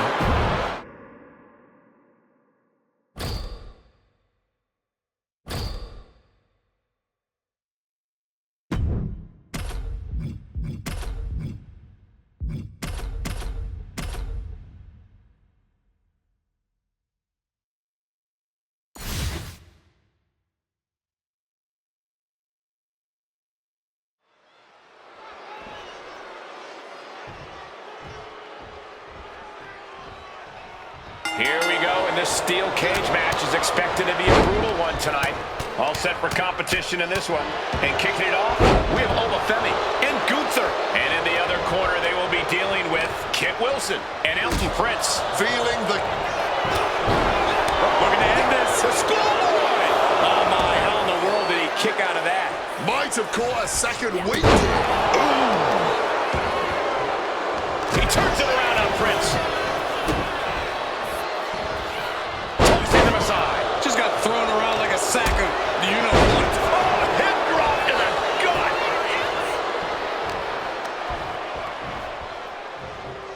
Speaker 1: Here we go, and this steel cage match is expected to be a brutal one tonight. All set for competition in this one. And kicking it off, we have Olafemi and Gunther. And in the other corner, they will be dealing with Kit Wilson and Elton Prince.
Speaker 3: Feeling the...
Speaker 2: We're going to end this. The scoreboard! Oh, my. How in the world did he kick out of that?
Speaker 3: Might have caught a second wind.
Speaker 1: He turns it around on Prince.
Speaker 2: Just got thrown around like a sack of you-know-what.
Speaker 1: Oh, hip drop to the gut.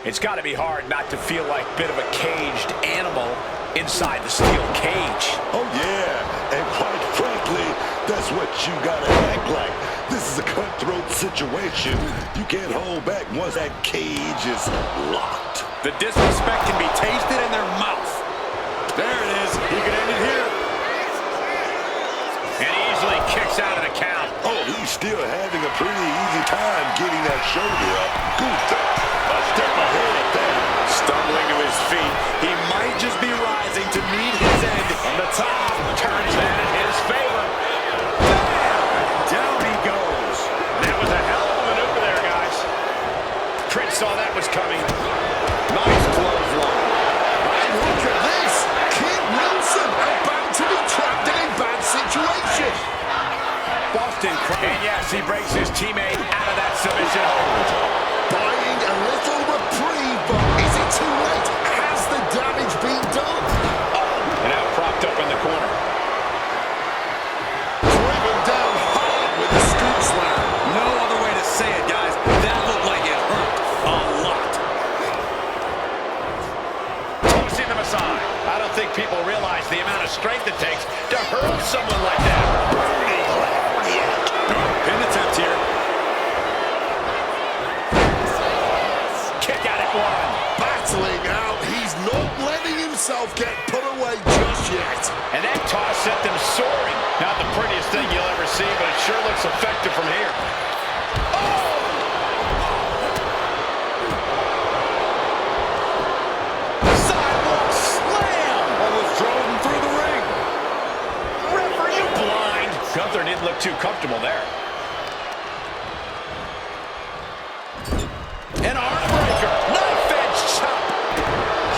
Speaker 1: It's got to be hard not to feel like a bit of a caged animal inside the steel cage.
Speaker 5: Oh, yeah. And quite frankly, that's what you gotta act like. This is a cutthroat situation. You can't hold back once that cage is locked.
Speaker 2: The disrespect can be tasted in their mouth. There it is. He can end it here.
Speaker 1: And he easily kicks out of the count.
Speaker 5: Oh, he's still having a pretty easy time getting that shoulder up. Gunther, a step ahead there.
Speaker 2: Stumbling to his feet. He might just be rising to meet his end.
Speaker 1: On the top, turns that in his favor.
Speaker 2: Down he goes.
Speaker 1: That was a hell of a maneuver there, guys. Prince saw that was coming.
Speaker 2: Nice clothesline.
Speaker 3: And look at this. Kid Wilson about to be trapped in a bad situation.
Speaker 2: Boston Crab.
Speaker 1: And yes, he breaks his teammate out of that submission hold.
Speaker 3: Buying a little reprieve, but is it too late? Has the damage been done?
Speaker 1: And now propped up in the corner.
Speaker 3: Driven down hard with a scoop slam.
Speaker 2: No other way to say it, guys. That looked like it hurt a lot.
Speaker 1: Tossing them aside. I don't think people realize the amount of strength it takes to hurl someone like that.
Speaker 2: Pin attempt here.
Speaker 1: Kick out at one.
Speaker 3: Battling out. He's not letting himself get put away just yet.
Speaker 1: And that toss sent them soaring. Not the prettiest thing you'll ever see, but it sure looks effective from here.
Speaker 2: Sidewalk slam. Almost drove him through the ring.
Speaker 1: Ref, are you blind? Gunther didn't look too comfortable there. An arm breaker. Knife edge chop.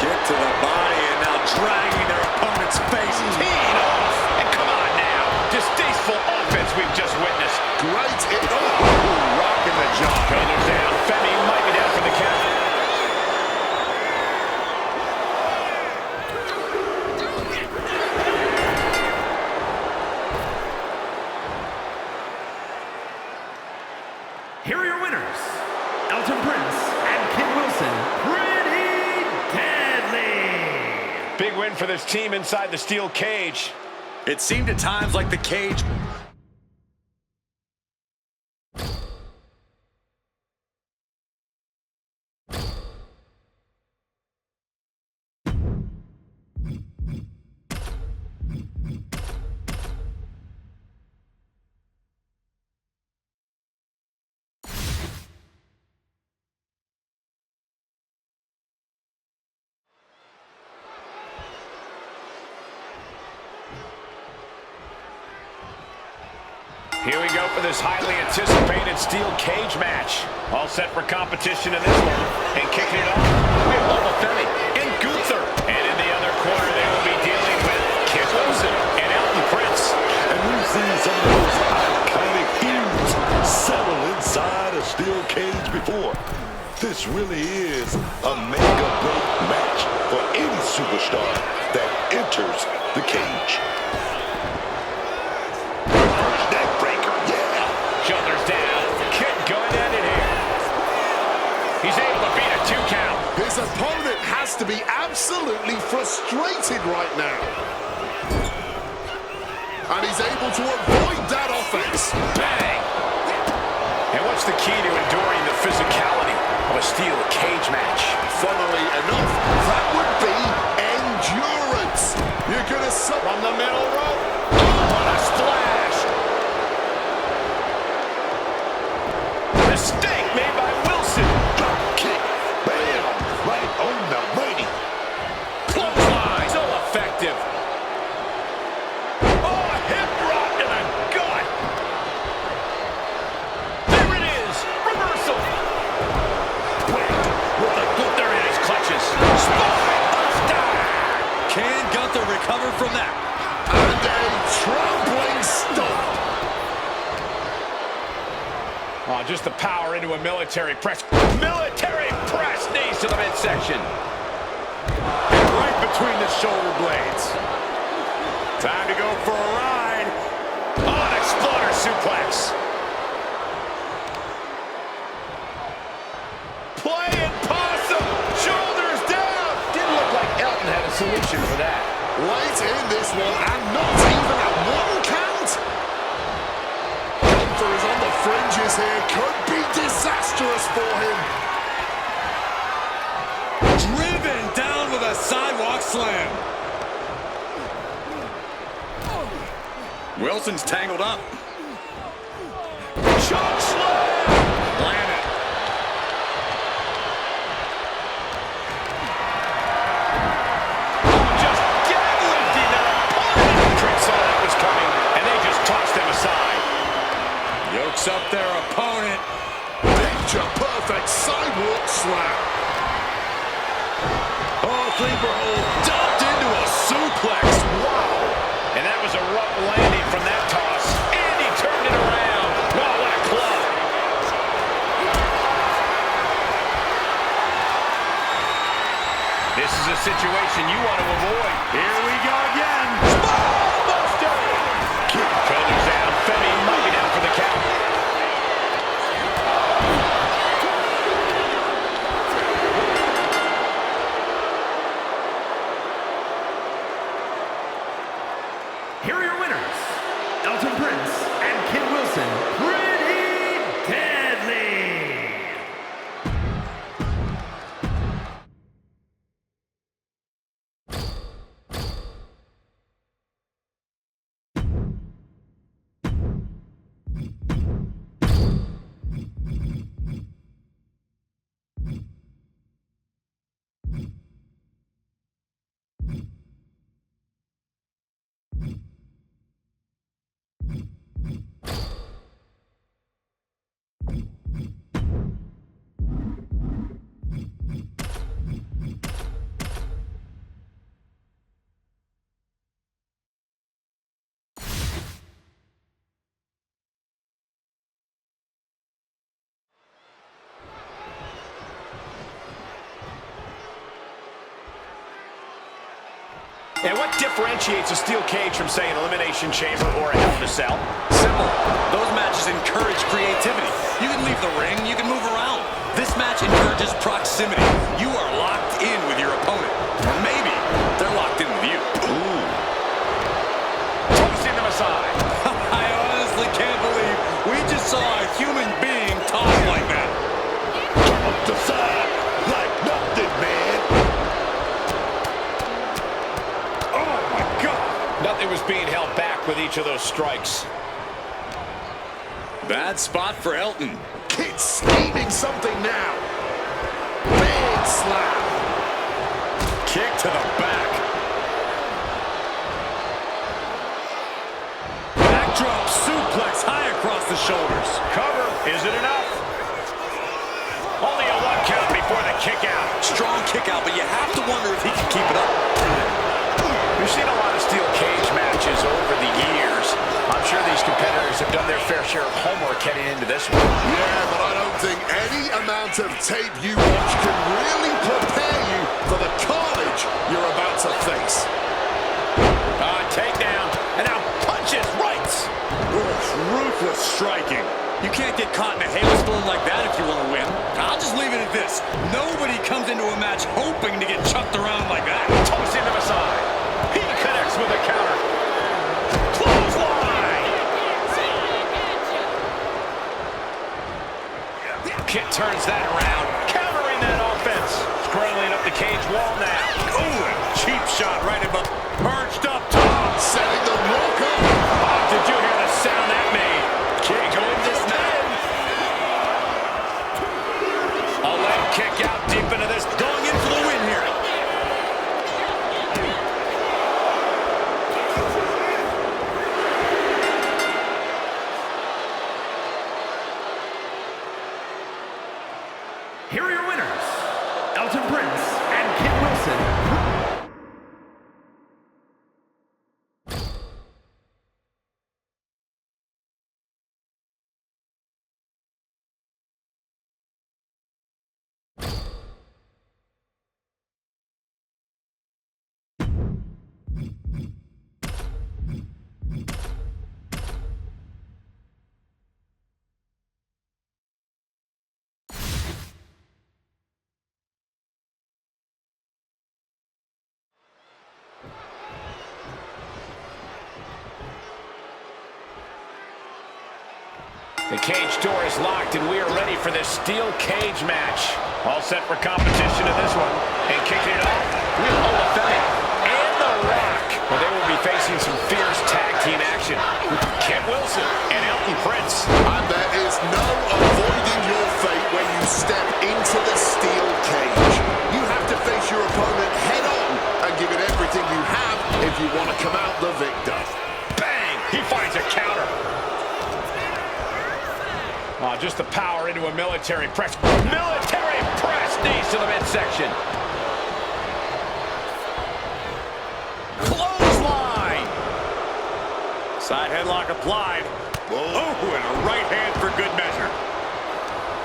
Speaker 2: Kick to the body and now dragging their opponent's face.
Speaker 1: Teeing off. And come on now. Distasteful offense we've just witnessed.
Speaker 3: Great hit.
Speaker 2: Rocking the jaw.
Speaker 1: Shoulders down. Femi might be down for the count.
Speaker 4: Here are your winners, Elton Prince and Kid Wilson. Pretty deadly.
Speaker 1: Big win for this team inside the steel cage.
Speaker 2: It seemed at times like the cage
Speaker 1: Here we go for this highly anticipated steel cage match. All set for competition in this one. And kicking it off, we have Lola Femi and Gunther. And in the other corner, they will be dealing with Kid Wilson and Elton Prince.
Speaker 5: And we've seen some of those iconic feuds settle inside a steel cage before. This really is a make-or-break match for any superstar that enters the cage. First neck breaker, yeah.
Speaker 1: Shoulders down. Kid going at it here. He's able to beat a 2 count.
Speaker 3: His opponent has to be absolutely frustrated right now. And he's able to avoid that offense.
Speaker 1: Bang! And what's the key to enduring the physicality of a steel cage match?
Speaker 3: Funnily enough, that would be endurance. You're going to suck
Speaker 1: From the middle rope. Oh, what a splash! Mistake made by Wilson.
Speaker 5: Drop kick, bam, right on the money.
Speaker 1: Clothesline. So effective. Oh, a hip drop to the gut. There it is. Reversal. With the Gunther in his clutches. Spine buster.
Speaker 2: Can Gunther recover from that?
Speaker 3: and a trampling stomp.
Speaker 1: Oh, just the power into a military press. Military press knees to the midsection.
Speaker 2: And right between the shoulder blades. Time to go for a ride.
Speaker 1: Oh, an exploder suplex. Playing possum. Shoulders down. Didn't look like Elton had a solution for that.
Speaker 3: Late in this one, and not even at 1 count. Gunther is on the fringes here. Could be disastrous for him.
Speaker 2: Driven down with a sidewalk slam. Wilson's tangled up.
Speaker 1: Choke slam.
Speaker 2: Landed.
Speaker 1: Just deadlifting their opponent. Trick saw that was coming, and they just tossed him aside.
Speaker 2: Yokes up their opponent.
Speaker 3: Picture perfect sidewalk slam.
Speaker 2: Oh, sleeper hold. Dumped into a suplex. Wow.
Speaker 1: And that was a rough landing from that toss. And he turned it around. Oh, what a club. This is a situation you want to avoid.
Speaker 2: Here we go again.
Speaker 1: Buster! Shoulders down. Femi might be down for the count.
Speaker 4: Here are your winners, Elton Prince and Kid Wilson. Pretty deadly!
Speaker 1: And what differentiates a steel cage from, say, an elimination chamber or a Hell in a Cell?
Speaker 2: Simple. Those matches encourage creativity. You can leave the ring, you can move around. This match encourages proximity. You are locked in with your opponent. Or maybe they're locked in with you.
Speaker 5: Ooh.
Speaker 1: Tossing them aside.
Speaker 2: I honestly can't believe we just saw a human being tossed like that.
Speaker 5: Up the side like nothing, man.
Speaker 1: Nothing was being held back with each of those strikes.
Speaker 2: Bad spot for Elton.
Speaker 3: Kid scheming something now. Big slap.
Speaker 2: Kick to the back.
Speaker 1: Back
Speaker 2: Backdrop suplex high across the shoulders.
Speaker 1: Cover. Is it enough? Only a 1 count before the kick out.
Speaker 2: Strong kick out, but you have to wonder if he can keep it up.
Speaker 1: We've seen a lot of steel cage matches over the years. I'm sure these competitors have done their fair share of homework heading into this one.
Speaker 3: Yeah, but I don't think any amount of tape you watch can really prepare you for the carnage you're about to face.
Speaker 1: Takedown, and now punches, rights.
Speaker 2: Ruthless striking. You can't get caught in a hailstorm like that if you want to win. I'll just leave it at this. Nobody comes into a match hoping to get chucked around like that.
Speaker 1: Toss into the side. He connects with a counter. Clothesline. Kit turns that around, countering that offense. Scrambling up the cage wall now.
Speaker 2: Ooh, cheap shot right above. Perched up top.
Speaker 3: Setting the rock up.
Speaker 1: Oh, did you hear the sound that made? Can't go in this man. A leg kick out deep into this.
Speaker 2: Going in for the win here.
Speaker 4: Here are your winners, Elton Prince and Kid Wilson.
Speaker 1: The cage door is locked, and we are ready for this steel cage match. All set for competition in this one. And kicking it off, Will Olafemi and The Rock. Well, they will be facing some fierce tag team action with Kit Wilson and Elton Prince.
Speaker 3: And there is no avoiding your fate when you step into the steel cage. You have to face your opponent head on and give it everything you have if you want to come out the victor.
Speaker 1: Bang! He finds a counter. Oh, just the power into a military press. Military press, knees to the midsection. Clothesline.
Speaker 2: Side headlock applied. Oh, and a right hand for good measure.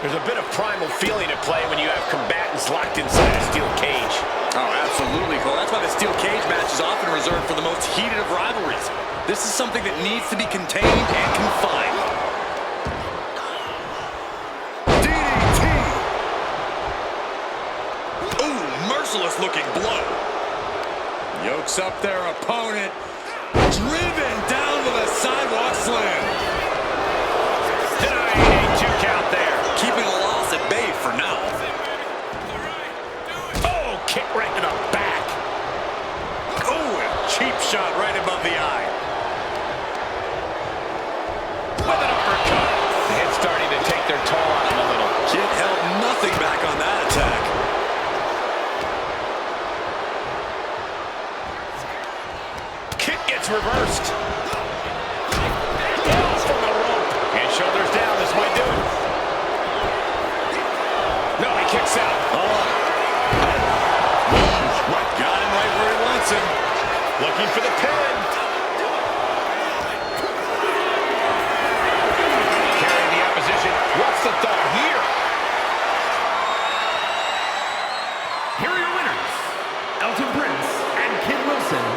Speaker 1: There's a bit of primal feeling at play when you have combatants locked inside a steel cage.
Speaker 2: Oh, absolutely, Cole. That's why the steel cage match is often reserved for the most heated of rivalries. This is something that needs to be contained and confined. Looking blow. Yokes up their opponent. Driven down with a sidewalk slam.
Speaker 1: Denying a 2 count there.
Speaker 2: Keeping a loss at bay for now.
Speaker 1: Oh, kick right to the back.
Speaker 2: Oh, a cheap shot right above the eye.
Speaker 1: With an uppercut. The head's starting to take their toll on him a little.
Speaker 2: Kid held nothing back on that attack.
Speaker 1: Reversed. From the rope. And shoulders down. This might do it. No, he kicks out.
Speaker 2: Got him right where he wants him.
Speaker 1: Looking for the pin. Carrying the opposition. What's the thought here?
Speaker 4: Here are your winners, Elton Prince and Kid Wilson.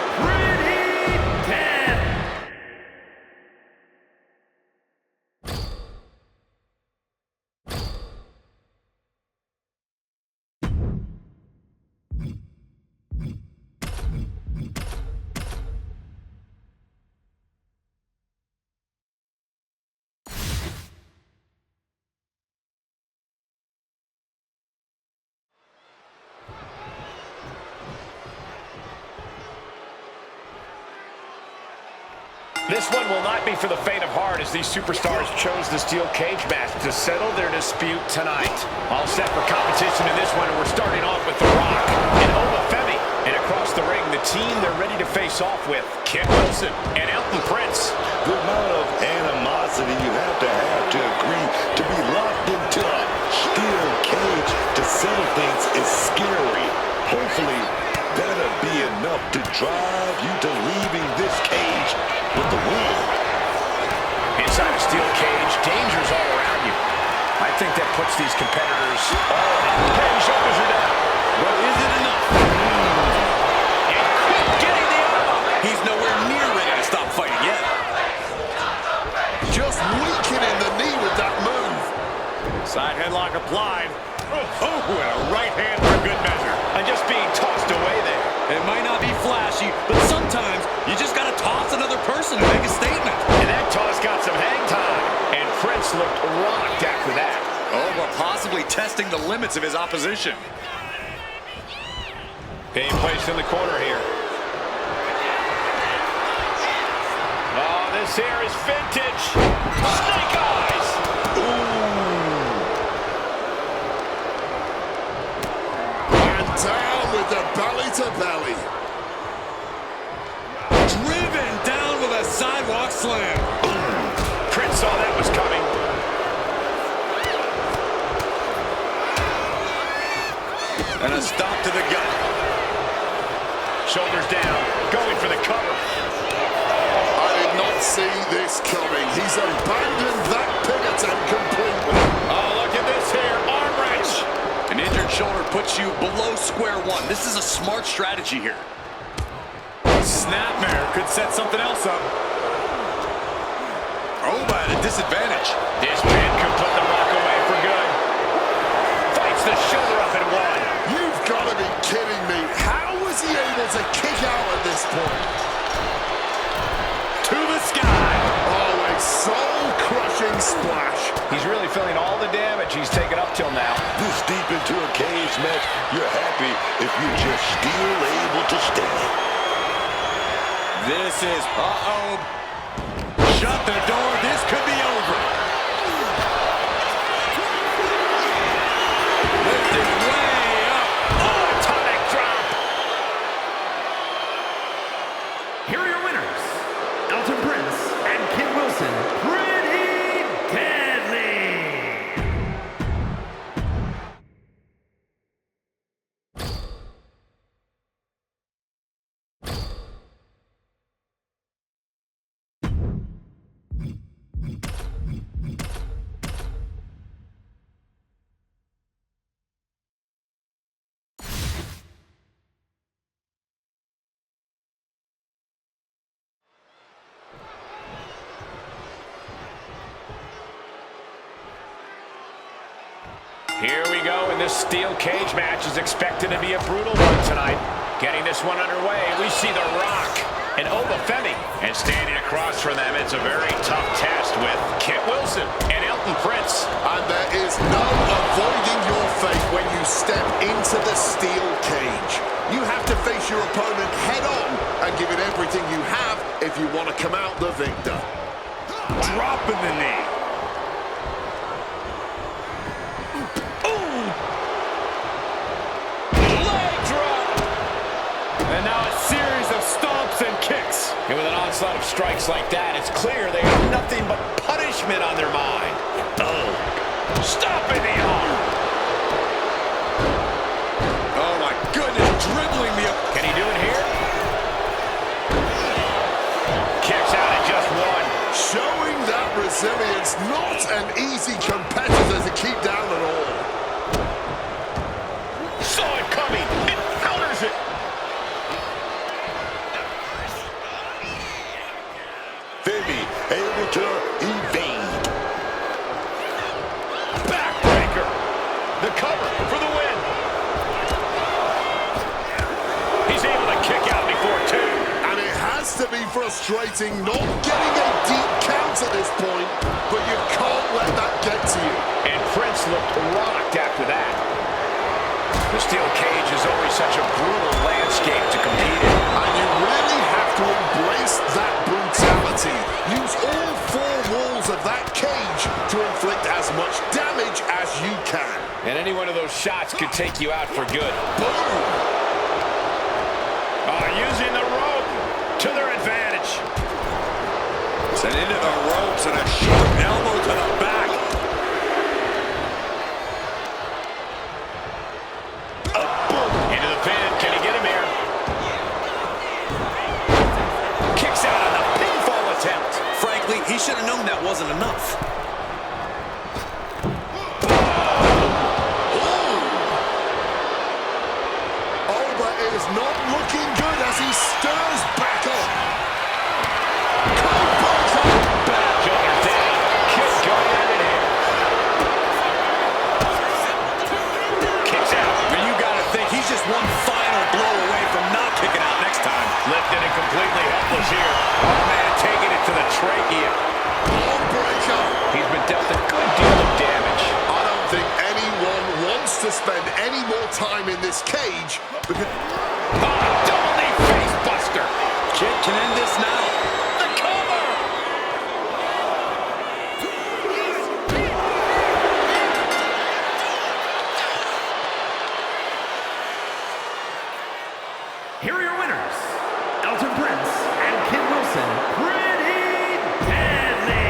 Speaker 1: This one will not be for the faint of heart as these superstars chose the steel cage match to settle their dispute tonight. All set for competition in this one, and we're starting off with The Rock and Olafemi. And across the ring, the team they're ready to face off with Kit Wilson and Elton Prince.
Speaker 5: The amount of animosity you have to agree to be locked into a steel cage to settle things is scary. Hopefully, that'll be enough to drive you to leaving this cage with the win.
Speaker 1: Inside a steel cage, danger's all around you. I think that puts these competitors all in. Head and shoulders are down.
Speaker 2: But is it enough?
Speaker 1: And quick getting the arm up.
Speaker 2: He's nowhere near ready to stop fighting yet.
Speaker 3: Just weakening the knee with that move.
Speaker 2: Side headlock applied. Oh, and a right hand for good measure.
Speaker 1: And just being tossed away there.
Speaker 2: It might not be flashy, but sometimes you just got to toss another person to make a statement.
Speaker 1: And that toss got some hang time. And Prince looked rocked after that.
Speaker 2: Oh, but possibly testing the limits of his opposition.
Speaker 1: Being placed in the corner here. Oh, this here is vintage. Snake eyes.
Speaker 3: And down with the belly to belly.
Speaker 2: Driven down with a sidewalk slam.
Speaker 1: Prince saw that was coming.
Speaker 2: And a stop to the gut.
Speaker 1: Shoulders down, going for the cover.
Speaker 3: I did not see this coming. He's abandoned that pin attempt completely.
Speaker 1: Oh, look at this here, arm wrench.
Speaker 2: An injured shoulder puts you below square one. This is a smart strategy here. Snapmare could set something else up. Oh, but at a disadvantage.
Speaker 1: This pin could put the Rock away for good. Fights the shoulder up and one.
Speaker 3: You've got to be kidding me. How was he able to kick out at this point?
Speaker 2: To the sky.
Speaker 3: Oh, a soul-crushing splash.
Speaker 1: He's really feeling all the damage he's taken up till now.
Speaker 5: This deep into a cage match, you're happy if you're just still able to stand.
Speaker 2: This is, shut the door, this could be over. Lifted way up.
Speaker 1: Oh, atomic drop.
Speaker 4: Here are your winners, Elton Prince and Kit Wilson. Pretty deadly.
Speaker 1: Here we go, and this steel cage match is expected to be a brutal one tonight. Getting this one underway, we see The Rock and Obafemi. And standing across from them, it's a very tough test with Kit Wilson and Elton Prince.
Speaker 3: And there is no avoiding your fate when you step into the steel cage. You have to face your opponent head on and give it everything you have if you want to come out the victor.
Speaker 2: Dropping the knee. And now a series of stomps and kicks.
Speaker 1: And with an onslaught of strikes like that, it's clear they have nothing but punishment on their mind. Oh, stopping the arm.
Speaker 2: Oh my goodness, dribbling the...
Speaker 1: Can he do it here? Kicks out at just one.
Speaker 3: Showing that resilience, not an easy competitor to keep down at all.
Speaker 1: Saw it coming. It counters it.
Speaker 5: Femi able to evade.
Speaker 1: Backbreaker. The cover for the win. He's able to kick out before two.
Speaker 3: And it has to be frustrating not getting a deep count at this point, but you can't let that get to you.
Speaker 1: And Prince looked rocked after that. The steel cage is always such a brutal landscape to compete in.
Speaker 3: And you really have to embrace that brutality. Use all four walls of that cage to inflict as much damage as you can.
Speaker 1: And any one of those shots could take you out for good.
Speaker 3: Boom!
Speaker 1: Using the rope.
Speaker 2: And into the ropes and a sharp elbow to the back.
Speaker 1: Into the pin. Can he get him here? Kicks out on the pinfall attempt.
Speaker 2: Frankly, he should have known that wasn't enough.
Speaker 3: Is not looking good as he stirs back up.
Speaker 1: Back shoulder down. Kick going out in here. Kicks out.
Speaker 2: And you got to think he's just one final blow away from not kicking out next time.
Speaker 1: Lifted and completely helpless here. Oh, man, taking it to the trachea.
Speaker 3: Breaker.
Speaker 1: He's been dealt a good deal of damage.
Speaker 3: I don't think anyone wants to spend any more time in this cage because...
Speaker 1: Double knee face buster.
Speaker 2: Kid can end this now.
Speaker 1: The cover.
Speaker 4: Here are your winners, Elton Prince and Kid Wilson. Pretty deadly.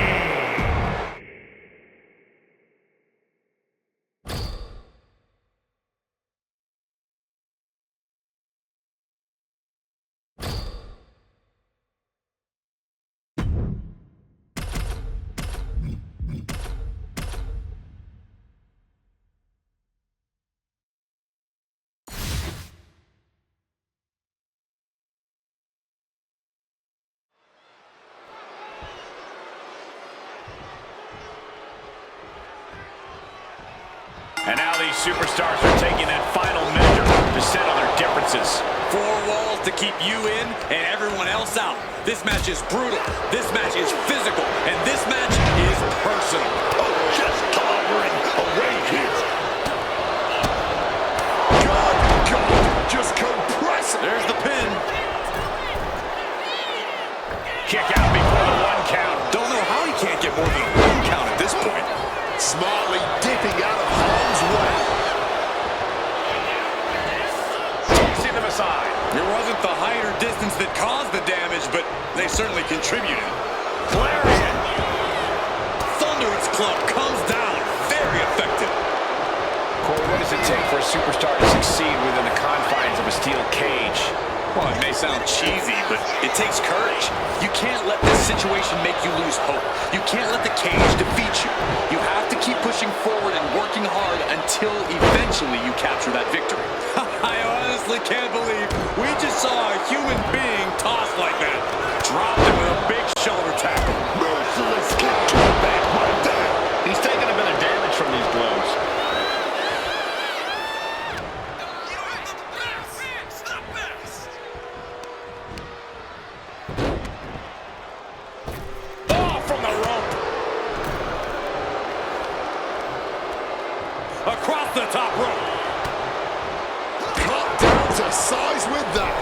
Speaker 1: And now these superstars are taking that final measure to settle their differences.
Speaker 2: Four walls to keep you in and everyone else out. This match is brutal. This match is physical. And this match is personal.
Speaker 5: Oh, just tottering away here.
Speaker 3: God, just compress it.
Speaker 2: There's the pin.
Speaker 1: Kick out before the 1 count.
Speaker 2: Don't know how he can't get more than 1 count at this point.
Speaker 3: Smartly dipping out of harm's way.
Speaker 1: Tossing them aside.
Speaker 2: It wasn't the height or distance that caused the damage, but they certainly contributed.
Speaker 1: Lariat.
Speaker 2: Thunderous club comes down. Very effective.
Speaker 1: Corey, what does it take for a superstar to succeed within the confines of a steel cage?
Speaker 2: Well, it may sound cheesy, but it takes courage. You can't let this situation make you lose hope. You can't let the cage defeat you. You have to keep pushing forward and working hard until eventually you capture that victory. I honestly can't believe we just saw a human being tossed like that. Dropped him with a big shoulder tackle.
Speaker 5: Merciless kick to the back right there.
Speaker 1: He's taken a bit of damage from these blows.
Speaker 2: Across the top rope.
Speaker 3: Cut down to size with that.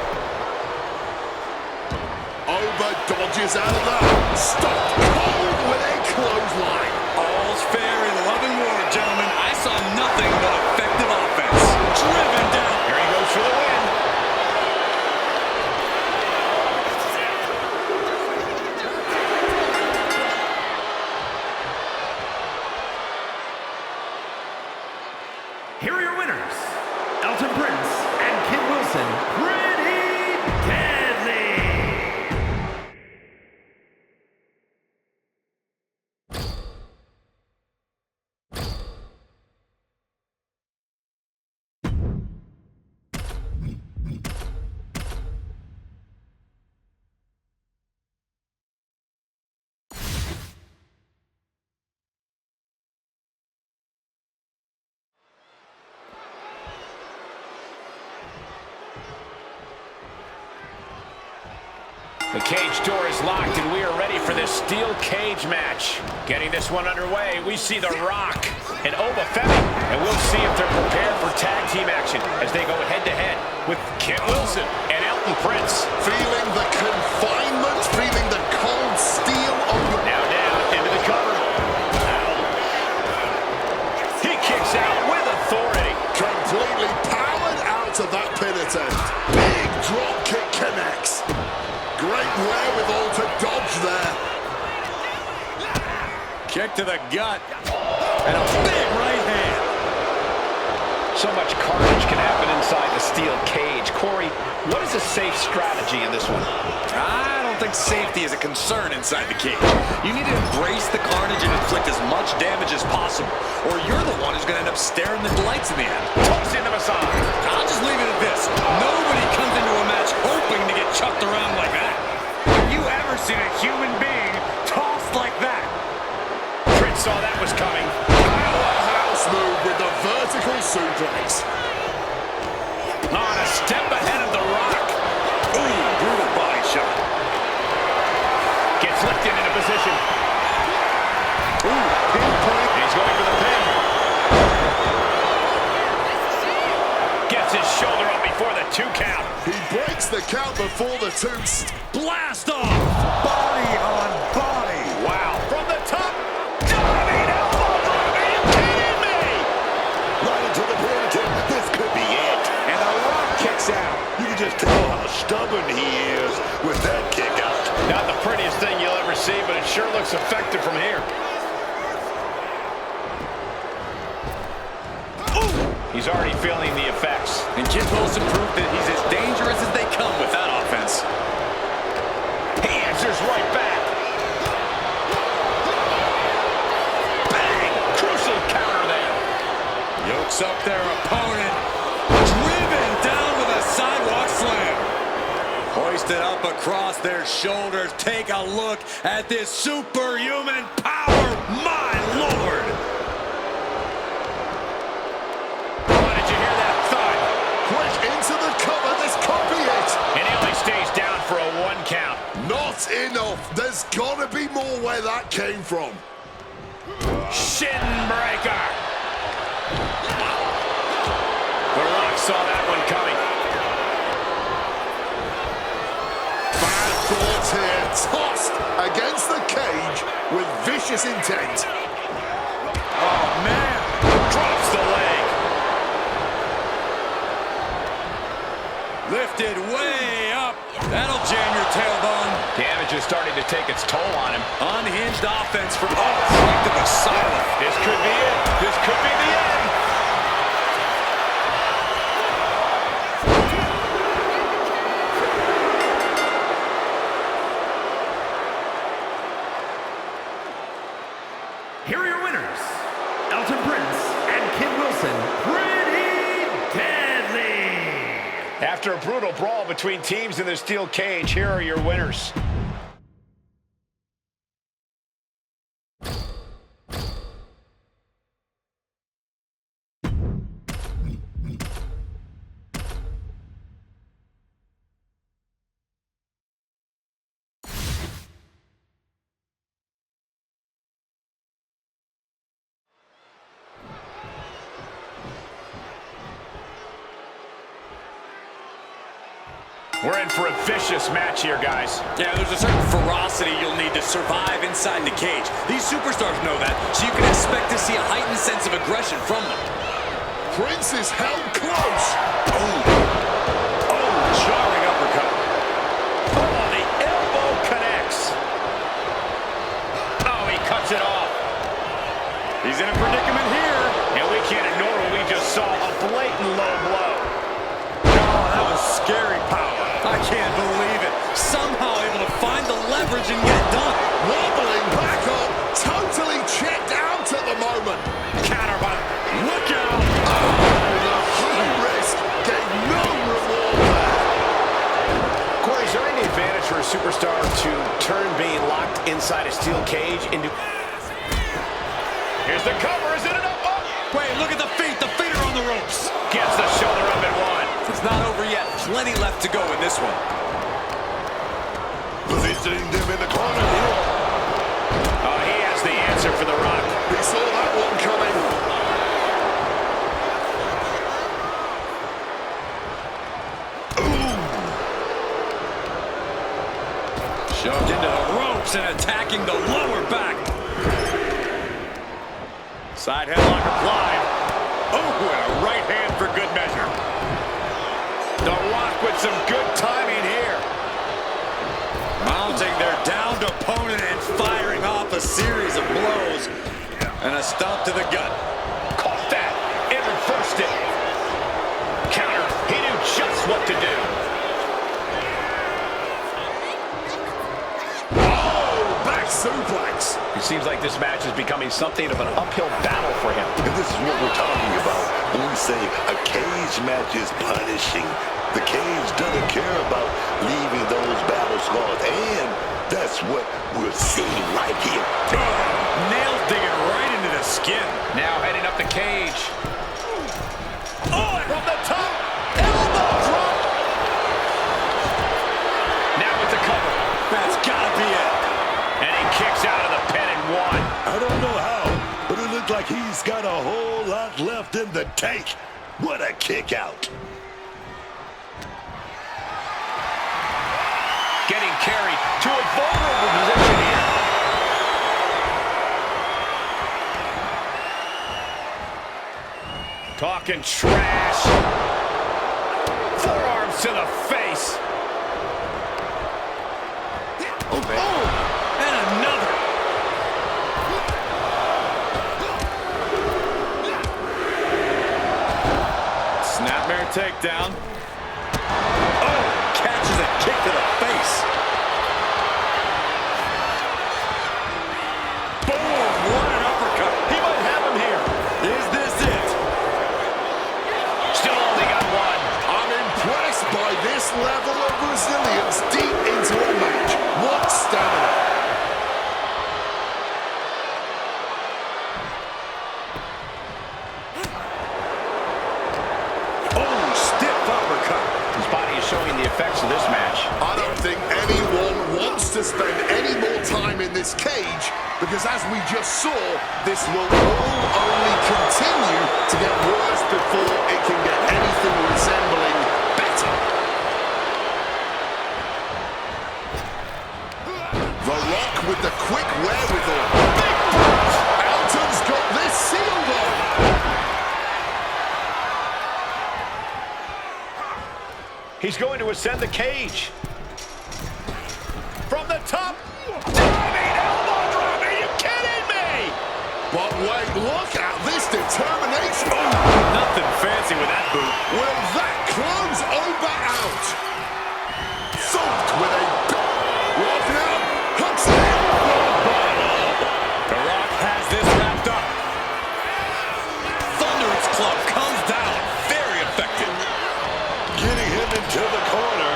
Speaker 3: Over dodges out of that. Stop cold with a clothesline.
Speaker 2: All's fair in love and war, gentlemen. I saw nothing but effective offense. Driven down.
Speaker 1: Here he goes for the win.
Speaker 4: Here are your winners, Elton Prince and Kid Wilson. Pretty deadly.
Speaker 1: The cage door is locked, and we are ready for this steel cage match. Getting this one underway, we see The Rock and Oba Femi, and we'll see if they're prepared for tag team action as they go head-to-head with Kit Wilson and Elton Prince.
Speaker 3: Feeling the confinement, feeling the cold steel of the...
Speaker 1: Now down into the cover. He kicks out with authority.
Speaker 3: Completely powered out of that pin attempt. Big drop kick connects. Great wherewithal to dodge there.
Speaker 2: Kick to the gut. And a big right hand.
Speaker 1: So much carnage can happen inside the steel cage. Corey, what is a safe strategy in this one?
Speaker 2: I don't think safety is a concern inside the cage. You need to embrace the carnage and inflict as much damage as possible, or you're the one who's going to end up staring the lights in the end.
Speaker 1: Tossing the massage.
Speaker 2: I'll just leave it at this. Nobody comes into a match hoping to get chucked around like that. Have you ever seen a human being tossed like that?
Speaker 1: Prince saw that was coming.
Speaker 3: Powerhouse move with the vertical suplex.
Speaker 1: On a step ahead of The Rock.
Speaker 2: Ooh, brutal body shot.
Speaker 1: Gets lifted into position.
Speaker 3: Ooh, pinpoint.
Speaker 1: He's going for the pin. Gets his shoulder up before the 2 count.
Speaker 3: He breaks the count before the 2.
Speaker 2: Blast off! Body on body.
Speaker 1: Wow. From the top. Diving elbow drop. Are you kidding me?
Speaker 5: Right into the pin. This could be it.
Speaker 1: And The Rock kicks out.
Speaker 5: You can just tell how stubborn he is with that kick out.
Speaker 1: Not the prettiest thing you'll ever see, but it sure looks effective from here. He's already feeling the effects.
Speaker 2: And Kid Wilson proved that he's as dangerous as they come with that offense.
Speaker 1: He answers right back. Bang! Crucial counter there.
Speaker 2: Yokes up their opponent. Driven down with a sidewalk slam. Hoisted up across their shoulders. Take a look at this superhuman power. My Lord.
Speaker 3: Into the cover, this could be it.
Speaker 1: And he only stays down for a 1 count.
Speaker 3: Not enough. There's got to be more where that came from.
Speaker 1: Shin breaker. The Rock saw that one coming.
Speaker 3: 5 thoughts here. Tossed against the cage with vicious intent.
Speaker 2: Oh, man.
Speaker 1: Drops the leg.
Speaker 2: Lifted way up. That'll jam your tailbone.
Speaker 1: Damage is starting to take its toll on him.
Speaker 2: Unhinged offense from right to the silent.
Speaker 1: This could be it. This could be the end.
Speaker 4: Here are your winners, Elton Prince and Kid Wilson. Pretty deadly.
Speaker 1: After a brutal brawl between teams in the steel cage, here are your winners. We're in for a vicious match here, guys.
Speaker 2: Yeah, there's a certain ferocity you'll need to survive inside the cage. These superstars know that, so you can expect to see a heightened sense of aggression from them.
Speaker 3: Prince is held close.
Speaker 2: Jarring uppercut.
Speaker 1: Oh, the elbow connects. Oh, he cuts it off.
Speaker 2: He's in a predicament here.
Speaker 1: And we can't ignore what we just saw, a blatant low blow.
Speaker 2: Oh, that was scary power. I can't believe it. Somehow able to find the leverage and get it done.
Speaker 3: Wobbling back up. Totally checked out at the moment.
Speaker 1: Counter by...
Speaker 2: Look out.
Speaker 3: The high risk gave no reward there.
Speaker 1: Corey, is there any advantage for a superstar to turn being locked inside a steel cage into... Here's the cover. Is it enough? Oh!
Speaker 2: Wait, look at the feet. The feet are on the ropes.
Speaker 1: Gets the shoulder up at 1.
Speaker 2: It's not over yet. Plenty left to go in this one.
Speaker 5: Positioning them in the corner here.
Speaker 1: Oh, he has the answer for The Rock.
Speaker 3: He saw that one coming.
Speaker 2: Shoved into the ropes and attacking the lower back. Side headlock applied. Oh, and a right hand for good measure.
Speaker 1: The Rock with some good timing here.
Speaker 2: Mounting their downed opponent and firing off a a series of blows and a stomp to the gut.
Speaker 1: Caught that and reversed it. Counter. He knew just what to do.
Speaker 3: Oh, back suplex.
Speaker 1: It seems like this match is becoming something of an uphill battle for him.
Speaker 5: And this is what we're talking about when we say a cage match is punishing. The cage doesn't care about leaving those battle scars, and that's what we're seeing right here.
Speaker 2: Nails digging right into the skin.
Speaker 1: Now heading up the cage. Oh, and from the top. Elbow drop. Now with the cover.
Speaker 2: That's gotta be it.
Speaker 1: And he kicks out of the pin and one.
Speaker 5: I don't know how, but it looks like he's got a whole lot left in the tank. What a kick out.
Speaker 1: Getting carried to a vulnerable position here. Talking trash. Forearms to the face.
Speaker 2: And another. Snapmare takedown. Oh, catches a kick to the face. Boom, what an uppercut.
Speaker 1: He might have him here.
Speaker 2: Is this it?
Speaker 1: Still only got one.
Speaker 3: I'm impressed by this level of resilience deep into a match. What stamina.
Speaker 2: Oh, stiff uppercut.
Speaker 1: His body is showing the effects of this match.
Speaker 3: I don't think anyone wants to spend any more time in this cage because, as we just saw, this will all only continue to get worse before it can get anything resembling better. The Rock with the quick wherewithal. Big boot! Elton's got this sealed on.
Speaker 1: He's going to ascend the cage. From the top. Diving elbow drop. Are you kidding me?
Speaker 3: But wait, look at this determination.
Speaker 2: Nothing fancy with that boot.
Speaker 3: Will that close over out? Thumped with a Rock now. Hooks it in.
Speaker 2: The Rock has this wrapped up. Thunderous club comes down. Very effective.
Speaker 5: Getting him into the corner.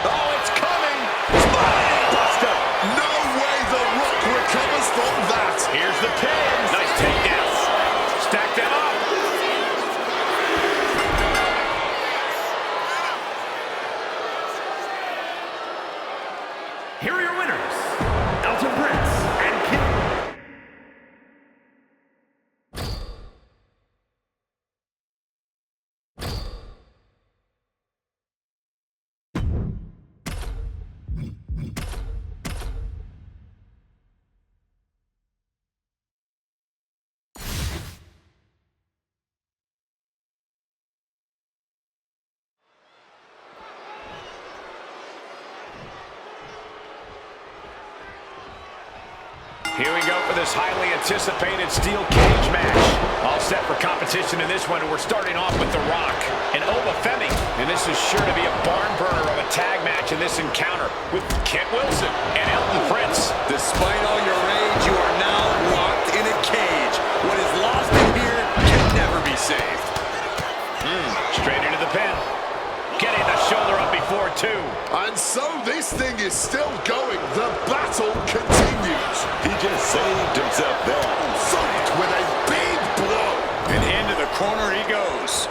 Speaker 1: Oh, it's coming. Spine buster.
Speaker 3: No way the Rock recovers from that.
Speaker 1: Here's the pin. Nice takedown. Stack them up.
Speaker 4: Here are your winners, Elton Prince and Kim.
Speaker 1: Here we go for this highly anticipated steel cage match. All set for competition in this one, and we're starting off with The Rock and Obafemi. And this is sure to be a barn burner of a tag match in this encounter with Kent Wilson and Elton Prince.
Speaker 2: Despite all your rage, you are now locked in a cage. What is lost in here can never be saved.
Speaker 1: Straight into the pin. Getting the shoulder up before two.
Speaker 3: And so this thing is still going. The battle continues.
Speaker 5: He just saved himself there.
Speaker 3: Thumped with a big blow.
Speaker 2: And into the corner he goes.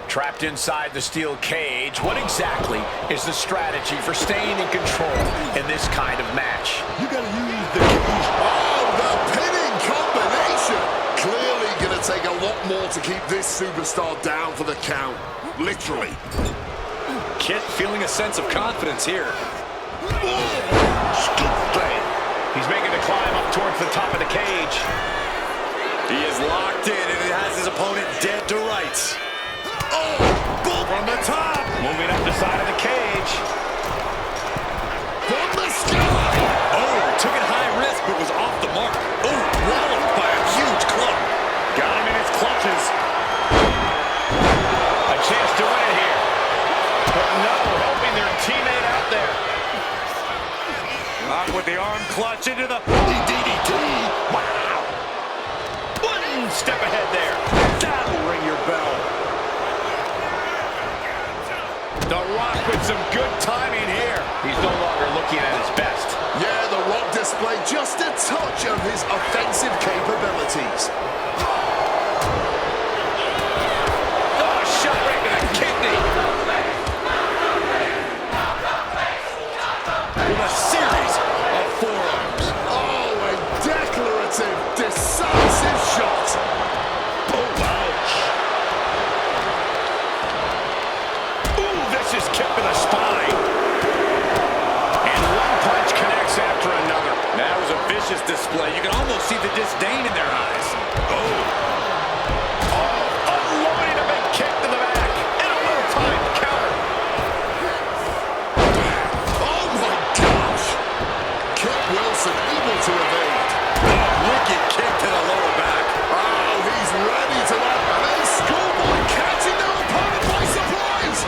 Speaker 1: Trapped inside the steel cage, what exactly is the strategy for staying in control in this kind of match?
Speaker 5: You gotta use the cage.
Speaker 3: Oh, the pinning combination. Clearly going to take a lot more to keep this superstar down for the count. Literally.
Speaker 2: Kit feeling a sense of confidence here.
Speaker 1: He's making the climb up towards the top of the cage.
Speaker 2: He is locked in and he has his opponent dead to rights.
Speaker 3: Oh, boom.
Speaker 2: From the top.
Speaker 1: Moving up the side of the cage.
Speaker 3: From the sky.
Speaker 2: Oh,
Speaker 1: no, helping their teammate out there.
Speaker 2: Rock with the arm clutch into the DDT.
Speaker 1: Wow. One step ahead there.
Speaker 2: That'll ring your bell.
Speaker 1: The Rock with some good timing here. He's no longer looking at his best.
Speaker 3: Yeah, The Rock displayed just a touch of his offensive capabilities.
Speaker 1: Oh, shot right to the kidney.
Speaker 2: With a series of forearms.
Speaker 3: Oh, a declarative, decisive shot.
Speaker 5: Oh, ouch.
Speaker 1: Ooh, vicious kick to the spine. And one punch connects after another.
Speaker 2: That was a vicious display. You can almost see the disdain in their eyes.
Speaker 1: Unloading a big kick to the back. And a well-timed counter.
Speaker 3: Oh my gosh! Kurt Wilson able to evade.
Speaker 2: Wicked kick to the lower back.
Speaker 3: Oh, he's ready to let a schoolboy catching their opponent by surprise.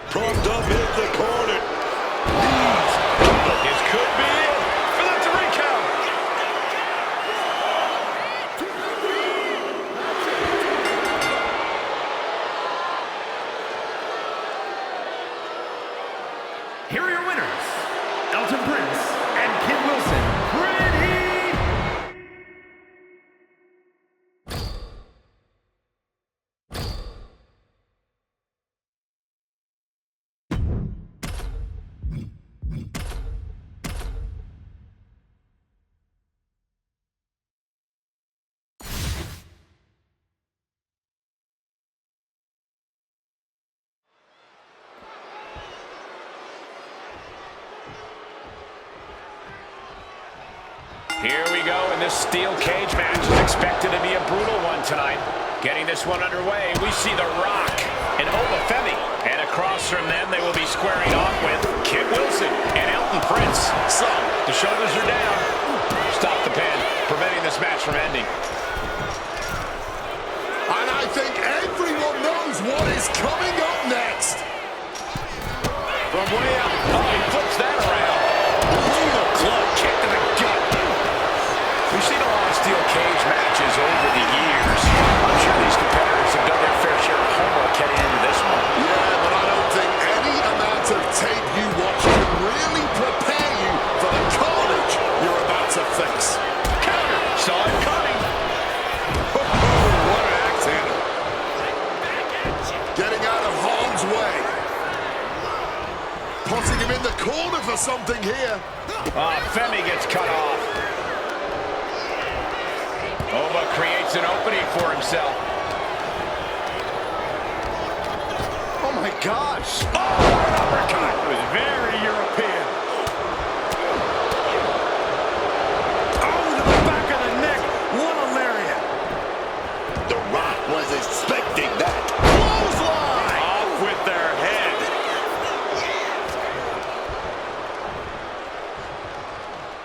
Speaker 5: Propped up in the corner.
Speaker 1: This could be it for the 3 count.
Speaker 4: Here are your winners, Elton Prince and Kid Wilson. Pretty.
Speaker 1: Here we go, and this steel cage match is expected to be a brutal one tonight. Getting this one underway, we see The Rock and Femi. And across from them, they will be squaring off with Kid Wilson and Elton Prince. So, the shoulders are down. Stop the pin, preventing this match from ending.
Speaker 3: And I think everyone knows what is coming up next.
Speaker 1: From way up, he flips that around. Brutal club kick to the gut. We've seen a lot of steel cage matches over the years. I'm sure these competitors have done their fair share of homework heading into this one.
Speaker 3: Yeah, but I don't think any amount of tape you watch can really prepare you for the carnage you're about to face.
Speaker 1: Counter, saw it coming.
Speaker 3: What an axe handle. Getting out of harm's way. Putting him in the corner for something here.
Speaker 1: Femi gets cut off. Oba creates an opening for himself.
Speaker 2: Oh my gosh.
Speaker 1: Oh, what an uppercut.
Speaker 2: It was very European. Oh, to the back of the neck. What a lariat.
Speaker 5: The Rock was expecting that.
Speaker 2: Clothesline. Off with their head.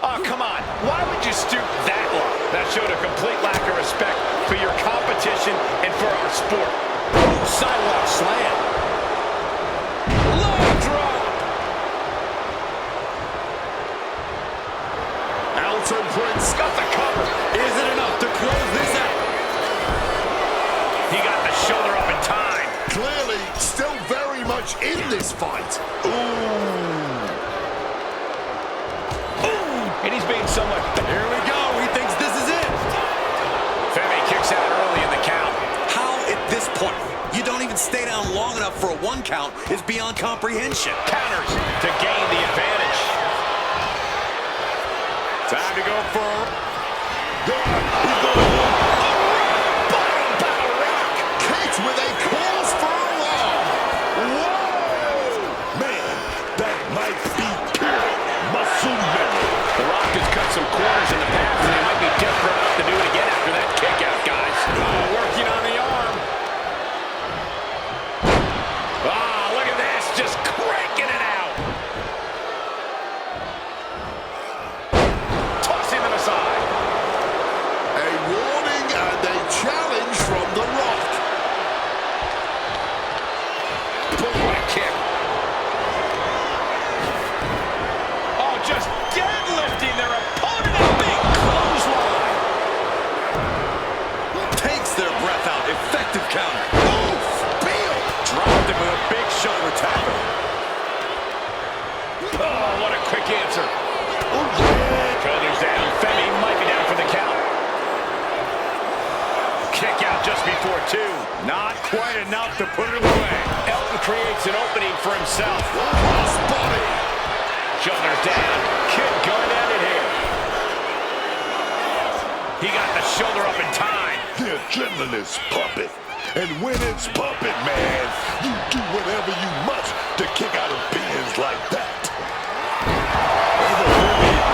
Speaker 1: Oh, come on. Why would you stoop that low? That showed a complete lack of respect for your competition and for our sport. Sidewalk slam. Low drop.
Speaker 3: Elton Prince
Speaker 1: Got the cover.
Speaker 2: Is it enough to close this out?
Speaker 1: He got the shoulder up in time.
Speaker 3: clearly still very much in this fight.
Speaker 1: And he's being somewhat...
Speaker 2: Here we go. He thinks this is it.
Speaker 1: Femi kicks out early in the count.
Speaker 2: How at this point you don't even stay down long enough for a 1 count is beyond comprehension.
Speaker 1: Counters to gain the advantage.
Speaker 2: Time to go for...
Speaker 3: Bottom battle rock. Kate with a cause for alarm.
Speaker 5: Whoa! Man, that might be pure muscle memory.
Speaker 1: The Rock has cut some corners in the past, and he might be desperate enough to do it again after that kick out, guys. Working on the arm. Look at this, just cranking it out. Tossing them aside.
Speaker 3: A warning
Speaker 2: counter.
Speaker 3: Oof! Beal!
Speaker 2: Dropped him with a big shoulder tackle.
Speaker 1: Oh, what a quick answer.
Speaker 5: Oh, yeah.
Speaker 1: Shoulders down. Femi might be down for the count. Kick out just before 2.
Speaker 2: Not quite enough to put it away.
Speaker 1: Elton creates an opening for himself.
Speaker 3: Cross body!
Speaker 1: Shoulders down. Kick going at it here. He got the shoulder up in time.
Speaker 5: The adrenaline is pumping. And when it's pumping, man, you do whatever you must to kick out of bins like that.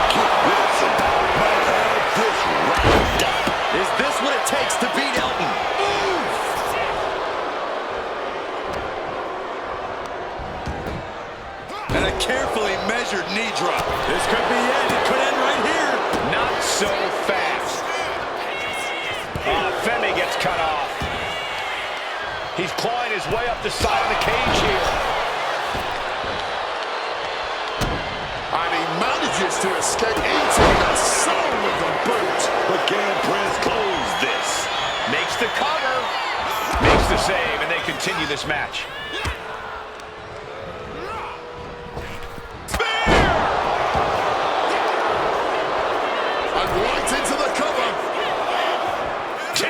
Speaker 5: Kid Wilson might have this wrapped up.
Speaker 2: Is this what it takes to beat Elton? And a carefully measured knee drop. This could be it. It could end right here.
Speaker 1: Not so fast. Femi gets cut off. He's clawing his way up the side of the cage here.
Speaker 3: And he manages to escape into the sole of the boot.
Speaker 5: But can Prince close this?
Speaker 1: Makes the cover. Makes the save, and they continue this match.
Speaker 3: And right into the cover.
Speaker 1: 2.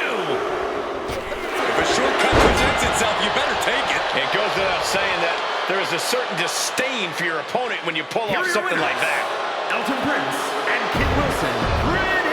Speaker 2: If a shortcut presents itself, you better take it.
Speaker 1: It goes without saying that there is a certain disdain for your opponent when you pull
Speaker 4: Here
Speaker 1: off
Speaker 4: are your
Speaker 1: something like
Speaker 4: winners,
Speaker 1: that.
Speaker 4: Elton Prince and Kid Wilson. Pretty.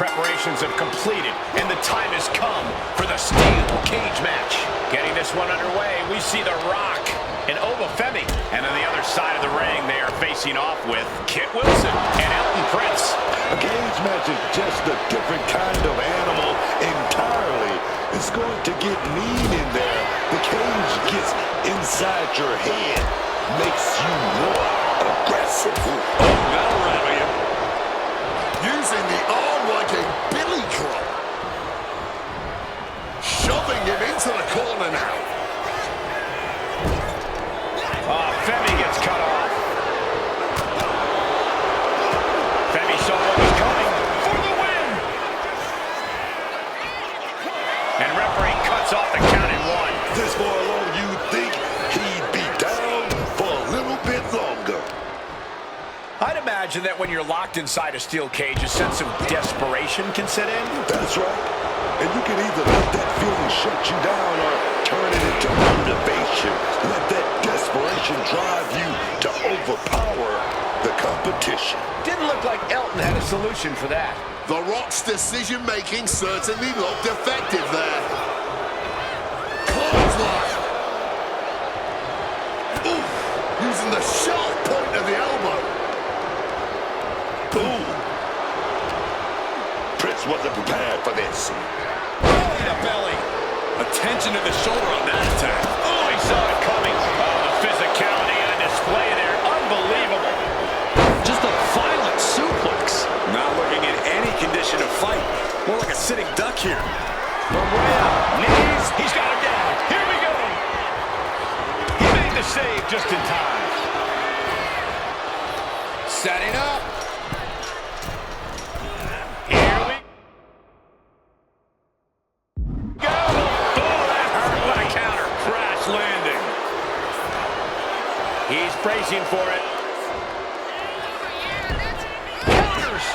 Speaker 1: Preparations have completed, and the time has come for the steel cage match. Getting this one underway, we see The Rock and Femi. And on the other side of the ring, they are facing off with Kit Wilson and Elton Prince.
Speaker 5: A cage match is just a different kind of animal entirely. It's going to get mean in there. The cage gets inside your head, makes you more aggressive.
Speaker 2: Oh, that'll rattle you.
Speaker 3: Using the arm like a billy club. Shoving him into the corner now.
Speaker 1: Femi gets cut off. Femi saw what was coming for the win. And referee cuts off the count in 1.
Speaker 5: This boy alone, you'd think he'd be down for a little bit longer.
Speaker 1: I'd imagine that when you're locked inside a steel cage, a sense of desperation can set in.
Speaker 5: That's right. And you can either let that feeling shut you down or turn it into motivation. Let that desperation drive you to overpower the competition.
Speaker 1: Didn't look like Elton had a solution for that.
Speaker 3: The Rock's decision-making certainly looked effective there. Clothesline. Ooh, using the sharp point of the elbow.
Speaker 5: Ooh. Prince wasn't prepared for this.
Speaker 1: In the belly.
Speaker 2: Attention to the shoulder on that attack.
Speaker 1: Oh, he saw it coming. Oh, the physicality on display there. Unbelievable.
Speaker 2: Just a violent suplex. Not looking in any condition to fight. More like a sitting duck here.
Speaker 1: From way up. Knees. He's got him down. Here we go. He made the save just in time.
Speaker 2: Setting up.
Speaker 1: Here we go. Oh, that hurt. What a counter.
Speaker 2: Crash landing.
Speaker 1: He's bracing for it. Counters.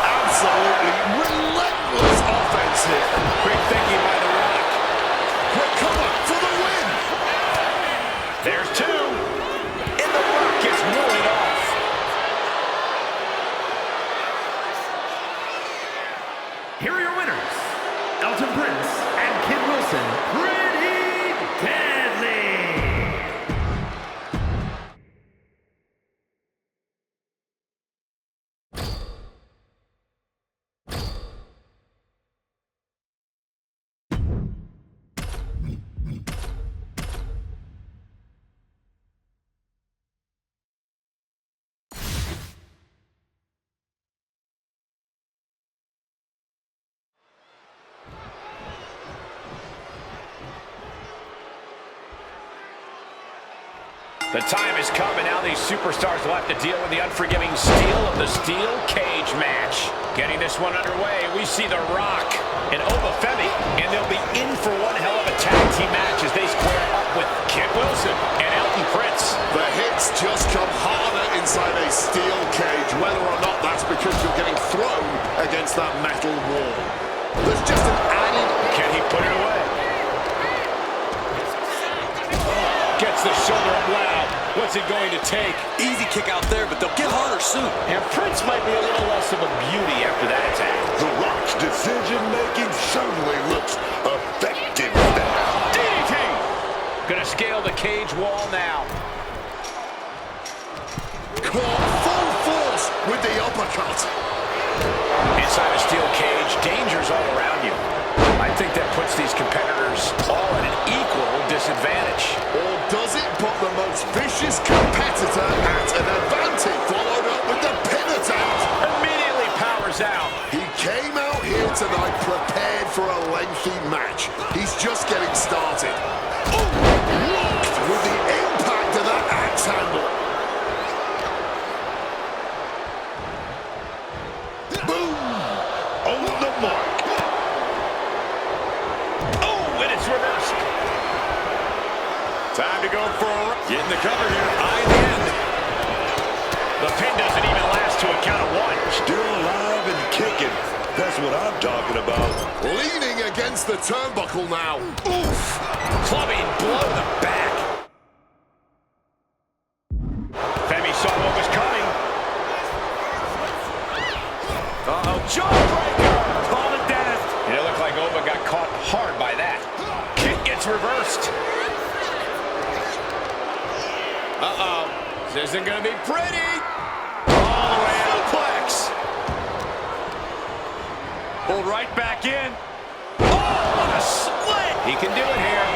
Speaker 3: Absolutely relentless offense here.
Speaker 1: Quick thinking by The Rock.
Speaker 3: Quick cover for the win.
Speaker 1: There's 2. And The Rock gets warded off.
Speaker 4: Here are your winners, Elton Prince and Kid Wilson. Pretty deadly.
Speaker 1: The time has come, and now these superstars will have to deal with the unforgiving steel of the steel cage match. Getting this one underway, we see The Rock and Obafemi, and they'll be in for one hell of a tag team match as they square up with Kit Wilson and Elton Prince.
Speaker 3: The hits just come harder inside a steel cage, whether or not that's because you're getting thrown against that metal wall. There's just an added...
Speaker 1: Can he put it away? Gets the shoulder up loud. What's it going to take?
Speaker 2: Easy kick out there, but they'll get harder soon.
Speaker 1: And Prince might be a little less of a beauty after that attack.
Speaker 5: The Rock's decision-making certainly looks effective now.
Speaker 1: DDT! Gonna scale the cage wall now.
Speaker 3: Caught full force with the uppercut.
Speaker 1: Inside a steel cage, danger's all around you. I think that puts these competitors all at an equal disadvantage.
Speaker 3: Or does it put the most vicious competitor at an advantage? Followed up with the pin attempt.
Speaker 1: Immediately powers out.
Speaker 3: He came out here tonight prepared for a lengthy match. He's just getting started. Oh, locked with the impact of that axe handle.
Speaker 5: Boom! On the mark.
Speaker 1: Oh, and it's reversed.
Speaker 2: Time to go for a... Getting the cover here. Eye the end.
Speaker 1: The pin doesn't even last to a count of one.
Speaker 5: Still alive and kicking. That's what I'm talking about.
Speaker 3: Leaning against the turnbuckle now. Oof!
Speaker 1: Clubbing blow to the back. Femi saw what was coming. Uh-oh, jawbreaker! Call the dentist. And it looked like Oba got caught hard by that. Kick gets reversed. Uh-oh. This isn't going to be pretty. All the way suplex. Pulled right back in. Oh, what a split! He can do it here.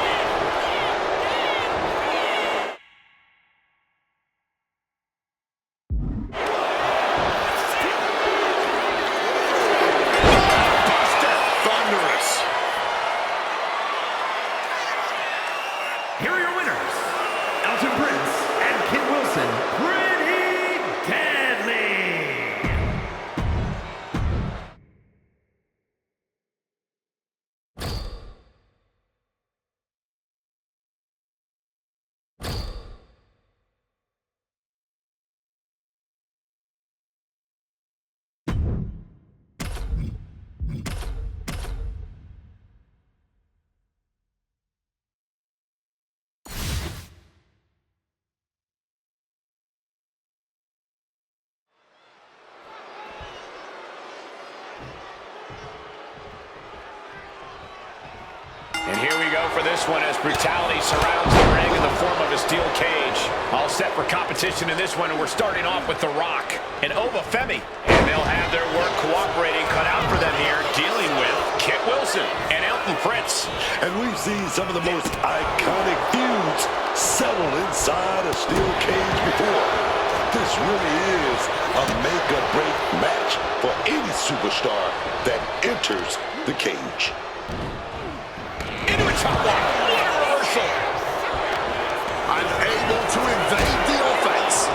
Speaker 1: Buster! Thunderous.
Speaker 4: Here are your winners, Elton Prince and Kit Wilson. Pretty deadly.
Speaker 1: And here we go for this one as brutality surrounds the ring in the form of a steel cage. All set for competition in this one, and we're starting off with The Rock and Obafemi. And they'll have their work cooperating cut out for them here, dealing with Kit Wilson and Elton Prince.
Speaker 5: And we've seen some of the most iconic feuds settle inside a steel cage before. This really is a make-or-break match for any superstar that enters the cage.
Speaker 1: Into a top one. What a reversal.
Speaker 3: And able to invade the offense.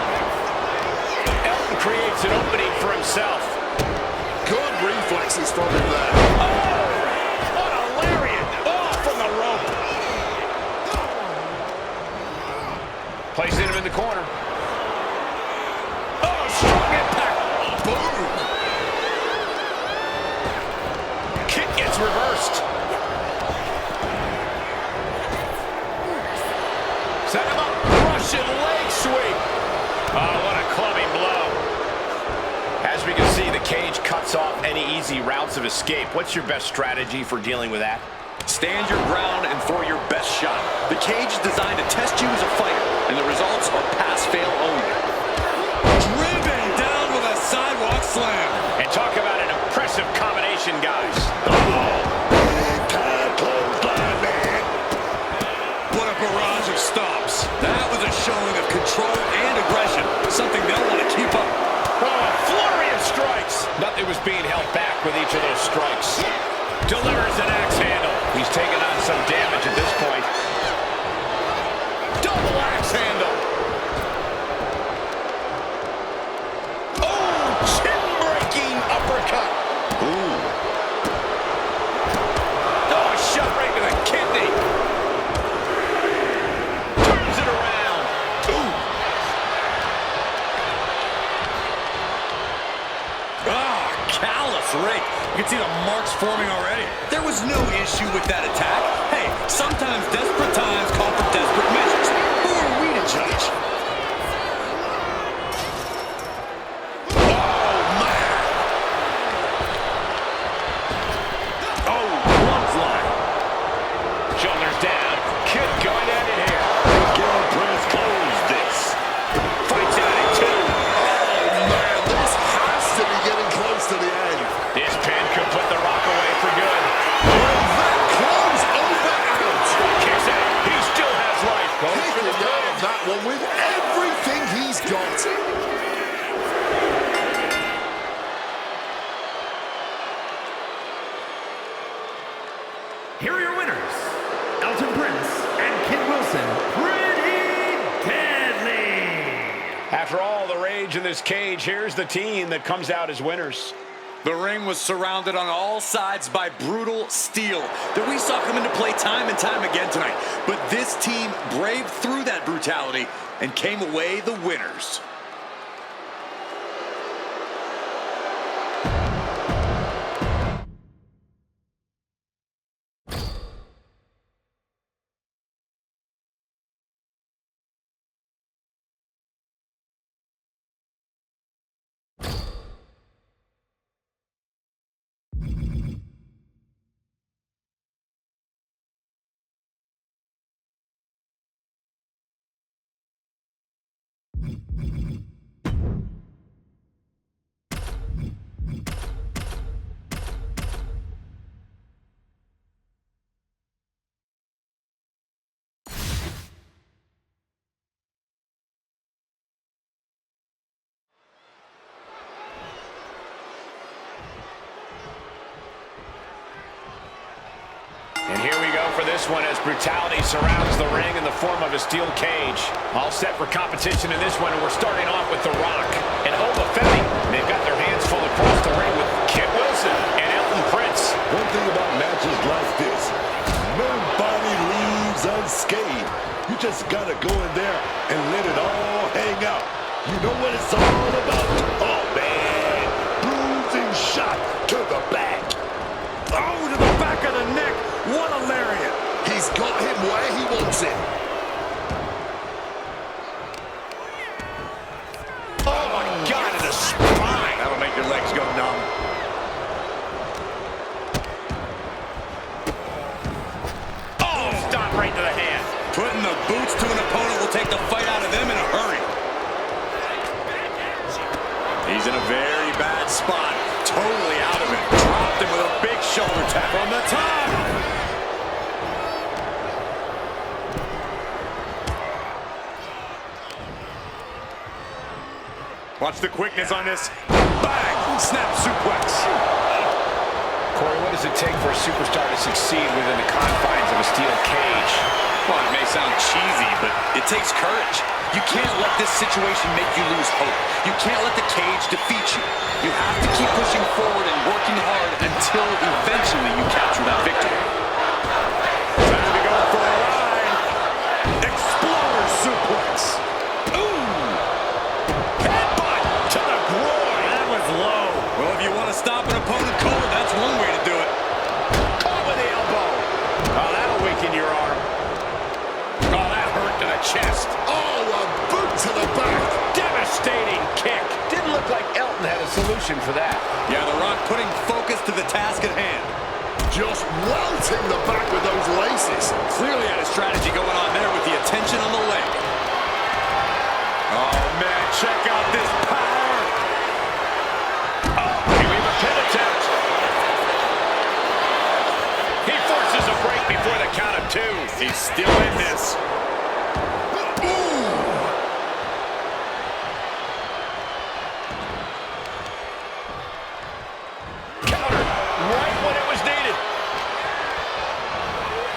Speaker 1: Elton creates an opening for himself.
Speaker 3: Good reflexes from him there.
Speaker 1: Oh, what a lariat. Off from the rope. Placing him in the corner. Oh, strong impact.
Speaker 3: Boom!
Speaker 1: Kick gets reversed. Set him up. Russian leg sweep. Oh, what a clubbing blow. As we can see, the cage cuts off any easy routes of escape. What's your best strategy for dealing with that?
Speaker 2: Stand your ground and throw your best shot. The cage is designed to test you as a fighter, and the results are pass-fail only. Driven down with a sidewalk slam.
Speaker 1: And talk about an impressive combination, guys.
Speaker 5: Big-time clothesline, man.
Speaker 2: What a barrage of stomps. That was a showing of control and aggression, something they'll want to keep up.
Speaker 1: Oh, a flurry of strikes. Nothing was being held back with each of those strikes. Delivers an axe handle. He's taking on some damage at this point. Double axe handle.
Speaker 2: performing already. There was no issue with that attack. Hey, sometimes desperate times call for desperate measures. Who are we to judge?
Speaker 1: Shoulders down. Kid going at it here.
Speaker 5: Miguel Prince closed this.
Speaker 1: Fights out at 2.
Speaker 3: Oh, man, this has to be getting close to the end.
Speaker 1: This pin could put the Rock away for good.
Speaker 3: Will that close over out?
Speaker 1: Kicks out. He still has life. Goes for the
Speaker 3: Kicking out of that one with everything he's got.
Speaker 4: Here are your winners, Elton Prince and Kid Wilson. Pretty deadly.
Speaker 1: After all the rage in this cage, here's the team that comes out as winners.
Speaker 2: The ring was surrounded on all sides by brutal steel that we saw come into play time and time again tonight. But this team braved through that brutality and came away the winners.
Speaker 1: And here we go for this one as brutality surrounds the ring in the form of a steel cage. All set for competition in this one, and we're starting off with The Rock and Oba Femi. They've got their hands full across the ring with Kid Wilson and Elton Prince.
Speaker 5: One thing about matches like this, nobody leaves unscathed. You just gotta go in there and let it all hang out. You know what it's all about? Oh, man. Bruising shot to the back.
Speaker 2: Oh, to the back of the neck. What a lariat.
Speaker 3: He's got him where he wants him.
Speaker 1: Oh, my God, in the spine.
Speaker 2: That'll make your legs go numb.
Speaker 1: Oh, stop right to the hand.
Speaker 2: Putting the boots to an opponent will take the fight out of them in a hurry. He's in a very bad spot. Totally out of it. Dropped him with a big shoulder tap from the top. Watch the quickness on this. Bang! Snap suplex.
Speaker 1: Corey, what does it take for a superstar to succeed within the confines of a steel cage?
Speaker 2: Well, it may sound cheesy, but it takes courage. You can't let this situation make you lose hope. You can't let the cage defeat you. You have to keep pushing forward and working hard until eventually you capture that victory. Time to go for a ride. Exploder suplex. Ooh!
Speaker 1: Headbutt to the groin.
Speaker 2: That was low. Well, if you want to stop an opponent cold, that's one way to do it.
Speaker 1: Caught with the elbow. Oh, that'll weaken your arm. Oh, that hurt to the chest.
Speaker 3: Oh, a boot to the back.
Speaker 1: Devastating kick. Didn't look like Elton had a solution for that.
Speaker 2: Yeah, The Rock putting focus to the task at hand.
Speaker 3: Just welting the back with those laces.
Speaker 2: Clearly had a strategy going on there with the attention on the leg. Oh, man, check out this power.
Speaker 1: Oh, here we have a pin attempt. He forces a break before the count of 2.
Speaker 2: He's still in this.
Speaker 1: Counter right when it was needed.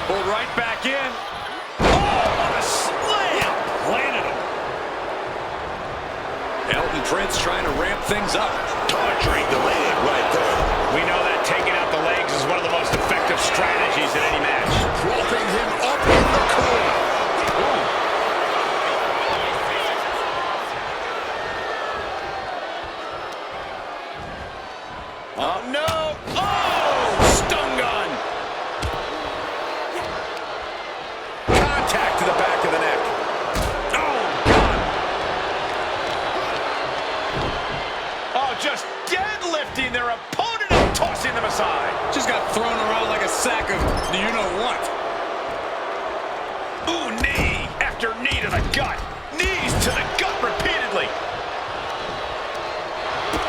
Speaker 2: Pulled right back in.
Speaker 1: Oh, what a slam.
Speaker 2: Landed him. Elton Prince trying to ramp things up.
Speaker 5: Torturing the leg right there.
Speaker 1: We know that taking out the legs is one of the most effective strategies in any match.
Speaker 3: Propping him up in the corner.
Speaker 1: Oh, no. Oh,
Speaker 2: thrown around like a sack of you-know-what.
Speaker 1: Ooh, knee after knee to the gut. Knees to the gut repeatedly.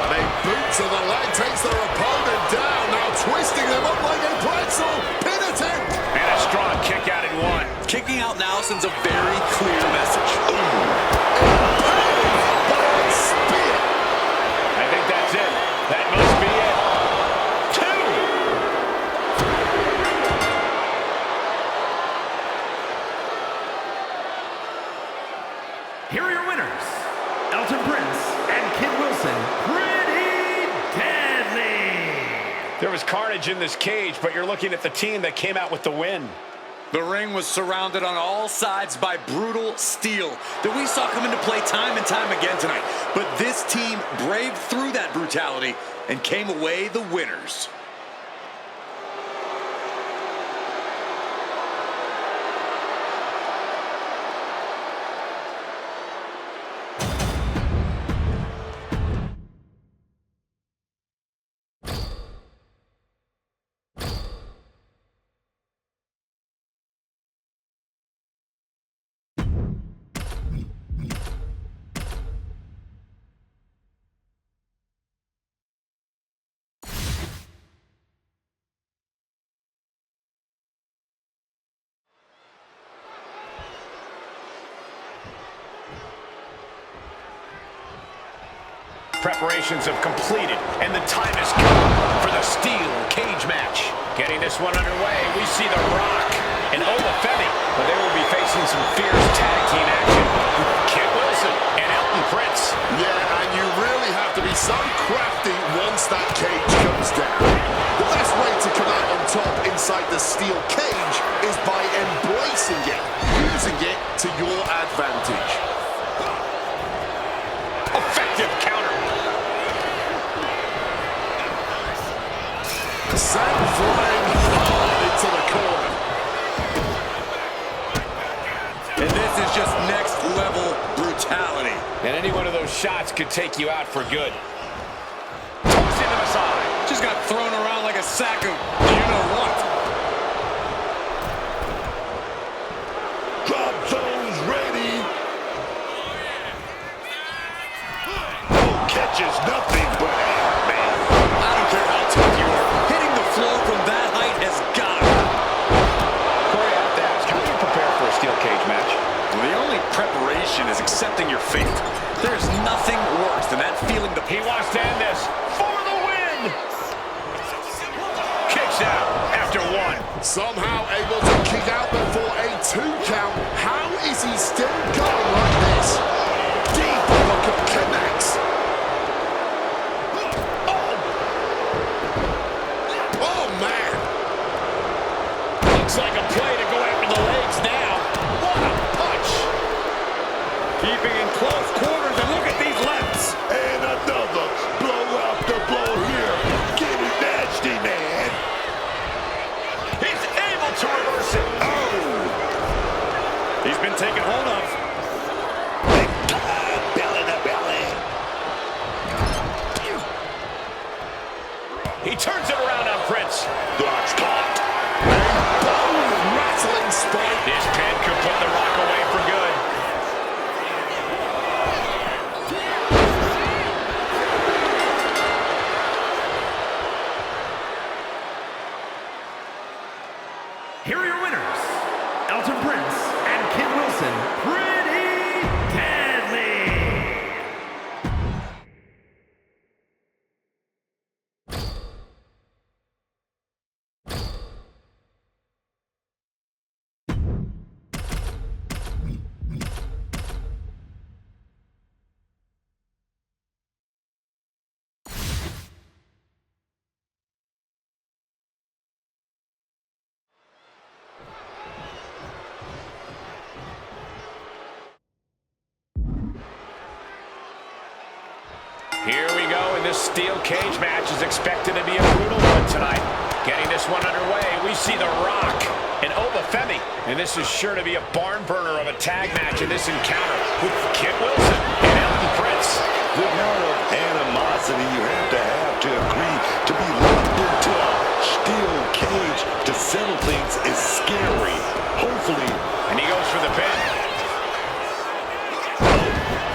Speaker 3: And a boot to the leg takes their opponent down. Now twisting them up like a pretzel. Pin attempt.
Speaker 1: And a strong kick out in one.
Speaker 2: Kicking out now sends a very clear message.
Speaker 3: Spear.
Speaker 1: I think that's it. That must be it.
Speaker 4: Here are your winners, Elton Prince and Kid Wilson, Pretty Deadly.
Speaker 1: There was carnage in this cage, but you're looking at the team that came out with the win.
Speaker 2: The ring was surrounded on all sides by brutal steel that we saw come into play time and time again tonight. But this team braved through that brutality and came away the winners.
Speaker 1: Preparations have completed, and the time has come for the steel cage match. Getting this one underway, we see The Rock and Olafemi, but they will be facing some fierce tag team action. Kid Wilson and Elton Prince.
Speaker 3: Yeah, and you really have to be so crafty once that cage comes down. The best way to come out on top inside the steel cage is by embracing it, using it to your advantage.
Speaker 1: Effective counter.
Speaker 3: Sent flying hard into the corner.
Speaker 2: And this is just next level brutality.
Speaker 1: And any one of those shots could take you out for good. Toss into the side.
Speaker 2: Just got thrown around like a sack of you-know-what.
Speaker 5: Drop zones ready. No catches, nothing but air, man.
Speaker 2: I don't care how tough you are. Hitting the floor from that height has got it.
Speaker 1: Corey, I have to ask, how do you prepare for a steel cage match?
Speaker 2: Well, the only preparation is accepting your fate. There's nothing worse than that feeling the
Speaker 1: He wants to end this for the win. Kicks out after one.
Speaker 3: Somehow able to kick out before a 2 count. How is he still going like this? Deep uppercut connects. Oh, man.
Speaker 1: Looks like a play to go after the legs now. What a punch.
Speaker 2: keeping in close quarters, and look at these lefts.
Speaker 5: And another blow after blow here. Getting nasty, man.
Speaker 1: He's able to reverse it.
Speaker 5: Oh!
Speaker 2: He's been taken hold of.
Speaker 5: Big time, belly to belly.
Speaker 1: He turns it around on Prince.
Speaker 5: That's caught.
Speaker 3: Rattling spike.
Speaker 1: This pin could put The Rock away for good.
Speaker 4: Here are your winners, Elton Prince and Kid Wilson, Pretty Deadly.
Speaker 1: Here we go, and this steel cage match is expected to be a brutal one tonight. Getting this one underway, we see The Rock and Olafemi. And this is sure to be a barn burner of a tag match in this encounter with Kid Wilson and Elton Prince.
Speaker 5: The amount of animosity you have to agree to be locked into a steel cage to settle things is scary. Hopefully.
Speaker 1: And he goes for the pin.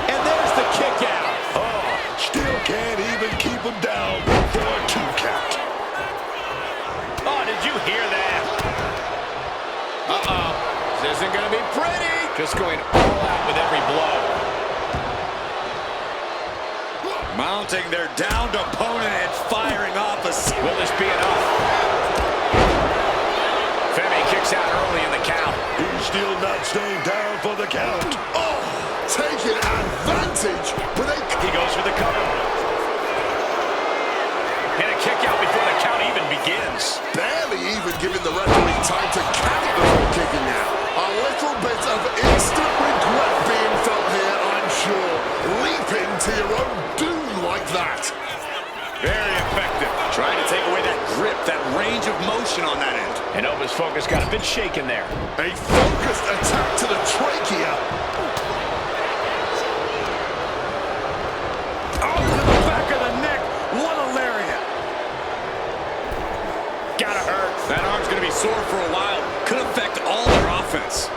Speaker 2: And there's the kick out.
Speaker 5: Oh, still can't even keep him down for a 2 count.
Speaker 1: Oh, did you hear that? Uh-oh. This isn't going to be pretty. Just going all out with every blow.
Speaker 2: Mounting their downed opponent and firing off a...
Speaker 1: Will this be enough? Femi kicks out early in the count.
Speaker 5: He's still not staying down for the count.
Speaker 3: Oh, taking advantage with a...
Speaker 1: He goes for the cover. And a kick out before the count even begins.
Speaker 3: Barely even giving the referee time to count before kicking out. A little bit of instant regret being felt here, I'm sure. Leaping to your own doom like that.
Speaker 1: Very effective.
Speaker 2: Trying to take away that grip, that range of motion on that end.
Speaker 1: And Ova's focus got a bit shaken there.
Speaker 3: A focused attack to the trachea.
Speaker 2: Oh, to the back of the neck. What a lariat.
Speaker 1: Gotta hurt.
Speaker 2: That arm's going to be sore for a while. Could affect all their offense.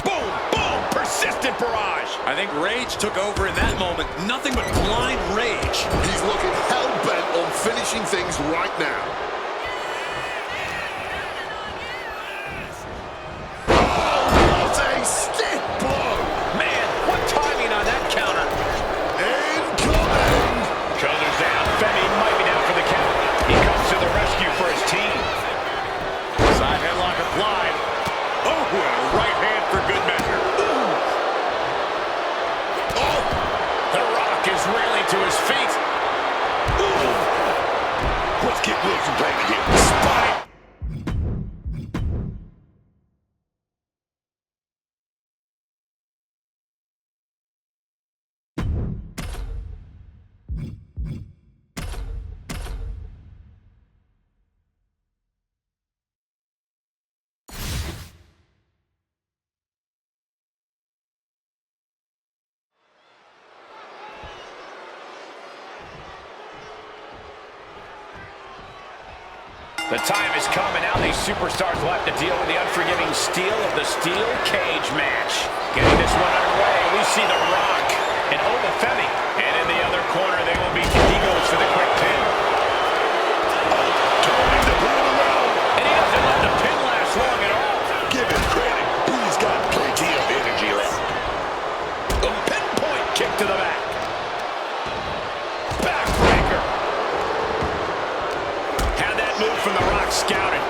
Speaker 1: Boom, boom, persistent barrage.
Speaker 2: I think rage took over in that moment. Nothing but blind rage.
Speaker 3: He's looking hell-bent on finishing things right now. Oh, what a stiff blow.
Speaker 1: Man, what timing on that counter.
Speaker 3: Incoming.
Speaker 1: Shoulders down. Femi might be down for the count. He comes to the rescue for his team. Side headlock applied. Oh, and a right hand for good measure.
Speaker 3: Oh,
Speaker 1: The Rock is reeling to his feet.
Speaker 5: Let's get Wilson back again.
Speaker 1: Spike. The time has come, and now these superstars will have to deal with the unforgiving steel of the steel cage match. Getting this one underway, we see The Rock and Ova Femi. And in the other corner, they will be Digos for the quick pin.
Speaker 5: Turning the pin around.
Speaker 1: And he doesn't let the pin last long at all.
Speaker 5: Give him credit. He's got plenty of energy left.
Speaker 1: A pinpoint kick to the back. Backbreaker. Had that move from The Rock scouted.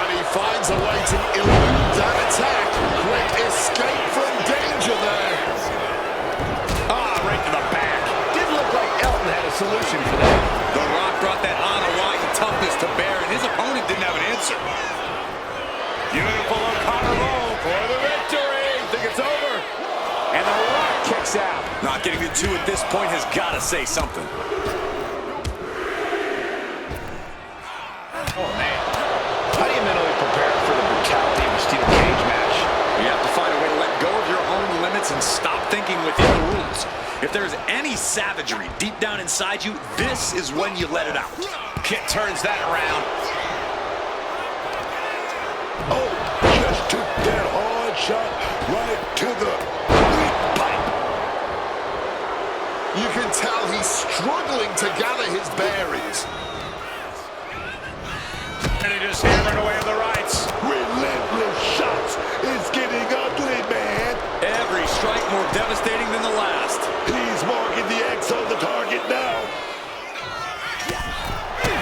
Speaker 3: and he finds a way to elude that attack. Quick escape from danger there.
Speaker 1: Right to the back. Didn't look like Elton had a solution for that.
Speaker 2: The Rock brought that Hanawai toughness to bear, and his opponent didn't have an answer.
Speaker 1: Beautiful O'Connor roll for the victory. Think it's over. And The Rock kicks out.
Speaker 2: Not getting the 2 at this point has got to say something.
Speaker 1: Oh, man. How do you mentally prepare for the brutality of a steel cage match?
Speaker 2: You have to find a way to let go of your own limits and stop thinking within the rules. If there's any savagery deep down inside you, this is when you let it out.
Speaker 1: Kit turns that around.
Speaker 5: Oh, just took that hard shot right to the pipe.
Speaker 3: You can tell he's struggling to gather his bearings.
Speaker 1: And he just hammered away on the rights.
Speaker 5: Relentless shots. It's getting ugly, man.
Speaker 2: Every strike more devastating than the last.
Speaker 5: He's marking the X on the target now.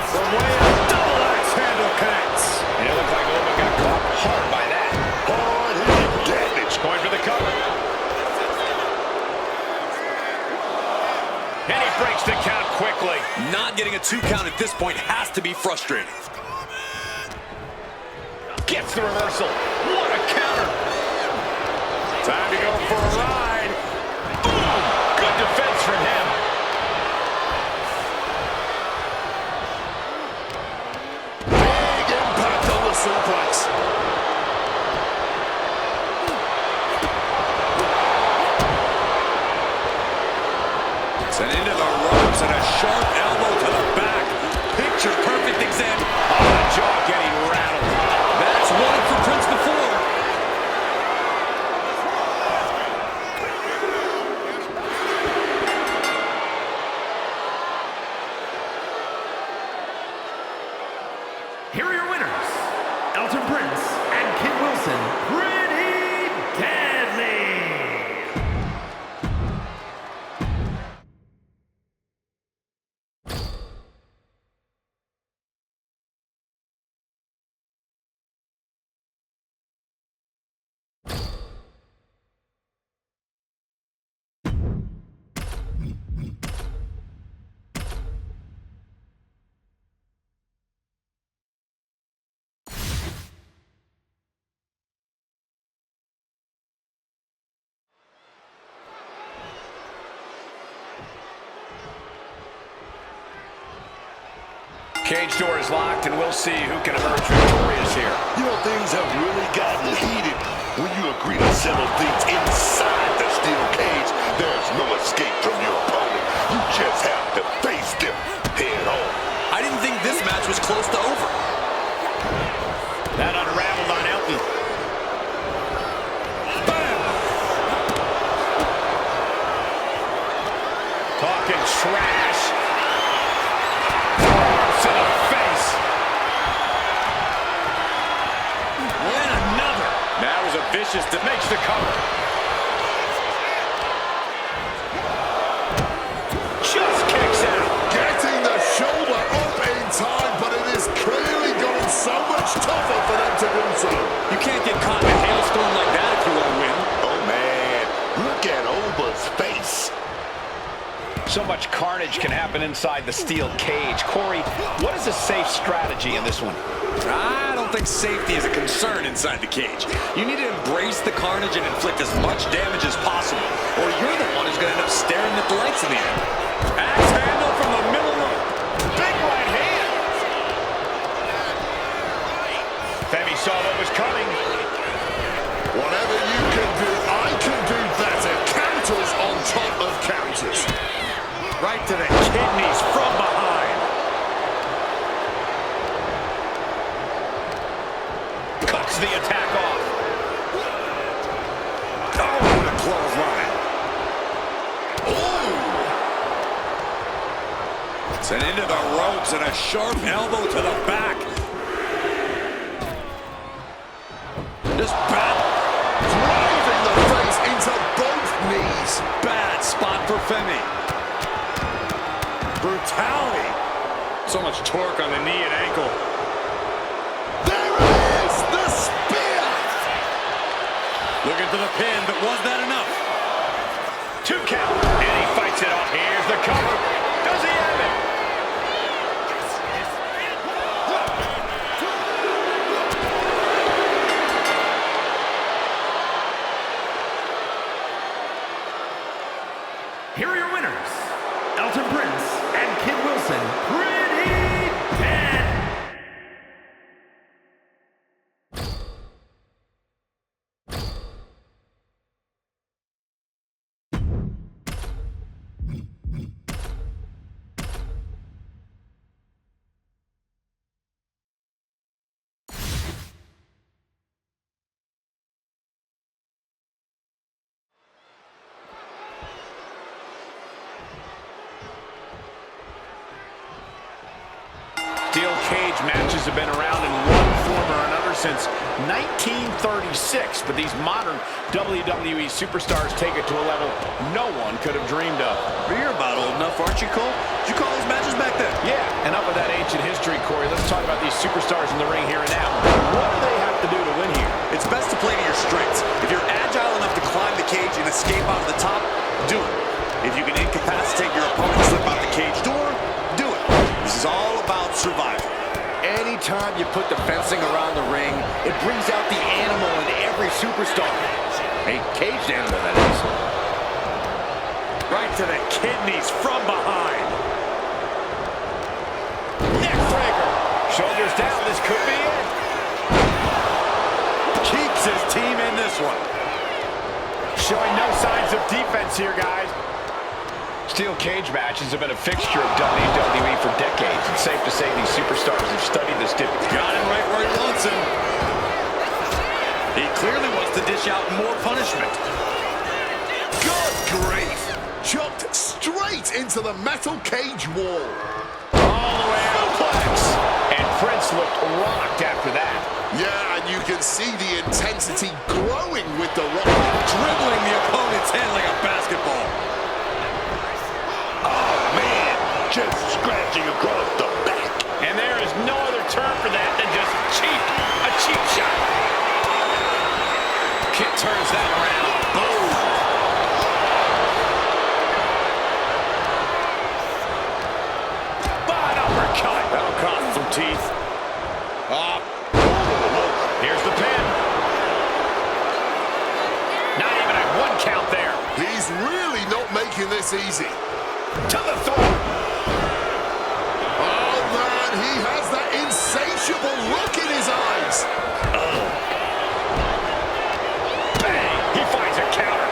Speaker 1: From way up, double axe handle connects. And it looked like Ova got caught hard by that.
Speaker 5: Hard-hitting damage.
Speaker 1: Going for the cover. And he breaks the count quickly.
Speaker 2: Not getting a 2 count at this point has to be frustrating.
Speaker 1: Gets the reversal. What a counter. Time to go for a ride. Boom! Good defense from him.
Speaker 3: Big impact on the suplex.
Speaker 2: Sent into the ropes and a sharp elbow to the back. Pick picture-perfect example.
Speaker 1: Oh, the jaw getting rattled.
Speaker 2: That's one for Prince before.
Speaker 4: Here are your winners, Elton Prince and Kid Wilson. Pretty deadly.
Speaker 1: Cage door is locked, and we'll see who can emerge victorious here.
Speaker 5: You know, things have really gotten heated when you agree to settle things inside the steel cage. There's no escape from your opponent. You just have to face them head on.
Speaker 2: I didn't think this match was close to over.
Speaker 1: That unraveled on Elton.
Speaker 2: Bam!
Speaker 1: Talking trash. Arms to the face.
Speaker 2: And another.
Speaker 1: That was a vicious that makes the cover. Just kicks out.
Speaker 3: Getting the shoulder up in time, but it is clearly going so much tougher for them to do so.
Speaker 2: You can't get caught in a hailstorm like that if you want to win.
Speaker 5: Oh, man. Look at Oba's face.
Speaker 1: So much carnage can happen inside the steel cage. Corey, what is a safe strategy in this one?
Speaker 2: I don't think safety is a concern inside the cage. You need to embrace the carnage and inflict as much damage as possible, or you're the one who's going to end up staring at the lights in the end. Axe handle from the middle rope.
Speaker 1: Big right hand. Femi saw what was coming.
Speaker 3: Whatever you can do, I can do better. Counters on top of counters.
Speaker 1: Right to the kidneys from behind. Cuts the attack off.
Speaker 2: Oh, what a clothesline.
Speaker 5: Ooh.
Speaker 2: Sent into the ropes and a sharp elbow to the back. This bad.
Speaker 3: Driving the face into both knees.
Speaker 2: Bad spot for Femi. Brutality. So much torque on the knee and ankle.
Speaker 3: There it is, the spear.
Speaker 2: Looking for the pin, but was that enough?
Speaker 1: 2 count. And he fights it off. Here's the cover. Does he have it?
Speaker 4: Here are your winners, Elton Prince and Kid Wilson. Pretty dead.
Speaker 1: Steel cage matches have been around in one form or another since 1936, but these modern WWE superstars take it to a level no one could have dreamed of.
Speaker 2: You're about old enough, aren't you, Cole? Did you call these matches back then?
Speaker 1: Yeah, and up with that ancient history, Corey, let's talk about these superstars in the ring here and now. What do they have to do to win here?
Speaker 2: It's best to play to your strengths. If you're agile enough to climb the cage and escape out of the top, do it. If you can incapacitate your opponent and slip out the cage door, do it. This is all about survival.
Speaker 6: Anytime you put the fencing around the ring, it brings out the animal in every superstar. A caged animal, that is.
Speaker 2: Right to the kidneys from behind.
Speaker 1: Neck breaker. Shoulders down, this could be it.
Speaker 2: Keeps his team in this one.
Speaker 1: Showing no signs of defense here, guys. Steel cage matches have been a fixture of WWE for decades. It's safe to say these superstars have studied this stipulation.
Speaker 2: Got him right where he wants him. He clearly wants to dish out more punishment.
Speaker 3: Good grief! Chopped straight into the metal cage wall.
Speaker 1: All the way out. And Prince looked rocked after that.
Speaker 3: Yeah, and you can see the intensity growing with the Rock.
Speaker 2: Dribbling the opponent's head like a basketball.
Speaker 5: Oh, man, just scratching across the back.
Speaker 1: And there is no other term for that than just cheap. A cheap shot. Kit turns that around. Boom. Bad uppercut.
Speaker 2: That'll cost some teeth.
Speaker 1: Here's the pin. Not even a 1 count there.
Speaker 3: He's really not making this easy.
Speaker 1: To the throat.
Speaker 3: Oh, man, he has that insatiable look in his eyes.
Speaker 1: Bang. He finds a counter.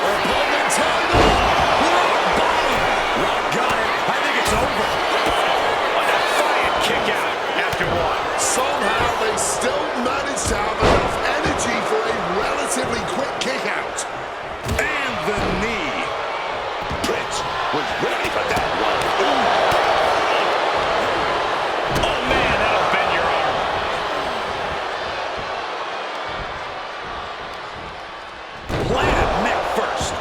Speaker 3: Opponent tied up. Rock bottom.
Speaker 2: Rock got it. I think it's over.
Speaker 1: A defiant kick out after 1.
Speaker 3: Somehow they still managed to have enough energy for a relatively quick kick out.
Speaker 2: And the knee.
Speaker 5: Prince was ready for that one.
Speaker 1: Oh, man, that'll bend your arm.
Speaker 2: Planted neck first.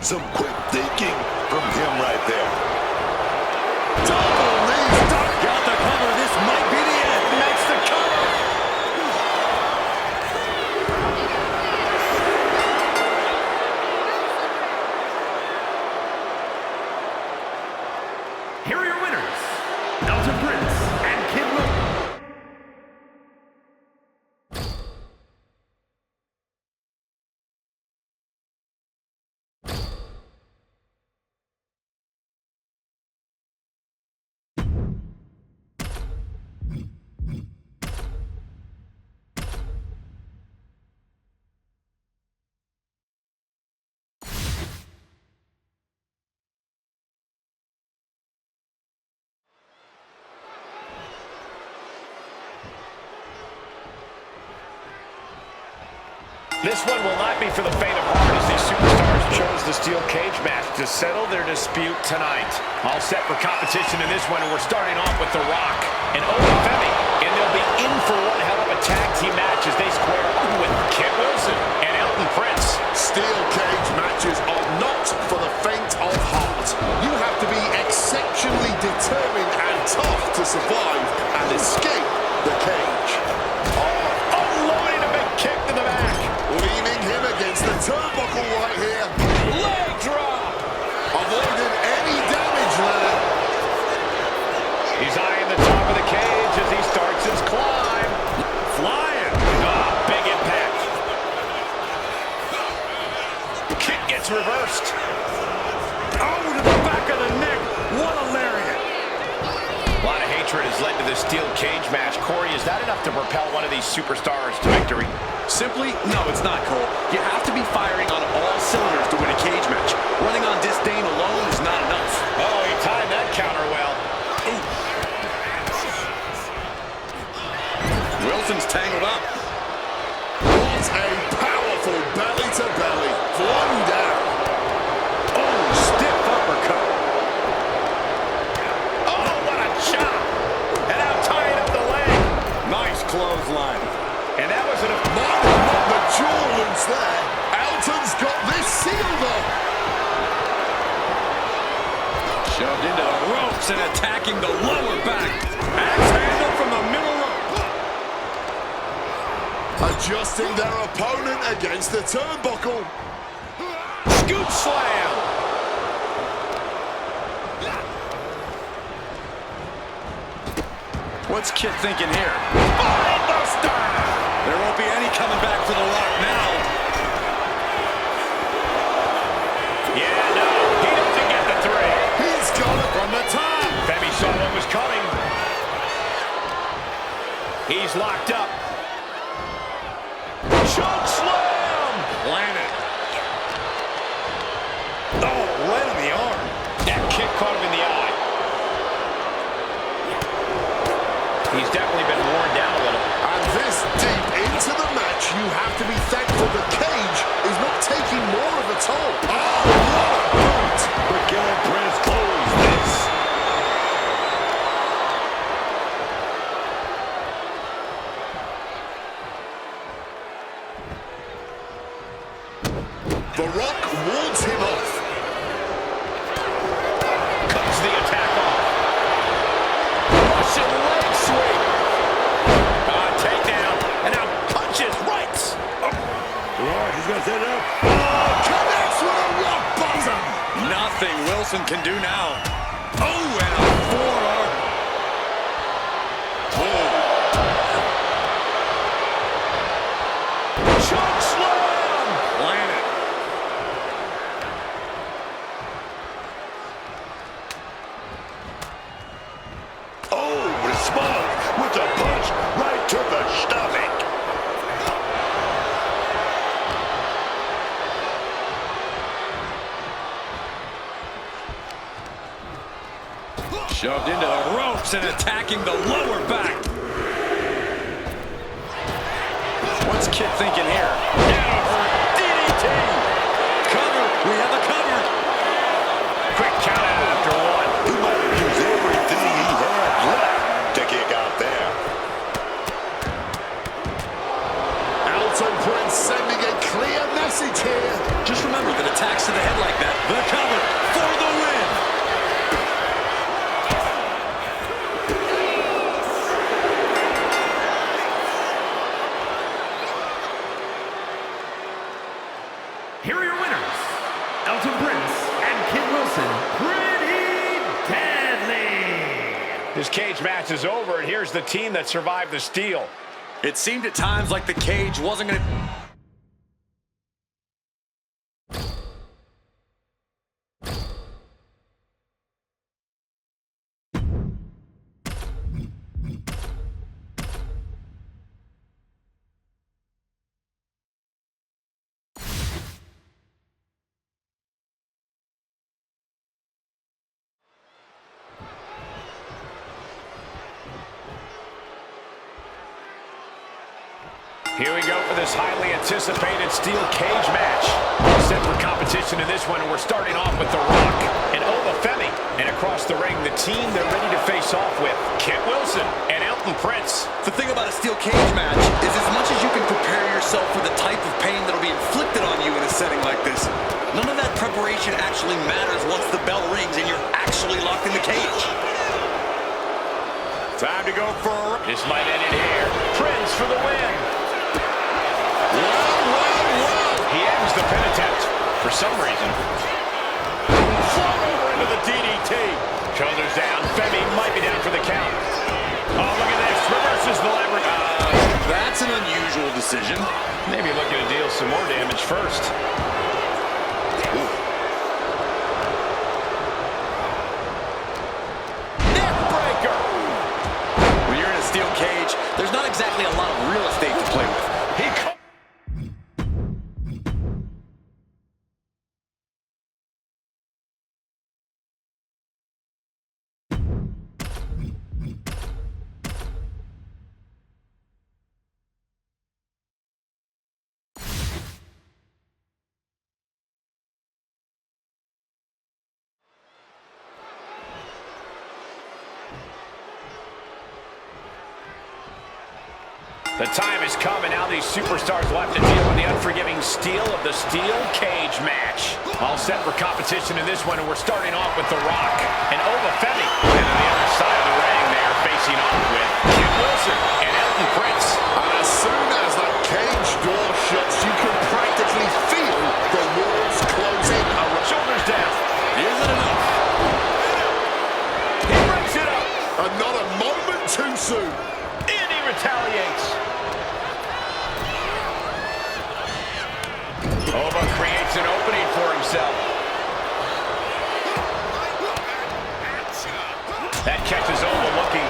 Speaker 5: Some quick thinking from him right there.
Speaker 3: Double knees done.
Speaker 2: Got the cover. This might be the end.
Speaker 1: Makes the cover.
Speaker 4: Here are your winners, Elton Prince and Kid Wilson.
Speaker 1: This one will not be for the faint of heart as these superstars chose the steel cage match to settle their dispute tonight. All set for competition in this one, and we're starting off with The Rock and Owen Femi. And they'll be in for one hell of a tag team match as they square up with Kit Wilson and Elton Prince.
Speaker 3: Steel cage matches are not for the faint of heart. You have to be exceptionally determined and tough to survive and escape the cage.
Speaker 1: Unloading a big kick to the back.
Speaker 3: Leaning him against the turnbuckle right here.
Speaker 1: Leg drop.
Speaker 3: Avoiding any damage there.
Speaker 1: He's eyeing the top of the cage as he starts his climb.
Speaker 2: Flying.
Speaker 1: Big impact. Kick gets reversed.
Speaker 2: Oh, to the back of the neck. What a lariat.
Speaker 1: A lot of hatred has led to this steel cage match. Corey, is that enough to propel one of these superstars to victory?
Speaker 2: Simply, no, it's not, Cole. You have to be firing on all cylinders to win a cage match. Running on disdain alone is not enough.
Speaker 1: Oh, he timed that counter well.
Speaker 2: Wilson's tangled up.
Speaker 3: What a powerful belly-to-belly. One down.
Speaker 2: Oh, stiff uppercut.
Speaker 1: Oh, what a chop. And now tying up the leg.
Speaker 2: Nice clothesline.
Speaker 1: And that was an...
Speaker 3: Not the jaw loose there. Elton's got this sealed up.
Speaker 2: Shoved into the ropes and attacking the lower back. Axe handle from the middle rope.
Speaker 3: Adjusting their opponent against the turnbuckle.
Speaker 1: Scoop slam.
Speaker 2: What's Kit thinking here?
Speaker 1: Buster.
Speaker 2: There won't be any coming back for The Rock now.
Speaker 1: Yeah, no, he doesn't get the 3.
Speaker 3: He's got it from the top.
Speaker 1: Femi saw what he's locked up. Choke slam!
Speaker 2: Landed. Oh, right on the arm.
Speaker 1: That kick caught him in the eye. He's definitely been worn down a little.
Speaker 3: And this deep into the match, you have to be thankful the cage is not taking more of a toll. Oh, what a boot!
Speaker 5: But can Prince close this?
Speaker 3: The Rock wards him off.
Speaker 1: Cuts the attack off. Russian leg sweep. Takedown. And now punches right.
Speaker 5: Right, he's going to set it up.
Speaker 3: Connects with a rock bottom.
Speaker 2: Nothing Wilson can do now. Oh, and a forearm.
Speaker 1: Choke slam.
Speaker 2: Landed.
Speaker 5: Oh, respond with a punch right to the stomach.
Speaker 2: Shoved into the ropes and attacking the lower back. What's Kid thinking here? DDT! Cover! We have a cover!
Speaker 1: Quick count out after one.
Speaker 5: He might have used everything he had left to kick out there.
Speaker 3: Elton Prince sending a clear message here.
Speaker 2: Just remember that attacks to the head like that, the cover for the win!
Speaker 4: Here are your winners, Elton Prince and Kid Wilson. Pretty deadly.
Speaker 1: This cage match is over, and here's the team that survived the steal.
Speaker 2: It seemed at times like the cage wasn't going to...
Speaker 1: Here we go for this highly anticipated steel cage match. Set for competition in this one, and we're starting off with The Rock and Obafemi. And across the ring, the team they're ready to face off with, Kit Wilson and Elton Prince.
Speaker 7: The thing about a steel cage match is as much as you can prepare yourself for the type of pain that'll be inflicted on you in a setting like this, none of that preparation actually matters once the bell rings and you're actually locked in the cage.
Speaker 1: Time to go for a... This might end it here. Prince for the win. He ends the pin attempt for some reason. Float over into the DDT. Shoulders down. Femi might be down for the count. Oh, look at this. Reverses the leverage.
Speaker 7: That's an unusual decision.
Speaker 1: Maybe looking to deal some more damage first. Neck breaker.
Speaker 7: When you're in a steel cage, there's not exactly a lot of real estate to play with.
Speaker 1: The time has come, and now these superstars will have to deal with the unforgiving steel of the steel cage match. All set for competition in this one, and we're starting off with The Rock and Obafemi. And on the other side of the ring, they are facing off with Kit Wilson and Elton Prince.
Speaker 3: And as soon as that cage door shuts, you can practically feel the walls closing around.
Speaker 1: Shoulders down.
Speaker 2: Isn't enough.
Speaker 1: He breaks it up.
Speaker 3: And not a moment too soon.
Speaker 1: And he retaliates. Oba creates an opening for himself. That catches Oba looking.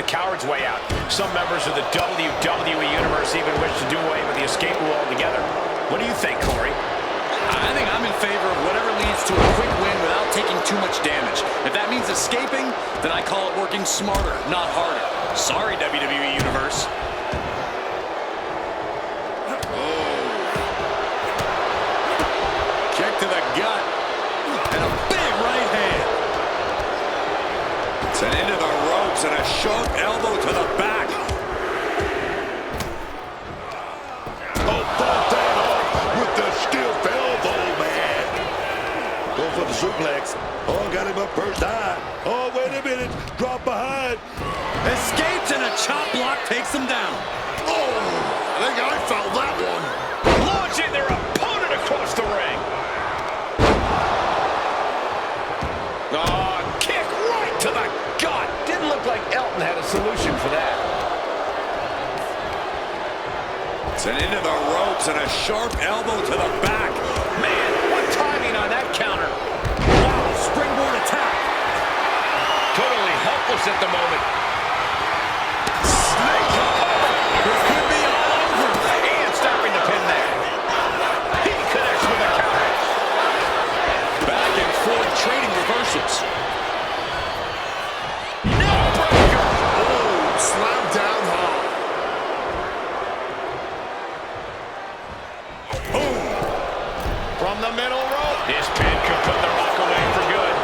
Speaker 1: the coward's way out. Some members of the WWE Universe even wish to do away with the escape rule altogether. What do you think, Corey?
Speaker 7: I think I'm in favor of whatever leads to a quick win without taking too much damage. If that means escaping, then I call it working smarter, not harder. Sorry, WWE Universe.
Speaker 2: Kick to the gut. And a big right hand. It's an into the ropes and a sharp elbow to the back.
Speaker 5: Oh, thought that up with the stiff elbow, man. Go for the suplex. Oh, got him up first eye. Oh, wait a minute. Drop behind.
Speaker 2: Escapes and a chop block takes him down.
Speaker 3: Oh, I think I felt that one.
Speaker 1: Launching their opponent across the ring. Oh, kick right to the gut. Didn't look like Elton had a solution for that.
Speaker 2: It's an into the ropes and a sharp elbow to the back.
Speaker 1: Man, what timing on that counter.
Speaker 2: Wow, springboard attack.
Speaker 1: Totally helpless at the moment.
Speaker 2: This could be all over.
Speaker 1: And stopping the pin there. He connects with a counter.
Speaker 2: Back and forth trading reversals.
Speaker 3: Oh, slam down hard.
Speaker 1: From the middle rope. This pin could put the Rock away for good.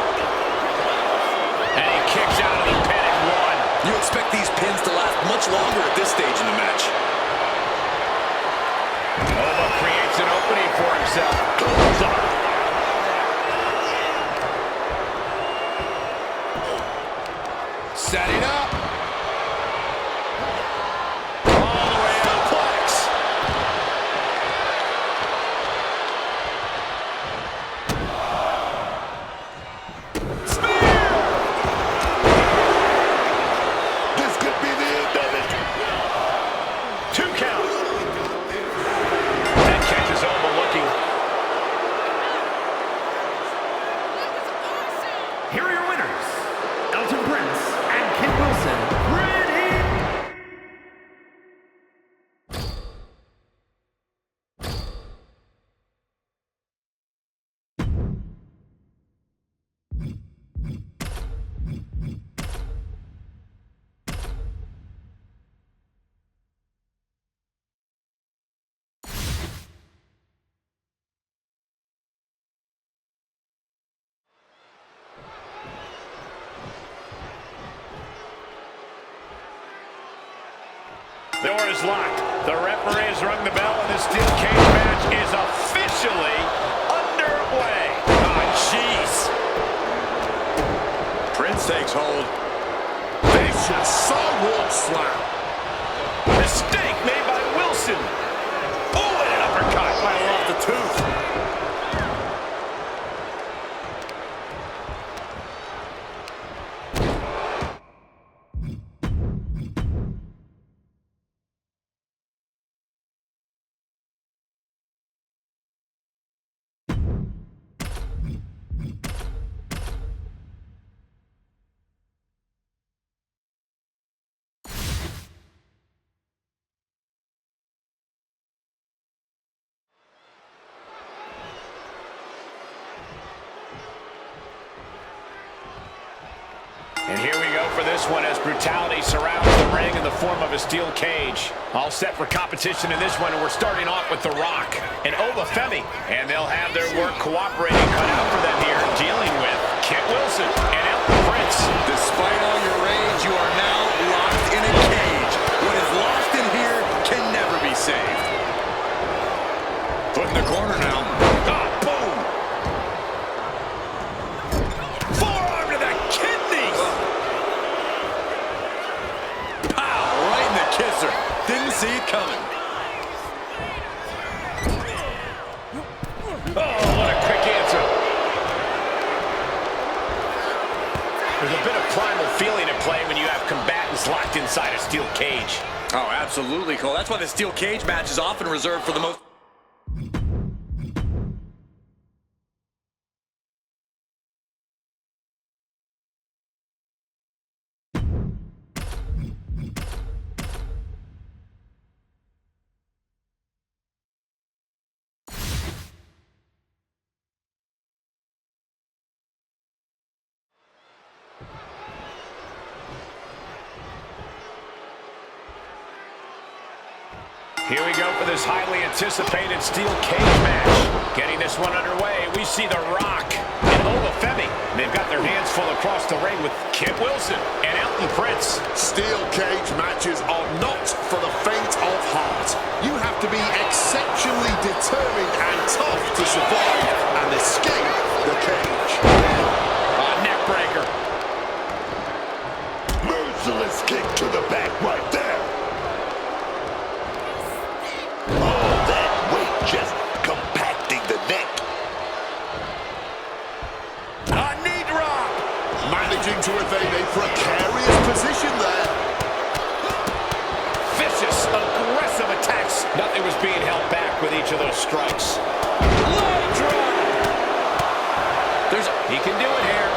Speaker 1: And he kicks out of the pin at one.
Speaker 7: You expect these pins to last much longer at this stage in the match.
Speaker 1: Ova creates an opening for himself. Clothesline. Setting up. All the way to Plex.
Speaker 5: This could be the end of it.
Speaker 1: 2 count. That catches Ova looking.
Speaker 4: Here are your winners, Elton Prince and Kid Wilson. Pretty.
Speaker 1: The door is locked. The referee has rung the bell, and the steel cage match is officially underway. Oh, jeez.
Speaker 2: Prince takes hold.
Speaker 3: Vicious sidewalk slam.
Speaker 1: Mistake made by Wilson. Oh, and an uppercut.
Speaker 2: Right off the tooth.
Speaker 1: And here we go for this one as brutality surrounds the ring in the form of a steel cage. All set for competition in this one, and we're starting off with The Rock and Ova Femi. And they'll have their work cooperating cut out for them here, dealing with Kit Wilson and Elton Prince.
Speaker 7: Despite all your rage, you are now locked in a cage. What is lost in here can never be saved.
Speaker 2: Put in the corner now.
Speaker 1: Ah, boom! Forearm to the kidneys!
Speaker 2: Pow! Right in the kisser. Didn't see it coming.
Speaker 1: Oh, what a quick answer. There's a bit of primal feeling at play when you have combatants locked inside a steel cage.
Speaker 7: Oh, absolutely, Cole. That's why the steel cage match is often reserved for the most...
Speaker 1: Here we go for this highly anticipated steel cage match. Getting this one underway, we see The Rock and Femi. They've got their hands full across the ring with Kit Wilson and Elton Prince.
Speaker 3: Steel cage matches are not for the faint of heart. You have to be exceptionally determined and tough to survive and escape the cage.
Speaker 1: Neck breaker.
Speaker 5: Merciless kick to the back right there. All that weight just compacting the neck.
Speaker 1: A knee drop.
Speaker 3: Managing to evade a precarious position there.
Speaker 1: Vicious, aggressive attacks. Nothing was being held back with each of those strikes. Low drop. He can do it here.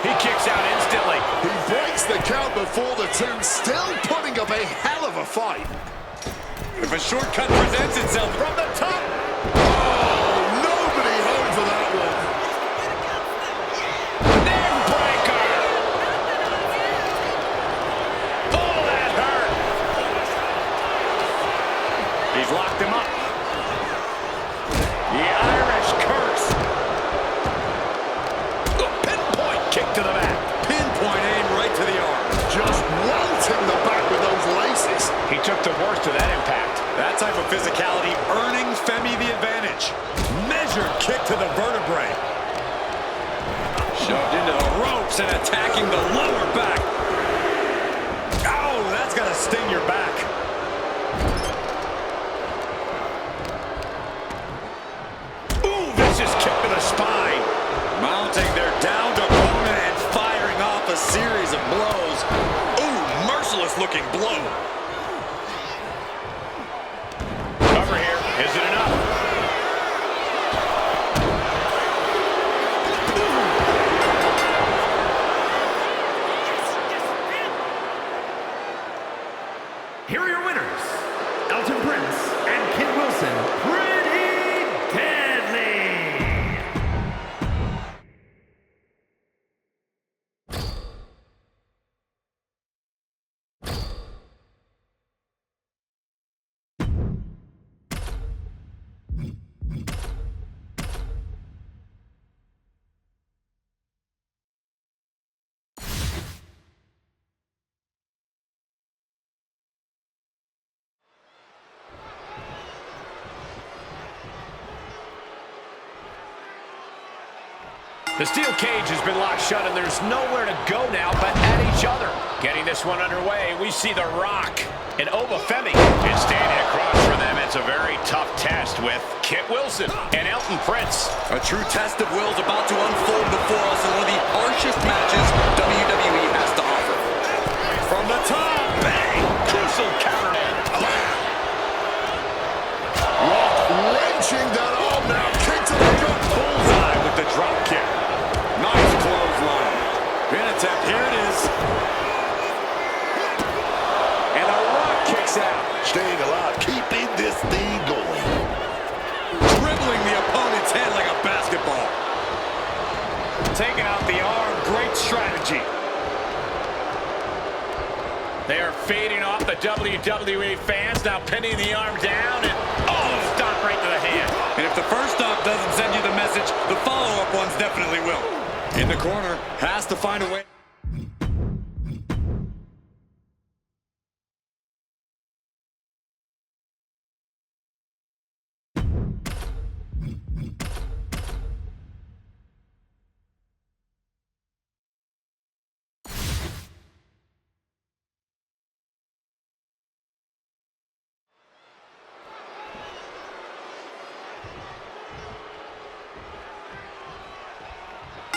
Speaker 1: He kicks out instantly.
Speaker 3: He breaks the count before the two, still putting up a hell of a fight.
Speaker 2: If a shortcut presents itself
Speaker 1: From the top.
Speaker 3: Oh, nobody home for that one.
Speaker 1: Neck breaker. Oh, that hurt. He's locked him up. The Irish curse. The pinpoint kick to the back.
Speaker 2: pinpoint aim right to the arm.
Speaker 3: Just welting the back with those laces.
Speaker 1: He took the worst of that impact.
Speaker 2: That type of physicality earning Femi the advantage. Measured kick to the vertebrae. Shoved into the ropes and attacking the lower back. Oh, that's gonna sting your back.
Speaker 1: Ooh, vicious kick to the spine.
Speaker 2: Mounting their downed opponent and firing off a series of blows. Ooh, merciless looking blow.
Speaker 1: Cover here. Is it enough?
Speaker 4: Here are your winners, Elton Prince and Kit Wilson. Pretty deadly.
Speaker 1: The steel cage has been locked shut, and there's nowhere to go now but at each other. Getting this one underway, we see The Rock and Femi. And standing across from them, it's a very tough test with Kit Wilson and Elton Prince.
Speaker 7: A true test of will is about to unfold before us in one of the harshest matches WWE has to offer.
Speaker 1: From the top, bang! Crucial counter.
Speaker 3: Rock wrenching that arm now. Kick to the gut.
Speaker 2: Bullseye with the drop kick. Nice clothesline. Pin attempt. Here it is.
Speaker 1: And The Rock kicks out.
Speaker 5: Staying alive, keeping this thing going.
Speaker 2: Dribbling the opponent's head like a basketball. Taking out the arm. Great strategy.
Speaker 1: They are fading off the WWE fans, now pinning the arm down, and stomp right to the hand.
Speaker 2: And if the first stop doesn't send you the message, the follow-up ones definitely will. In the corner, has to find a way.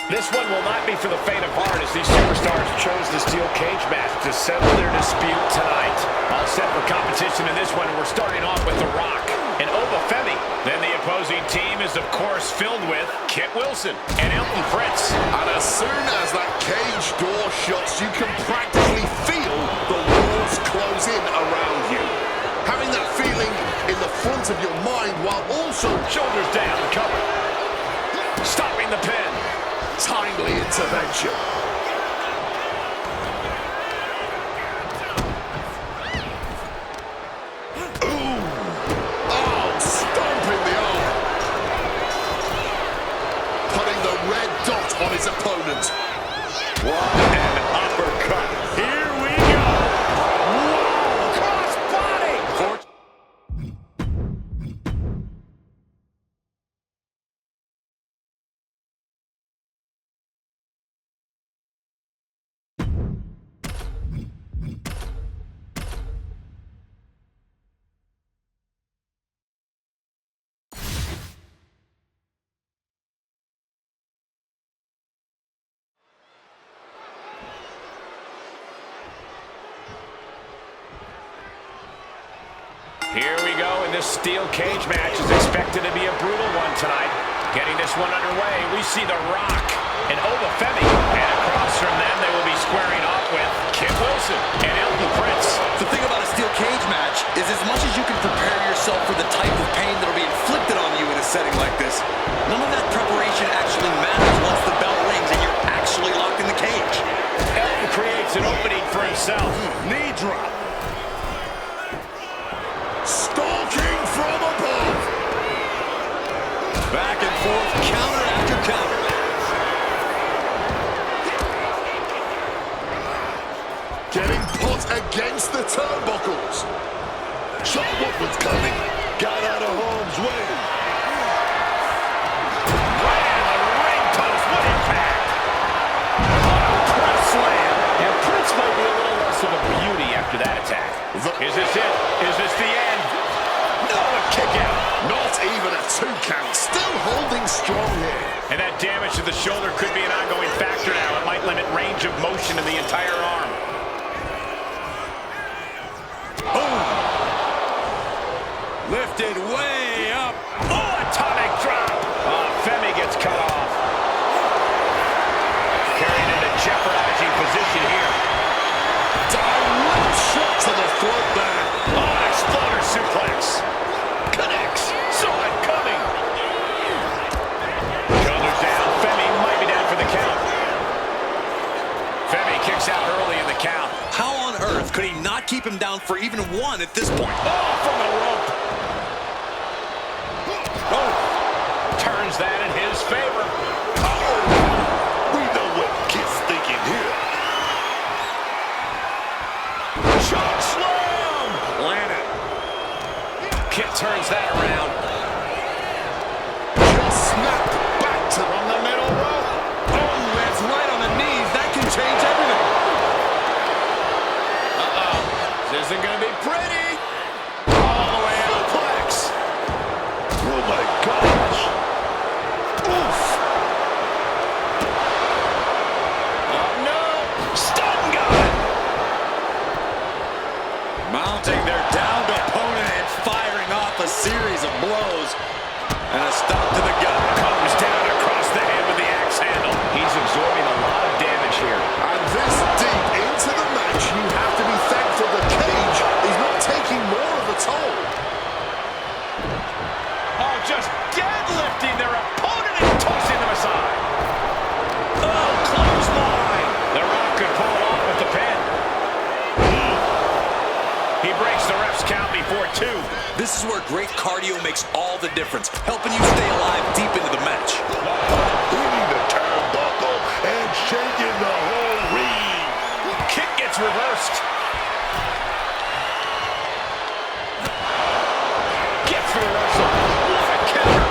Speaker 1: This one will not be for the faint of heart as these superstars chose the steel cage match to settle their dispute tonight. All set for competition in this one, we're starting off with The Rock and Femi. Then the opposing team is, of course, filled with Kit Wilson and Elton Prince.
Speaker 3: And as soon as that cage door shuts, you can practically feel the walls close in around you. Having that feeling in the front of your mind while also
Speaker 1: Shoulders down, cover. Stopping the pin.
Speaker 3: timely intervention. on his opponent.
Speaker 2: What an uppercut. Here we go. Whoa, cross body.
Speaker 1: Here we go, and this steel cage match is expected to be a brutal one tonight. Getting this one underway, we see The Rock and Obafemi. And across from them, they will be squaring off with Kid Wilson and Elton Prince.
Speaker 7: The thing about a steel cage match is as much as you can prepare yourself for the type of pain that will be inflicted on you in a setting like this, none of that preparation actually matters once the bell rings and you're actually locked in the cage.
Speaker 1: Elton creates an opening for himself.
Speaker 2: Knee drop.
Speaker 3: Stalking from above.
Speaker 7: Back and forth, counter after counter.
Speaker 3: Getting put against the turnbuckles.
Speaker 5: Saw what was coming. Got out of harm's way.
Speaker 1: Right in the ring post. What impact! Press slam. And Prince might be a little less of a beauty after that attack. Is this it? Is this the end? No, a kick out.
Speaker 3: Not even a 2 count. Still holding strong here.
Speaker 1: And that damage to the shoulder could be an ongoing factor now. It might limit range of motion in the entire arm.
Speaker 2: Boom. Lifted way up.
Speaker 1: Oh, atomic drop. Femi gets cut off. Carried into jeopardizing position here.
Speaker 3: Direct shot to the throat there.
Speaker 1: Oh, exploder suplex. Connects. Saw it coming. Shoulders down. Femi might be down for the count. Femi kicks out early in the count.
Speaker 7: How on earth could he not keep him down for even one at this point?
Speaker 1: Oh, from the rope. Oh, turns that in his favor.
Speaker 5: We know what Kid's thinking here.
Speaker 1: Choke slam.
Speaker 2: Planet.
Speaker 1: Kid turns that around.
Speaker 3: Just snap back to
Speaker 2: From the middle rope. Oh, that's right on the knees. That can change everything.
Speaker 1: This isn't going to be pretty. All the way out. Suplex.
Speaker 5: Oh my gosh.
Speaker 3: oof.
Speaker 1: Oh, no. Stun gun.
Speaker 2: Mounting their downed opponent and firing off a series of blows. And a stop to the gut.
Speaker 1: Comes down across the head with the axe handle. He's absorbing a lot of damage here.
Speaker 3: And this deep into the match, you have to be thankful the cage is not taking more of a toll.
Speaker 1: Oh, just deadlifting their opponent and tossing them aside. Oh, clothesline. The Rock could pull it off with the pin. He breaks the ref's count before 2.
Speaker 7: This is where great cardio makes all the difference, helping you stay alive deep into the match.
Speaker 5: Hitting the turnbuckle and shaking the whole ring.
Speaker 1: Kick gets reversed. Gets the reversal. What a counter.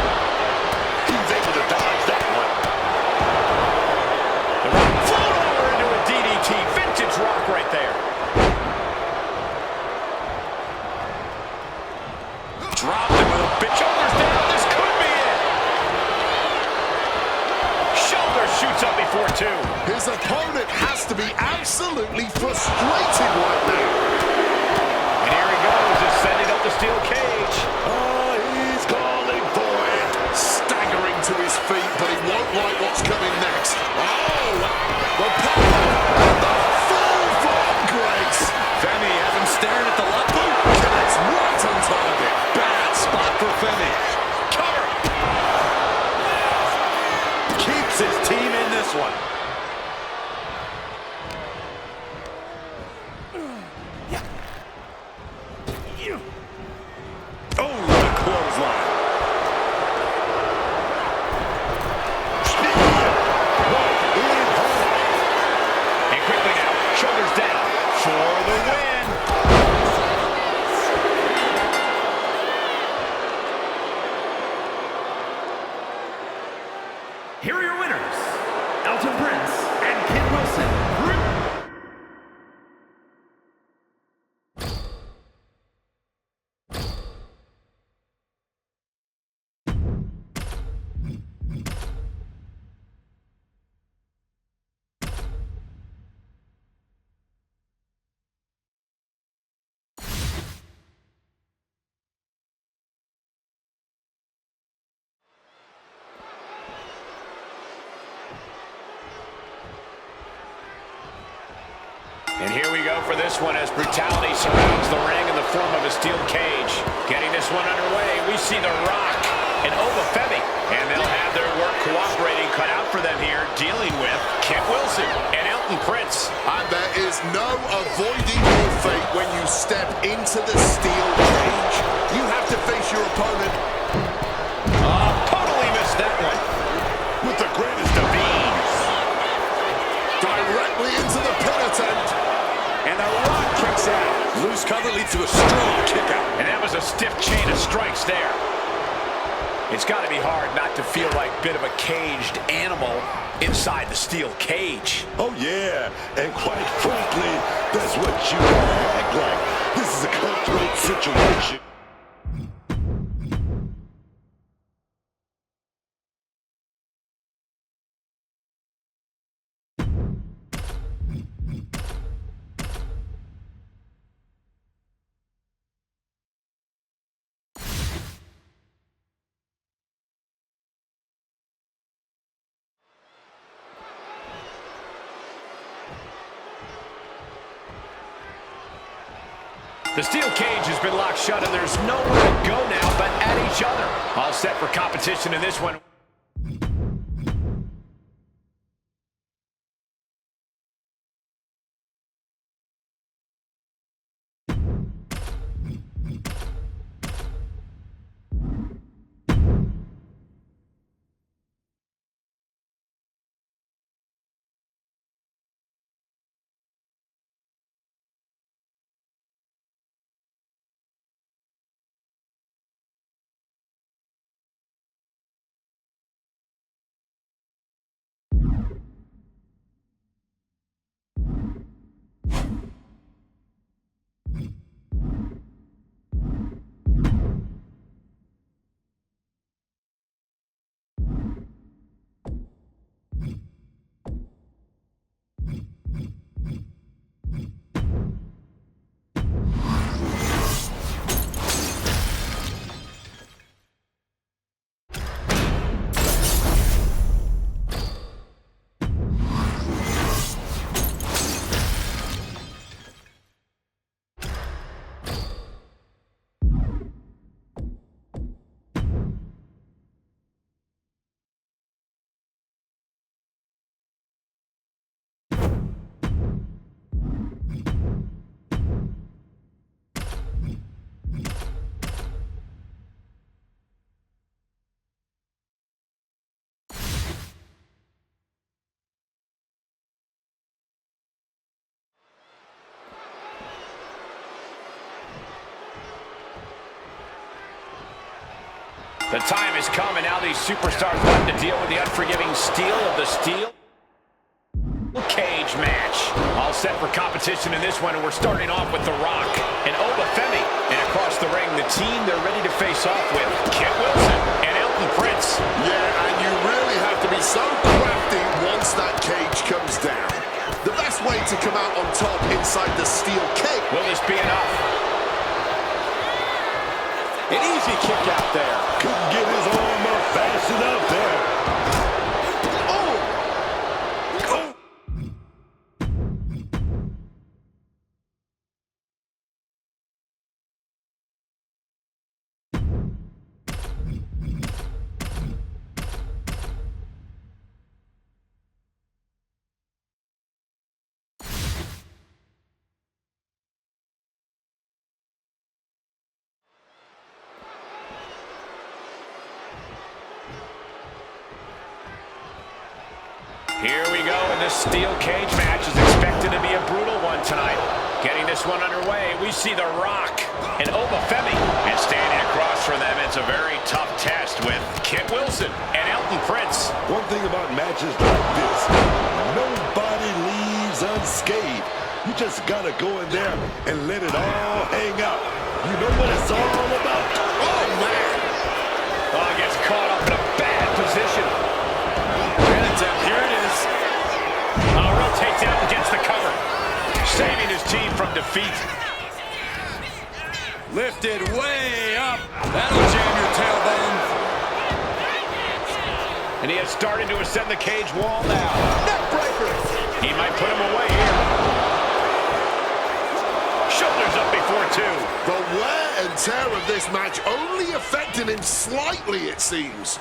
Speaker 5: He's able to dodge that one.
Speaker 1: The Rock float over into a DDT. Vintage Rock right there. Dropped him with a bit. Shoulders down. This could be it. Shoulder shoots up before 2.
Speaker 3: His opponent has to be absolutely frustrated right now.
Speaker 1: And here he goes, ascending up the steel cage.
Speaker 5: Oh, he's calling for it.
Speaker 3: Staggering to his feet, but he won't like what's coming next. Oh, the power and the full front grace.
Speaker 7: Femi has him staring at the left boot.
Speaker 3: Connects right on target.
Speaker 7: Bad spot for Femi.
Speaker 1: Cover.
Speaker 2: Keeps his team in this one. Oh, what a clothesline.
Speaker 5: One,
Speaker 4: here are your winners, Elton Prince and Kid Wilson.
Speaker 1: And here we go for this one as brutality surrounds the ring in the form of a steel cage. Getting this one underway, we see The Rock and Obafemi. And they'll have their work cooperating cut out for them here, dealing with Kid Wilson and Elton Prince.
Speaker 3: And there is no avoiding your fate when you step into the steel cage. You have to face your opponent.
Speaker 1: Totally missed that one. With the greatest of ease.
Speaker 3: Directly into the pin attempt.
Speaker 1: And The Rock kicks out.
Speaker 2: Loose cover leads to a strong kick out.
Speaker 1: And that was a stiff chain of strikes there. It's got to be hard not to feel like a bit of a caged animal inside the steel cage.
Speaker 5: Oh, yeah. And quite frankly, that's what you act like. This is a cutthroat situation.
Speaker 1: The steel cage has been locked shut, and there's nowhere to go now but at each other. All set for competition in this one. The time has come, and now these superstars will have to deal with the unforgiving steel of the steel cage match. All set for competition in this one, and we're starting off with The Rock and Obafemi. And across the ring, the team they're ready to face off with, Kid Wilson and Elton Prince.
Speaker 3: Yeah, and you really have to be so crafty once that cage comes down. The best way to come out on top inside the steel cage.
Speaker 1: Will this be enough?
Speaker 2: An easy kick out there.
Speaker 5: Couldn't get his arm up fast enough there.
Speaker 1: Here we go, and this steel cage match is expected to be a brutal one tonight. Getting this one underway, we see The Rock and Obafemi. And standing across from them, it's a very tough test with Kit Wilson and Elton Prince.
Speaker 5: One thing about matches like this, nobody leaves unscathed. You just gotta go in there and let it all hang out. You know what it's all about.
Speaker 3: Oh, man.
Speaker 1: Oh, gets caught up in a bad position.
Speaker 2: Here it is.
Speaker 1: Rotates out and gets the cover. Saving his team from defeat.
Speaker 2: Lifted way up. That'll jam your tailbone.
Speaker 1: And he has started to ascend the cage wall now. Neckbreaker. He might put him away here. Shoulders up before two.
Speaker 3: The wear and tear of this match only affected him slightly, it seems.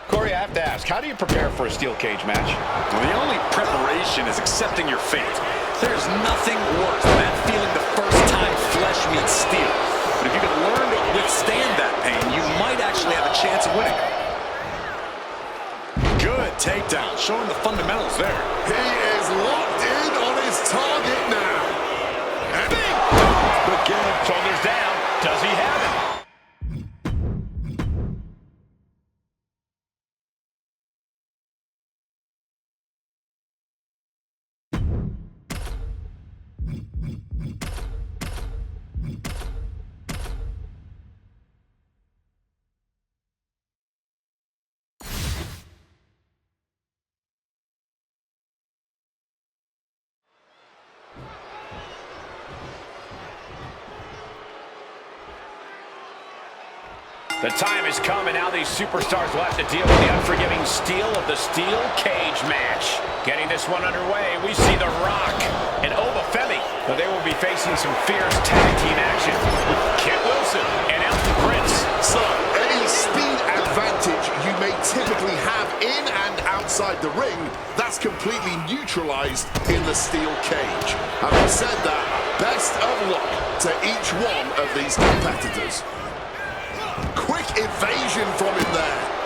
Speaker 1: Corey, I have to ask, how do you prepare for a steel cage match?
Speaker 6: Well, the only preparation is accepting your fate. There's nothing worse than that feeling the first time flesh meets steel. But if you can learn to withstand that pain, you might actually have a chance of winning. Good takedown, showing the fundamentals there.
Speaker 3: He is locked in on his target now. And
Speaker 5: Again,
Speaker 1: Shoulders down. Does he have it? The time has come, and now these superstars will have to deal with the unforgiving steel of the steel cage match. Getting this one underway, we see The Rock and Obafemi. But they will be facing some fierce tag team action. Kit Wilson and Elton Prince.
Speaker 3: so, any speed advantage you may typically have in and outside the ring, that's completely neutralized in the steel cage. Having said that, best of luck to each one of these competitors. Quick evasion from him there.